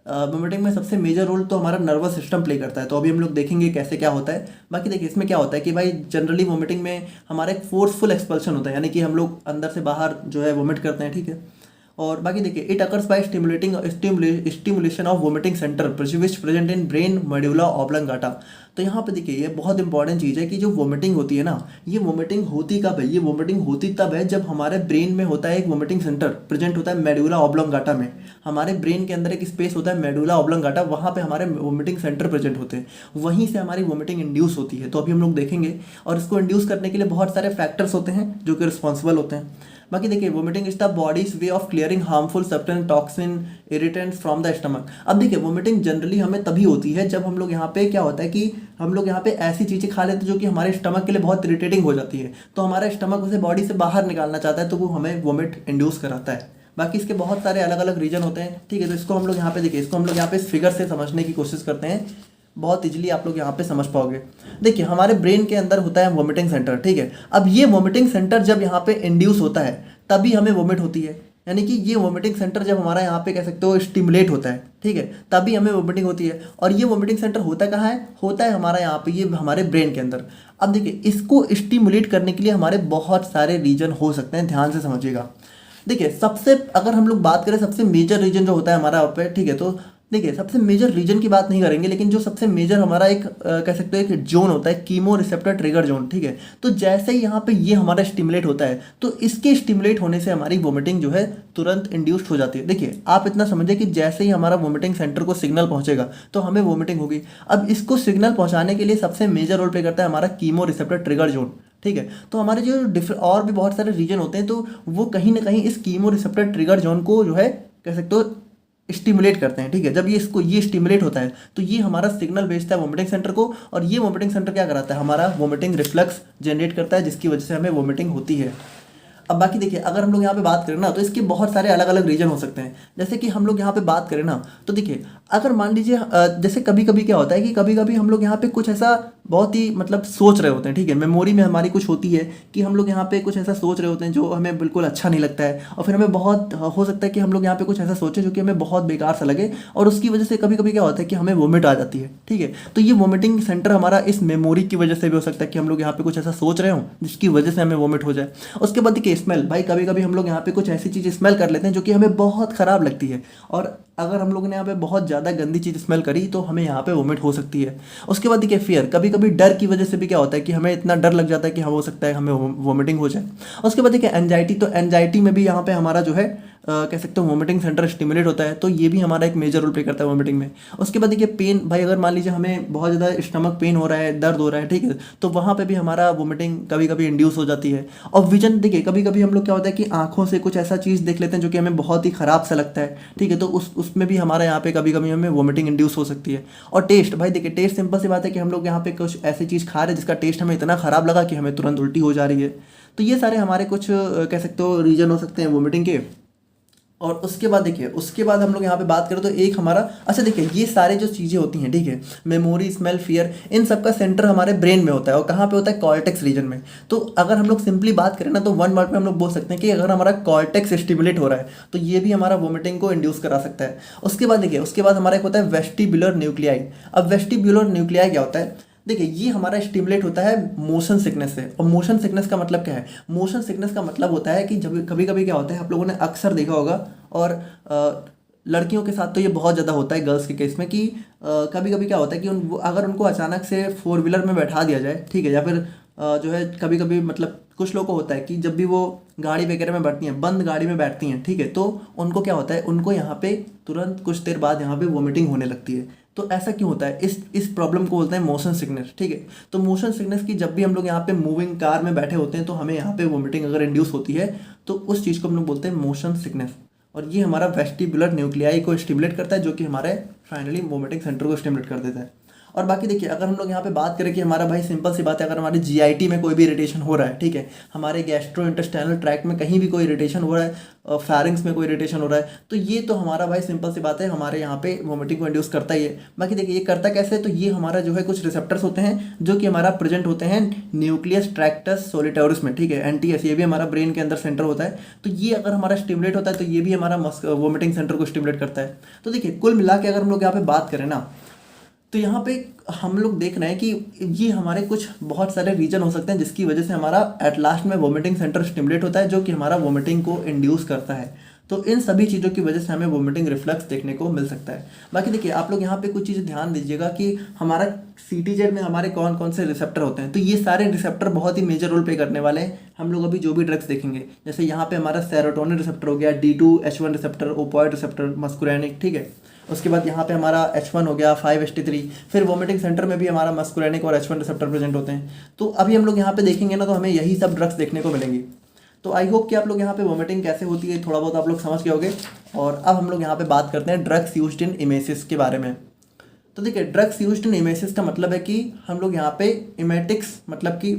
वोमिटिंग में सबसे मेजर रोल तो हमारा नर्वस सिस्टम प्ले करता है। तो अभी हम लोग देखेंगे कैसे क्या होता है। बाकी देखिए इसमें क्या होता है कि भाई जनरली वोमिटिंग में हमारा एक फोर्सफुल एक्सपल्शन होता है, यानी कि हम लोग अंदर से बाहर जो है वोमिट करते हैं, ठीक है। और बाकी देखिए it occurs by stimulation of vomiting centre which present in brain medulla oblongata. तो यहाँ पे देखिए ये बहुत इंपॉर्टेंट चीज़ है कि जो वोमिटिंग होती है ना, ये वोमिटिंग होती कब है, ये वोमिटिंग होती तब है जब हमारे ब्रेन में होता है एक वोमिटिंग सेंटर प्रेजेंट होता है मेडुला ऑब्लंगाटा में। हमारे ब्रेन के अंदर एक स्पेस होता है मेडुला ऑब्लंगाटा, वहाँ पे हमारे वोमिटिंग सेंटर प्रेजेंट होते हैं, वहीं से हमारी वोमिटिंग इंड्यूस होती है। तो अभी हम लोग देखेंगे, और इसको इंड्यूस करने के लिए बहुत सारे फैक्टर्स होते हैं जो कि रिस्पॉन्सिबल होते हैं। बाकी देखिए vomiting is the bodies way of clearing harmful substance, toxin, irritants from the stomach. अब देखिए वोमिटिंग जनरली हमें तभी होती है जब हम लोग यहाँ पे क्या होता है कि हम लोग यहाँ पे ऐसी चीज़ें खा लेते हैं जो कि हमारे स्टमक के लिए बहुत इरिटेटिंग हो जाती है, तो हमारा स्टमक उसे बॉडी से बाहर निकालना चाहता है, तो वो हमें वोमिट इंड्यूस कराता है। बाकी इसके बहुत सारे अलग अलग रीजन होते हैं, ठीक है, तो इसको हम लोग यहाँ पे देखिए, इसको हम लोग यहाँ पे इस फिगर से समझने की कोशिश करते हैं, बहुत इजीली आप लोग यहाँ पे समझ पाओगे। देखिए हमारे ब्रेन के अंदर होता है वोमिटिंग सेंटर, ठीक है, अब ये वोमिटिंग सेंटर जब यहाँ पे इंड्यूस होता है तभी हमें वोमिट होती है, यानी कि ये वोमिटिंग सेंटर जब हमारा यहाँ पे कह सकते हो स्टिमुलेट होता है, ठीक है, तभी हमें वोमिटिंग होती है। और ये वोमिटिंग सेंटर होता कहाँ है, होता है हमारा यहाँ पे, ये हमारे ब्रेन के अंदर। अब देखिए इसको स्टिमुलेट करने के लिए हमारे बहुत सारे रीजन हो सकते हैं, ध्यान से समझिएगा। देखिए सबसे अगर हम लोग बात करें सबसे मेजर रीजन जो होता है हमारा यहाँ पे, ठीक है, तो देखिए सबसे मेजर रीजन की बात नहीं करेंगे, लेकिन जो सबसे मेजर हमारा एक कह सकते हो एक जोन होता है, कीमो रिसेप्टर ट्रिगर जोन, ठीक है, तो जैसे ही यहाँ पे ये हमारा स्टिमुलेट होता है तो इसके स्टिमुलेट होने से हमारी वोमिटिंग जो है तुरंत इंड्यूस्ड हो जाती है। देखिए आप इतना समझिए कि जैसे ही हमारा वोमिटिंग सेंटर को सिग्नल पहुंचेगा तो हमें वोमिटिंग होगी। अब इसको सिग्नल पहुंचाने के लिए सबसे मेजर रोल प्ले करता है हमारा कीमो रिसेप्टर ट्रिगर जोन, ठीक है, तो हमारे जो और भी बहुत सारे रीजन होते हैं तो वो कहीं ना कहीं इस कीमो रिसेप्टर ट्रिगर जोन को जो है कह सकते हो स्टिमुलेट करते हैं, ठीक है। जब ये स्टिमुलेट होता है तो ये हमारा सिग्नल भेजता है वोमिटिंग सेंटर को, और ये वोमिटिंग सेंटर क्या कराता है, हमारा वोमिटिंग रिफ्लक्स जनरेट करता है, जिसकी वजह से हमें वोमिटिंग होती है। अब बाकी देखिए अगर हम लोग यहाँ पे बात करें ना तो इसके बहुत सारे अलग अलग रीजन हो सकते हैं। जैसे कि हम लोग यहाँ पे बात करें ना तो देखिए अगर मान लीजिए जैसे कभी कभी क्या होता है कि कभी कभी हम लोग यहाँ पे कुछ ऐसा बहुत ही मतलब सोच रहे होते हैं, ठीक है, मेमोरी में हमारी कुछ होती है कि हम लोग यहाँ पे कुछ ऐसा सोच रहे होते हैं जो हमें बिल्कुल अच्छा नहीं लगता है, और फिर हमें बहुत हो सकता है कि हम लोग यहाँ पे कुछ ऐसा सोचें जो कि हमें बहुत बेकार सा लगे, और उसकी वजह से कभी कभी क्या होता है कि हमें वोमिट आ जाती है, ठीक है। तो ये वोमिटिंग सेंटर हमारा इस मेमोरी की वजह से भी हो सकता है कि हम लोग यहाँ पे कुछ ऐसा सोच रहे हो जिसकी वजह से हमें वोमिट हो जाए। उसके बाद देखिए स्मेल, भाई कभी कभी हम लोग यहाँ पे कुछ ऐसी चीज़ स्मेल कर लेते हैं जो कि हमें बहुत ख़राब लगती है, और अगर हम लोगों ने यहाँ पे बहुत ज़्यादा गंदी चीज़ स्मेल करी तो हमें यहाँ पे वोमिट हो सकती है। उसके बाद देखिए फियर, कभी कभी डर की वजह से भी क्या होता है कि हमें इतना डर लग जाता है कि हाँ हो सकता है हमें वोमिटिंग हो जाए। उसके बाद देखिए एंजाइटी, तो एंजाइटी में भी यहाँ पे हमारा जो है कह सकते हो वोमिटिंग सेंटर स्टिमुलेट होता है, तो ये भी हमारा एक मेजर रोल प्ले करता है वोमिटिंग में। उसके बाद देखिए पेन, भाई अगर मान लीजिए हमें बहुत ज़्यादा स्टमक पेन हो रहा है, दर्द हो रहा है, ठीक है, तो वहाँ पे भी हमारा वोमिटिंग कभी कभी इंड्यूस हो जाती है। और विजन देखिए, कभी कभी हम लोग क्या होता है कि आंखों से कुछ ऐसा चीज़ देख लेते हैं जो कि हमें बहुत ही ख़राब सा लगता है, ठीक है, तो उसमें भी हमारे यहाँ पे कभी कभी हमें वोमिटिंग इंड्यूस हो सकती है। और टेस्ट, भाई देखिए टेस्ट सिंपल सी बात है कि हम लोग यहाँ पे कुछ ऐसी चीज़ खा रहे हैं जिसका टेस्ट हमें इतना ख़राब लगा कि हमें तुरंत उल्टी हो जा रही है। तो ये सारे हमारे कुछ कह सकते हो रीजन हो सकते हैं वोमिटिंग के। और उसके बाद देखिए, उसके बाद हम लोग यहाँ पे बात करें तो एक हमारा, अच्छा देखिए ये सारे जो चीज़ें होती हैं, ठीक है, मेमोरी, स्मेल, फियर, इन सब का सेंटर हमारे ब्रेन में होता है। और कहाँ पे होता है? कॉर्टेक्स रीजन में। तो अगर हम लोग सिंपली बात करें ना तो वन वर्ड में हम लोग बोल सकते हैं कि अगर हमारा कॉर्टेक्स स्टिमुलेट हो रहा है तो ये भी हमारा वोमिटिंग को इंड्यूस करा सकता है। उसके बाद देखिए, उसके बाद हमारा एक होता है वेस्टिब्युलर न्यूक्लियाई। अब वेस्टिब्युलर न्यूक्लियाई क्या होता है? देखिए ये हमारा स्टिमुलेट होता है मोशन सिकनेस से। और मोशन सिकनेस का मतलब क्या है? मोशन सिकनेस का मतलब होता है कि जब कभी कभी क्या होता है, आप लोगों ने अक्सर देखा होगा, और लड़कियों के साथ तो ये बहुत ज़्यादा होता है गर्ल्स के केस में, कि कभी कभी क्या होता है कि अगर उनको अचानक से फोर व्हीलर में बैठा दिया जाए, ठीक है, या फिर जो है कभी कभी मतलब कुछ लोगों को होता है कि जब भी वो गाड़ी वगैरह में बैठती हैं, बंद गाड़ी में बैठती हैं, ठीक है, तो उनको क्या होता है, उनको यहाँ पे तुरंत कुछ देर बाद यहाँ पे वोमिटिंग होने लगती है। तो ऐसा क्यों होता है? इस प्रॉब्लम को बोलते हैं मोशन सिकनेस, ठीक है। तो मोशन सिकनेस की जब भी हम लोग यहाँ पे मूविंग कार में बैठे होते हैं तो हमें यहाँ पे वोमिटिंग अगर इंड्यूस होती है तो उस चीज़ को हम लोग बोलते हैं मोशन सिकनेस। और ये हमारा वेस्टिबुलर न्यूक्लियाई को स्टिमुलेट करता है, जो कि हमारे फाइनली वोमिटिंग सेंटर को स्टिमुलेट कर देता है। और बाकी देखिए, अगर हम लोग यहाँ पे बात करें कि हमारा, भाई सिंपल सी बात है, अगर हमारे जीआईटी में कोई भी इरिटेशन हो रहा है, ठीक है, हमारे गैस्ट्रो इंटेस्टाइनल ट्रैक्ट में कहीं भी कोई इरिटेशन हो रहा है, फैरिंग्स में कोई इरिटेशन हो रहा है, तो ये तो हमारा, भाई सिंपल सी बात है, हमारे यहाँ पे वोमिटिंग को इंड्यूस करता ही है। बाकी देखिए ये करता कैसे है? तो ये हमारा जो है कुछ रिसेप्टर्स होते हैं जो कि हमारा प्रेजेंट होते हैं न्यूक्लियस ट्रैक्टस सोलिटोरिस में, ठीक है, एनटीएस, ये भी हमारा ब्रेन के अंदर सेंटर होता है। तो ये अगर हमारा स्टिमुलेट होता है तो ये भी हमारा वोमिटिंग सेंटर को स्टिमुलेट करता है। तो देखिए कुल मिला के अगर हम लोग यहाँ पे बात करें ना, तो यहाँ पे हम लोग देख रहे हैं कि ये हमारे कुछ बहुत सारे रीजन हो सकते हैं जिसकी वजह से हमारा एट लास्ट में वोमिटिंग सेंटर स्टिमुलेट होता है, जो कि हमारा वोमिटिंग को इंड्यूस करता है। तो इन सभी चीज़ों की वजह से हमें वोमिटिंग रिफ्लक्स देखने को मिल सकता है। बाकी देखिए आप लोग यहाँ पे कुछ चीज़ें ध्यान दीजिएगा कि हमारा सीटीजेड में हमारे कौन कौन से रिसेप्टर होते हैं। तो ये सारे रिसेप्टर बहुत ही मेजर रोल प्ले करने वाले हैं। हम लोग अभी जो भी ड्रग्स देखेंगे, जैसे यहाँ पे हमारा सेरोटोनिन रिसेप्टर हो गया, D2H1 रिसेप्टर, ओपॉइड रिसेप्टर, मस्कुरैनिक, ठीक है। उसके बाद यहाँ पे हमारा H1 हो गया, 5-HT3, फिर वोमिटिंग सेंटर में भी हमारा मस्कुरैनिक और H1 रिसेप्टर प्रेजेंट होते हैं। तो अभी हम लोग यहाँ पे देखेंगे ना तो हमें यही सब ड्रग्स देखने को मिलेंगी। तो आई होप कि आप लोग यहाँ पे वोमिटिंग कैसे होती है थोड़ा बहुत आप लोग समझ गए होंगे। और अब हम लोग यहाँ पे बात करते हैं ड्रग्स यूज्ड इन इमेसिस के बारे में। तो देखिए ड्रग्स यूज्ड इन इमेसिस का मतलब है कि हम लोग यहाँ पे इमेटिक्स, मतलब कि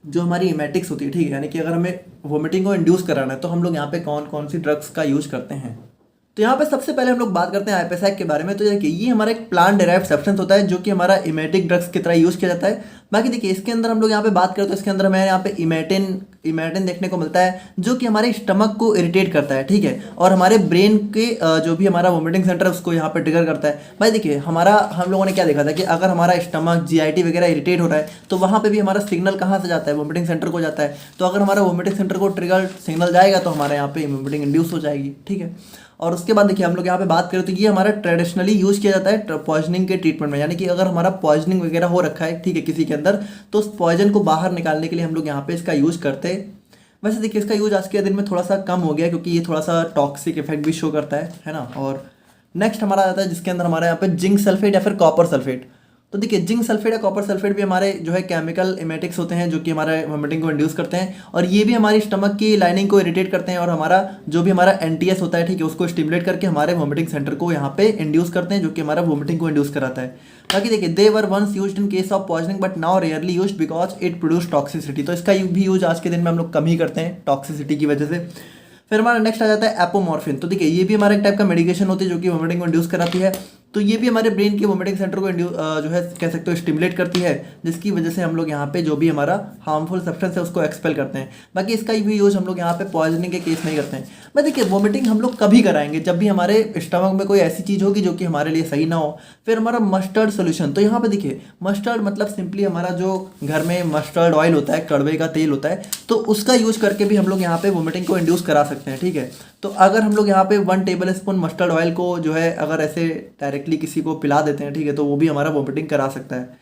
जो हमारी इमेटिक्स होती है, ठीक है, यानी कि अगर हमें वोमिटिंग को इंड्यूस कराना है तो हम लोग यहाँ पे कौन कौन सी ड्रग्स का यूज करते हैं। तो यहाँ पे सबसे पहले हम लोग बात करते हैं आइपेसैक के बारे में। तो देखिए ये हमारा एक प्लांट डेराइव्ड सब्सटेंस होता है जो कि हमारा इमेटिक ड्रग्स की तरह यूज़ किया जाता है। बाकी देखिए इसके अंदर हम लोग यहाँ पे बात करें तो इसके अंदर हमें यहाँ पे इमेटिन देखने को मिलता है जो कि हमारे स्टमक को इरिटेट करता है, ठीक है, और हमारे ब्रेन के जो भी हमारा वोमिटिंग सेंटर है उसको यहाँ पे ट्रिगर करता है। भाई देखिए हम लोगों ने क्या देखा था कि अगर हमारा स्टमक, जीआईटी वगैरह इरिटेट हो रहा है तो वहाँ पे भी हमारा सिग्नल कहाँ से जाता है? वोमिटिंग सेंटर को जाता है। तो अगर हमारा वोमिटिंग सेंटर को ट्रिगर सिग्नल जाएगा तो हमारे यहाँ पे वोमिटिंग इंड्यूस हो जाएगी, ठीक है। और उसके बाद देखिए हम लोग यहाँ पे बात करें तो ये हमारा ट्रेडिशनली यूज़ किया जाता है पॉइजनिंग के ट्रीटमेंट में, यानी कि अगर हमारा पॉइजनिंग वगैरह हो रखा है, ठीक है, किसी के अंदर, तो उस पॉइजन को बाहर निकालने के लिए हम लोग यहाँ पे इसका यूज़ करते हैं। वैसे देखिए इसका यूज आज के दिन में थोड़ा सा कम हो गया क्योंकि ये थोड़ा सा टॉक्सिक इफेक्ट भी शो करता है ना। और नेक्स्ट हमारा आता है जिसके अंदर हमारे यहाँ पे जिंक सल्फेट या फिर कॉपर सल्फेट। तो देखिए जिंक सल्फेट या कॉपर सल्फेट भी हमारे जो है केमिकल इमेटिक्स होते हैं जो कि हमारे वोमिटिंग को इंड्यूस करते हैं, और ये भी हमारी स्टमक की लाइनिंग को इरिटेट करते हैं, और हमारा जो भी हमारा एनटीएस होता है, ठीक है, उसको स्टिमुलेट करके हमारे वोमिटिंग सेंटर को यहाँ पे इंड्यूस करते हैं, जो कि हमारा वोमिटिंग को इंड्यूस कराता है। बाकी देखिए they were once used in case of poisoning but now rarely used because it produce toxicity. तो इसका भी यूज आज के दिन में हम लोग कम ही करते हैं टॉक्सिसिटी की वजह से। फिर हमारा नेक्स्ट आ जाता है एपोमॉर्फिन। तो देखिए ये भी हमारा एक टाइप का मेडिकेशन होती है जो कि वोमिटिंग को इंड्यूस कराती है। तो ये भी हमारे ब्रेन के वोमिटिंग सेंटर को जो है कह सकते हो स्टिमुलेट करती है, जिसकी वजह से हम लोग यहाँ पे जो भी हमारा हार्मफुल सब्सटेंस है उसको एक्सपेल करते हैं। बाकी इसका भी यूज हम लोग यहाँ पे पॉइजनिंग के केस में ही करते हैं। मैं देखिए वोमिटिंग हम लोग कभी कराएंगे जब भी हमारे स्टमक में कोई ऐसी चीज़ होगी जो कि हमारे लिए सही ना हो। फिर हमारा मस्टर्ड सोल्यूशन, तो यहाँ पे देखिए मस्टर्ड मतलब सिंपली हमारा जो घर में मस्टर्ड ऑयल होता है, कड़वे का तेल होता है, तो उसका यूज करके भी हम लोग यहाँ पे वोमिटिंग को इंड्यूस करा सकते हैं। ठीक है, तो अगर हम लोग यहाँ पे 1 टेबल स्पून मस्टर्ड ऑयल को जो है अगर ऐसे डायरेक्टली किसी को पिला देते हैं, ठीक है, तो वो भी हमारा वोमिटिंग करा सकता है।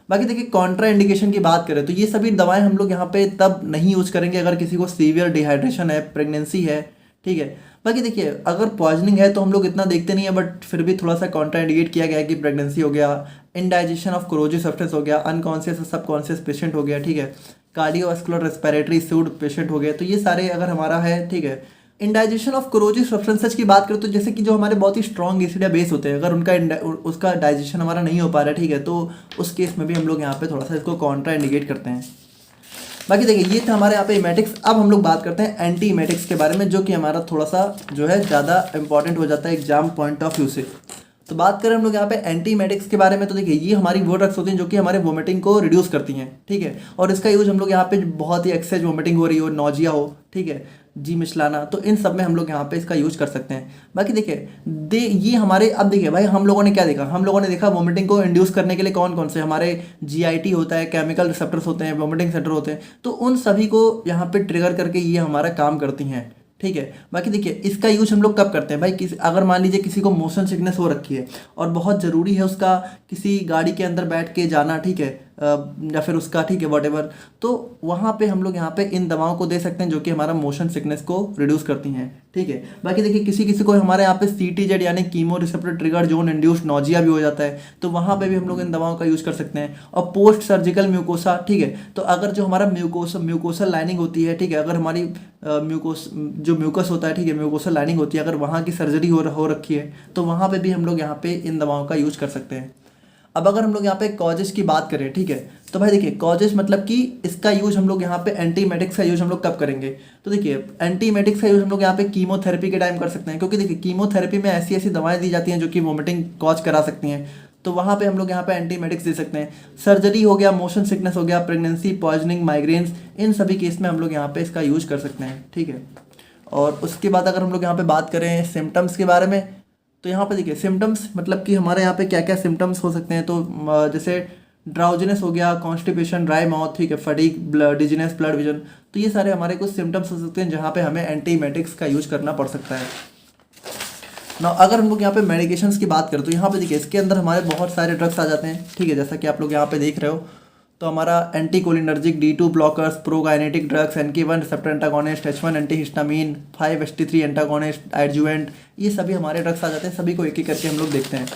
बाकी देखिए कॉन्ट्रा इंडिकेशन की बात करें तो ये सभी दवाएं हम लोग यहाँ पे तब नहीं यूज करेंगे अगर किसी को सीवियर डिहाइड्रेशन है, प्रेगनेंसी है। ठीक है, बाकी देखिए अगर पॉइजनिंग है तो हम लोग इतना देखते नहीं है, बट फिर भी थोड़ा सा कॉन्ट्रा इंडिकेट किया गया है कि प्रेगनेंसी हो गया, इनडाइजेशन ऑफ कोरोजिव सब्सटेंस हो गया, अनकॉन्शियस सबकॉन्शियस पेशेंट हो गया, ठीक है, कार्डियोवास्कुलर रेस्पिरेटरी सूड पेशेंट हो गए, तो ये सारे अगर हमारा है। ठीक है, इंडाइजेशन ऑफ कोरोजिव सब्सटेंसेज की बात करें तो जैसे कि जो हमारे बहुत ही स्ट्रॉन्ग एसिड या बेस होते हैं, अगर उसका डाइजेशन हमारा नहीं हो पा रहा है, ठीक है, तो उस केस में भी हम लोग यहाँ पे थोड़ा सा इसको कॉन्ट्रा इंडिकेट करते हैं। बाकी देखिए ये था हमारे यहाँ पे इमेटिक्स। अब हम लोग बात करते हैं एंटी इमेटिक्स के बारे में, जो कि हमारा थोड़ा सा जो है ज़्यादा इंपॉर्टेंट हो जाता है एग्जाम पॉइंट ऑफ व्यू से। तो बात करें हम लोग यहाँ पे एंटी इमेटिक्स के बारे में, तो देखिए ये हमारी वो ड्रग्स होती हैं जो कि हमारे वोमिटिंग को रिड्यूस करती हैं। ठीक है, और इसका यूज हम लोग यहाँ पे बहुत ही एक्सेस वोमिटिंग हो रही हो, नोजिया हो, ठीक है, जी मिचलाना, तो इन सब में हम लोग यहाँ पे इसका यूज कर सकते हैं। बाकी देखिए ये हमारे, अब देखिए भाई हम लोगों ने क्या देखा, हम लोगों ने देखा वोमिटिंग को इंड्यूस करने के लिए कौन कौन से हमारे जीआईटी होता है, केमिकल रिसेप्टर्स होते हैं, वोमिटिंग सेंटर होते हैं, तो उन सभी को यहाँ पे ट्रिगर करके ये हमारा काम करती हैं। ठीक है, बाकी देखिए इसका यूज हम लोग कब करते हैं भाई, अगर मान लीजिए किसी को मोशन सिकनेस हो रखी है और बहुत ज़रूरी है उसका किसी गाड़ी के अंदर बैठ के जाना, ठीक है, या फिर उसका, ठीक है, वॉटेवर, तो वहाँ पे हम लोग यहाँ पे इन दवाओं को दे सकते हैं जो कि हमारा मोशन सिकनेस को रिड्यूस करती हैं। ठीक है, बाकी देखिए किसी किसी को हमारे यहाँ पे CTZ यानी chemo receptor trigger zone induced nausea भी हो जाता है, तो वहाँ पे भी हम लोग इन दवाओं का यूज कर सकते हैं। और पोस्ट सर्जिकल म्यूकोसा, ठीक है, तो अगर जो हमारा म्यूकोसल लाइनिंग होती है, ठीक है, अगर हमारी म्यूकस होता है, ठीक है, म्यूकोसल लाइनिंग होती है, अगर वहाँ की सर्जरी हो रखी है तो वहाँ पे भी हम लोग यहाँ पे इन दवाओं का यूज कर सकते हैं। अब अगर हम लोग यहाँ पे कॉजेस की बात करें, ठीक है, तो भाई देखिए कॉजेस मतलब कि इसका यूज हम लोग यहाँ पे एंटीमेटिक्स का यूज हम लोग कब करेंगे, तो देखिए एंटीमेटिक्स का यूज हम लोग यहाँ पे कीमोथेरेपी के टाइम कर सकते हैं, क्योंकि देखिए कीमोथेरेपी में ऐसी ऐसी दवाएं दी जाती हैं जो कि वोमिटिंग कॉज करा सकती हैं, तो वहाँ पे हम लोग यहाँ पे एंटीमेटिक्स दे सकते हैं। सर्जरी हो गया, मोशन सिकनेस हो गया, प्रेगनेंसी, पॉइजनिंग, माइग्रेन्स, इन सभी केस में हम लोग यहाँ पे इसका यूज कर सकते हैं। ठीक है, और उसके बाद अगर हम लोग यहाँ पे बात करें सिम्टम्स के बारे में, तो यहाँ पे देखिए सिम्टम्स मतलब कि हमारे यहाँ पे क्या क्या सिम्टम्स हो सकते हैं, तो जैसे ड्राउजीनेस हो गया, कॉन्स्टिपेशन, ड्राई माउथ, ठीक है, फटीग, डिजीनेस, ब्लड विजन, तो ये सारे हमारे कुछ सिम्टम्स हो सकते हैं जहाँ पे हमें एंटीमेटिक्स का यूज करना पड़ सकता है ना। अगर हम लोग यहाँ पे मेडिकेशंस की बात करें तो यहाँ पे देखिए इसके अंदर हमारे बहुत सारे ड्रग्स आ जाते हैं। ठीक है, जैसा कि आप लोग यहाँ पे देख रहे हो, तो हमारा anticholinergic, D2 blockers, prokinetic drugs, NK1 receptor antagonist, H1 antihistamine, 5-HT3 antagonist, adjuvant, ये सभी हमारे ड्रग्स आ जाते हैं। सभी को एक एक करके हम लोग देखते हैं।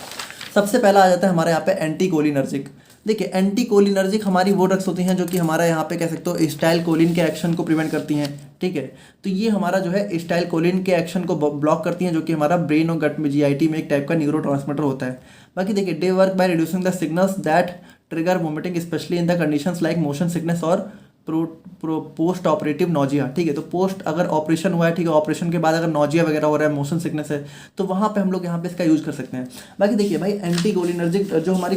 सबसे पहला आ जाता है हमारे यहाँ पे एंटीकोलिनर्जिक। देखिए एंटीकोलिनर्जिक हमारी वो ड्रग्स होती हैं जो कि हमारा यहाँ पे कह सकते हो स्टाइल कोलिन के एक्शन को प्रिवेंट करती हैं। ठीक है, तो ये हमारा जो है स्टाइल कोलिन के एक्शन को ब्लॉक करती हैं, जो कि हमारा ब्रेन और गट में GIT में एक टाइप का न्यूरोट्रांसमीटर होता है। बाकी देखिए दे work by reducing the signals that trigger vomiting specially in the conditions like motion sickness और पोस्ट ऑपरेटिव नोजिया। ठीक है, तो पोस्ट अगर ऑपरेशन हुआ है, ठीक है, ऑपरेशन के बाद अगर नोजिया वगैरह हो रहा है, मोशन सिकनेस है, तो वहाँ पे हम लोग यहाँ पे इसका यूज कर सकते हैं। बाकी देखिए भाई एंटीकोलिनर्जिक जो हमारी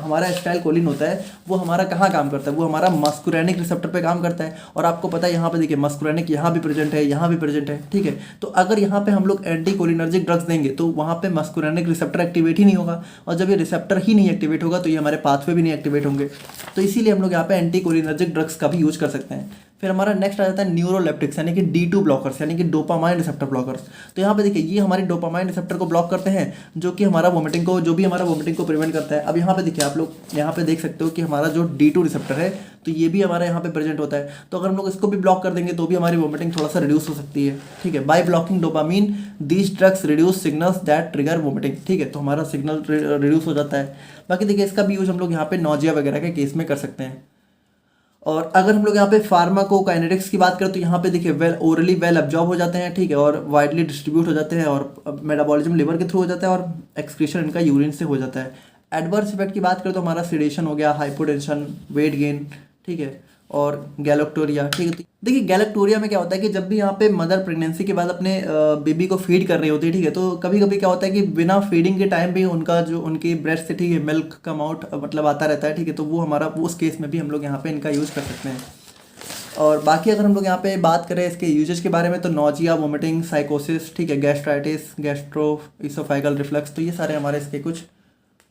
हमारा स्टाइल कोलिन होता है वो हमारा कहाँ काम करता है, वो हमारा मस्कुरेनिक रिसेप्टर पे काम करता है। और आपको पता है यहाँ पे देखिए मस्कुरेनिक यहाँ भी प्रेजेंट है, यहाँ भी प्रेजेंट है। ठीक है, तो अगर यहाँ पे हम लोग एंटीकोलिनर्जिक ड्रग्स देंगे तो वहाँ पे मस्कुरेनिक रिसेप्टर एक्टिवेट ही नहीं होगा, और जब ये रिसेप्टर ही नहीं एक्टिवेट होगा तो ये हमारे पाथवे भी नहीं एक्टिवेट होंगे। तो इसीलिए हम लोग यहाँ पे एंटीकोलिनर्जिक ड्रग्स का भी यूज कर सकते हैं। फिर हमारा नेक्स्ट आ जाता है न्यूरोलेप्टिक्स यानी कि D2 ब्लॉकर्स यानी कि डोपामाइन रिसेप्टर ब्लॉकर्स। तो यहाँ पे देखिए ये हमारी डोपामाइन रिसेप्टर को ब्लॉक करते हैं, जो कि हमारा वोमिटिंग को प्रिवेंट करता है। अब यहाँ पे देखिए आप लोग यहाँ पे देख सकते हो कि हमारा जो D2 रिसेप्टर है तो ये भी हमारे यहाँ पे प्रेजेंट होता है। तो अगर हम लोग इसको भी ब्लॉक कर देंगे तो भी हमारी वोमिटिंग थोड़ा सा रिड्यूस हो सकती है। ठीक है, by blocking dopamine these drugs reduce signals that trigger vomiting. ठीक है, तो हमारा सिग्नल रिड्यूस हो जाता है। बाकी देखिए इसका भी यूज हम लोग यहाँ पे नोजिया वगैरह के केस में कर सकते हैं। और अगर हम लोग यहाँ पे फार्माकोकाइनेटिक्स की बात करें तो यहाँ पे देखिए ओरली वेल एब्जॉर्ब हो जाते हैं। ठीक है, और वाइडली डिस्ट्रीब्यूट हो जाते हैं, और मेटाबॉलिज्म लिवर के थ्रू हो जाता है, और एक्सक्रीशन इनका यूरिन से हो जाता है। एडवर्स इफेक्ट की बात करें तो हमारा सीडेशन हो गया, हाइपोटेंशन, वेट गेन, ठीक है, और गैलेक्टोरिया, ठीक है। देखिए गैलेक्टोरिया में क्या होता है कि जब भी यहाँ पे मदर प्रेगनेंसी के बाद अपने बेबी को फीड कर रही होती है, ठीक है, तो कभी कभी क्या होता है कि बिना फीडिंग के टाइम भी उनका जो उनकी ब्रेस्ट से, ठीक है, मिल्क कम आउट मतलब आता रहता है, ठीक है, तो वो हमारा उस केस में भी हम लोग यहाँ पे इनका यूज़ कर सकते हैं। और बाकी अगर हम लोग यहाँ पे बात करें इसके यूजेज के बारे में तो नोजिया, वोमिटिंग, साइकोसिस, ठीक है, गैस्ट्राइटिस, गैस्ट्रो इसोफेगल रिफ्लक्स, तो ये सारे हमारे इसके कुछ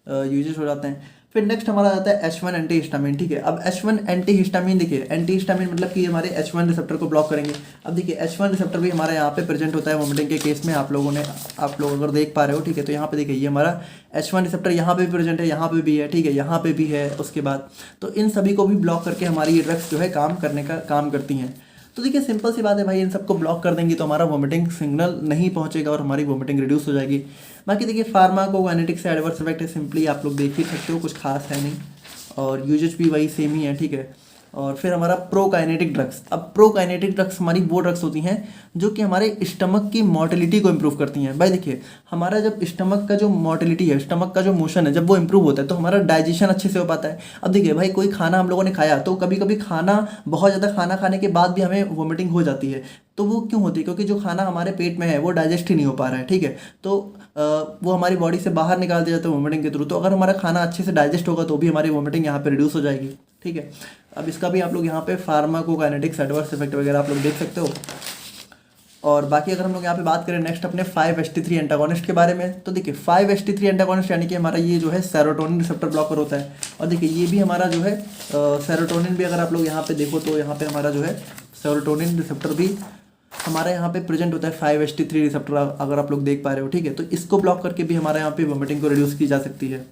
यूजेस हो जाते हैं। फिर नेक्स्ट हमारा आता है H1 एंटी हिस्टामिन, ठीक है। अब H1 एंटी हिस्टामिन, देखिए एंटी हिस्टामिन मतलब कि हमारे H1 रिसेप्टर को ब्लॉक करेंगे। अब देखिए H1 रिसेप्टर भी हमारे यहाँ पे प्रेजेंट होता है वोमिटिंग के केस में, आप लोग अगर देख पा रहे हो, ठीक है, तो यहाँ पे देखिए ये हमारा H1 रिसेप्टर यहाँ पे भी प्रेजेंट है, यहाँ पे भी है, ठीक है, यहाँ पे भी है, उसके बाद तो इन सभी को भी ब्लॉक करके हमारी ये ड्रग्स जो है काम करती हैं। तो देखिए सिंपल सी बात है भाई, इन सबको ब्लॉक कर देंगे तो हमारा वोमिटिंग सिग्नल नहीं पहुंचेगा और हमारी वोमिटिंग रिड्यूस हो जाएगी। बाकी देखिए फार्माकोकाइनेटिक्स से एडवर्स इफेक्ट है, सिंपली आप लोग देख ही सकते हो, कुछ खास है नहीं, और यूजेज भी वही सेम ही है, ठीक है। और फिर हमारा प्रोकाइनेटिक ड्रग्स। अब प्रोकाइनेटिक ड्रग्स हमारी वो ड्रग्स होती हैं जो कि हमारे स्टमक की मोटिलिटी को इम्प्रूव करती हैं। भाई देखिए हमारा जब स्टमक का जो मोटिलिटी है, स्टमक का जो मोशन है, जब वो इम्प्रूव होता है तो हमारा डाइजेशन अच्छे से हो पाता है। अब देखिए भाई कोई खाना हम लोगों ने खाया तो कभी कभी खाना बहुत ज़्यादा खाना खाने के बाद भी हमें वोमिटिंग हो जाती है, तो वो क्यों होती है? क्योंकि जो खाना हमारे पेट में है वो डाइजेस्ट ही नहीं हो पा रहा है, ठीक है, तो वो हमारी बॉडी से बाहर निकाल दिया जाता है वोमिटिंग के थ्रू। तो अगर हमारा खाना अच्छे से डाइजेस्ट होगा तो भी हमारी वोमिटिंग यहाँ पे रिड्यूस हो जाएगी, ठीक है। अब इसका भी आप लोग यहाँ पे फार्माकोकाइनेटिक्स एडवर्स इफेक्ट वगैरह आप लोग देख सकते हो। और बाकी अगर हम लोग यहाँ पे बात करें नेक्स्ट अपने 5-HT3 एंटागोनिस्ट के बारे में, तो देखिए 5-HT3 एंटागोनिस्ट यानी कि हमारा ये जो है सेरोटोनिन रिसेप्टर ब्लॉकर होता है। और देखिए ये भी हमारा जो है सेरोटोनिन भी अगर आप लोग यहाँ पे देखो तो यहाँ पे हमारा जो है सेरोटोनिन रिसेप्टर भी हमारे यहाँ पे प्रेजेंट होता है 5-HT3 रिसेप्टर, अगर आप लोग देख पा रहे हो, ठीक है। तो इसको ब्लॉक करके भी हमारे यहाँ पे वोमिटिंग को रिड्यूस की जा सकती है।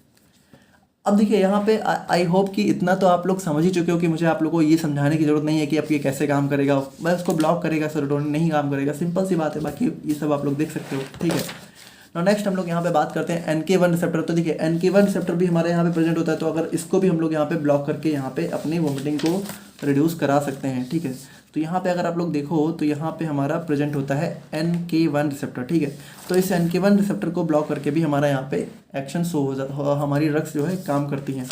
अब देखिए यहाँ पे आई होप कि इतना तो आप लोग समझ ही चुके हो कि मुझे आप लोगों को ये समझाने की जरूरत नहीं है कि अब ये कैसे काम करेगा, बस उसको ब्लॉक करेगा, सेरोटोनिन नहीं काम करेगा, सिंपल सी बात है। बाकी ये सब आप लोग देख सकते हो, ठीक है। और नेक्स्ट हम लोग यहाँ पे बात करते हैं NK1 रिसेप्टर। तो देखिए NK1 रिसेप्टर भी हमारे यहाँ पे प्रेजेंट होता है, तो अगर इसको भी हम लोग यहाँ पे ब्लॉक करके यहाँ पे अपनी वोमिटिंग को रिड्यूस करा सकते हैं, ठीक है। तो यहाँ पे अगर आप लोग देखो तो यहाँ पे हमारा प्रेजेंट होता है NK1 रिसेप्टर, ठीक है। तो इस NK1 रिसेप्टर को ब्लॉक करके भी हमारा यहाँ पे एक्शन शो हो जाता, हमारी ड्रग्स जो है काम करती हैं।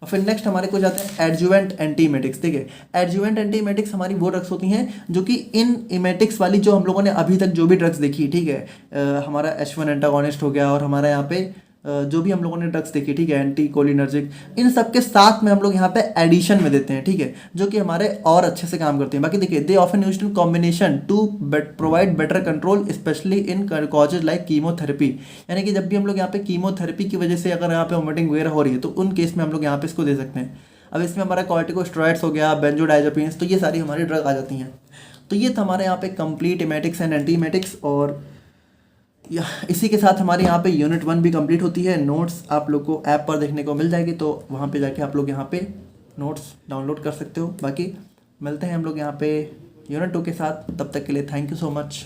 और फिर नेक्स्ट हमारे को जाते हैं एडजुवेंट एंटीमेटिक्स। देखिए एडजुवेंट एंटीमेटिक्स हमारी वो ड्रग्स होती हैं जो कि इन इमेटिक्स वाली जो हम लोगों ने अभी तक जो भी ड्रग्स देखी, ठीक है, हमारा H1 एंटागोनिस्ट हो गया और हमारा यहाँ पे जो भी हम लोगों ने ड्रग्स देखी, ठीक है, एंटी कोलिनर्जिक, इन सब के साथ में हम लोग यहाँ पे एडिशन में देते हैं, ठीक है, जो कि हमारे और अच्छे से काम करते हैं। बाकी देखिए they often used in combination to provide better control specially in causes like chemotherapy. यानी कि जब भी हम लोग यहाँ पे कीमोथेरेपी की वजह से अगर यहाँ पे वोमिटिंग वगैरह हो रही है तो उन केस में हम लोग यहाँ पे इसको दे सकते हैं। अब इसमें हमारा कॉर्टिकोस्टेरॉइड्स हो गया, बेंजोडाइजेपिन्स, तो ये सारी हमारी ड्रग आ जाती हैं। तो ये था हमारे यहाँ पे कंप्लीट इमेटिक्स एंड एंटीमेटिक्स। और इसी के साथ हमारे यहाँ पे यूनिट 1 भी कंप्लीट होती है। नोट्स आप लोग को ऐप पर देखने को मिल जाएगी, तो वहाँ पे जाके आप लोग यहाँ पे नोट्स डाउनलोड कर सकते हो। बाकी मिलते हैं हम लोग यहाँ पे यूनिट 2 के साथ, तब तक के लिए थैंक यू सो मच।